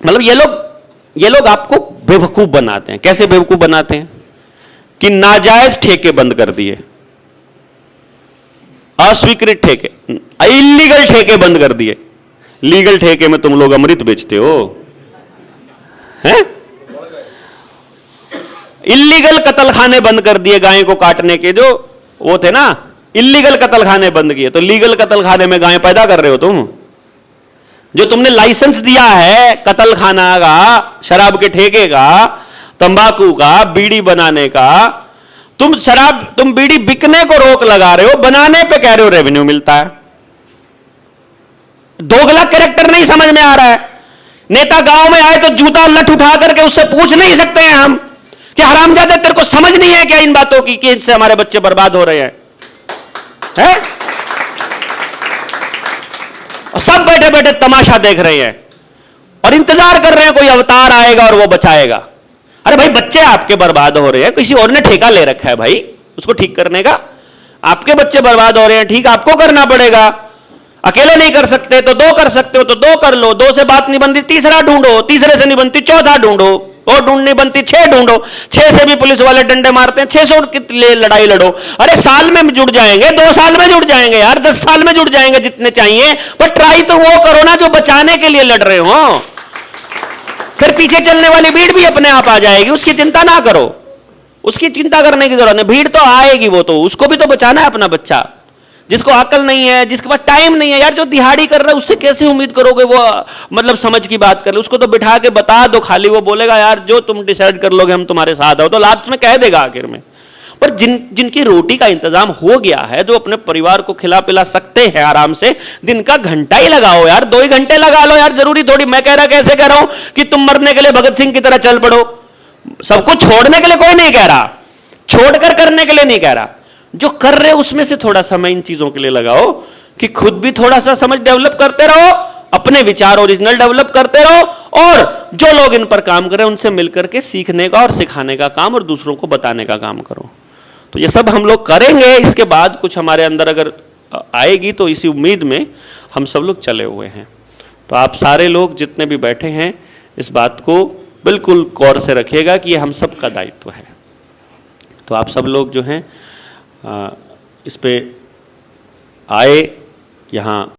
मतलब ये लोग आपको बेवकूफ बनाते हैं। कैसे बेवकूफ बनाते हैं कि नाजायज ठेके बंद कर दिए, अस्वीकृत ठेके, इलीगल ठेके बंद कर दिए। लीगल ठेके में तुम लोग अमृत बेचते हो, हैं? इलीगल कत्लखाने बंद कर दिए, गाय को काटने के जो वो थे ना, इलीगल कत्लखाने बंद किए। तो लीगल कत्लखाने में गाय पैदा कर रहे हो तुम। जो तुमने लाइसेंस दिया है कत्लखाना का, शराब के ठेके का, तंबाकू का, बीड़ी बनाने का, तुम बीड़ी बिकने को रोक लगा रहे हो, बनाने पे कह रहे हो रेवेन्यू मिलता है। दोगला कैरेक्टर नहीं समझ में आ रहा है। नेता गांव में आए तो जूता लठ उठा करके उससे पूछ नहीं सकते हैं हम कि हरामजादे तेरे को समझ नहीं है क्या इन बातों की कि इनसे हमारे बच्चे बर्बाद हो रहे हैं, है? और सब बैठे बैठे तमाशा देख रहे हैं और इंतजार कर रहे हैं कोई अवतार आएगा और वो बचाएगा। अरे भाई, बच्चे आपके बर्बाद हो रहे हैं, किसी और ने ठेका ले रखा है भाई उसको ठीक करने का। आपके बच्चे बर्बाद हो रहे हैं, ठीक आपको करना पड़ेगा। अकेले नहीं कर सकते तो दो कर सकते हो तो दो कर लो, दो से बात नहीं बनती तीसरा ढूंढो, तीसरे से नहीं बनती चौथा ढूंढो, और ढूंढ नहीं बनती 6 ढूंढो, 6 से भी पुलिस वाले डंडे मारते हैं, 600 की लड़ाई लड़ो। अरे साल में जुड़ जाएंगे, 2 साल में जुड़ जाएंगे यार, 10 साल में जुड़ जाएंगे, जितने चाहिए, पर ट्राई तो वो करो ना जो बचाने के लिए लड़ रहे हो। फिर पीछे चलने वाली भीड़ भी अपने आप आ जाएगी, उसकी चिंता ना करो, उसकी चिंता करने की जरूरत नहीं। भीड़ तो आएगी, वो तो उसको भी तो बचाना है अपना बच्चा। जिसको अकल नहीं है, जिसके पास टाइम नहीं है यार, जो दिहाड़ी कर रहा है उससे कैसे उम्मीद करोगे वो मतलब समझ की बात कर ले। उसको तो बिठा के बता दो खाली, वो बोलेगा यार जो तुम डिसाइड कर लोगे हम तुम्हारे साथ हो, तो लास्ट में कह देगा आखिर में। पर जिनकी रोटी का इंतजाम हो गया है, जो अपने परिवार को खिला पिला सकते हैं आराम से, दिन का घंटा ही लगाओ यार, 2 ही घंटे लगा लो यार, जरूरी थोड़ी। मैं कह रहा, कैसे कह रहा हूं कि तुम मरने के लिए भगत सिंह की तरह चल पड़ो। सब कुछ छोड़ने के लिए कोई नहीं कह रहा, छोड़कर करने के लिए नहीं कह रहा। जो कर रहे हो उसमें से थोड़ा समय इन चीजों के लिए लगाओ कि खुद भी थोड़ा सा समझ डेवलप करते रहो, अपने विचार ओरिजिनल डेवलप करते रहो, और जो लोग इन पर काम कर रहे हैं उनसे मिलकर के सीखने का और सिखाने का काम और दूसरों को बताने का काम करो। तो ये सब हम लोग करेंगे। इसके बाद कुछ हमारे अंदर अगर आएगी तो इसी उम्मीद में हम सब लोग चले हुए हैं। तो आप सारे लोग जितने भी बैठे हैं इस बात को बिल्कुल गौर से रखिएगा कि ये हम सब का दायित्व है। तो आप सब लोग जो हैं इस पे आए यहाँ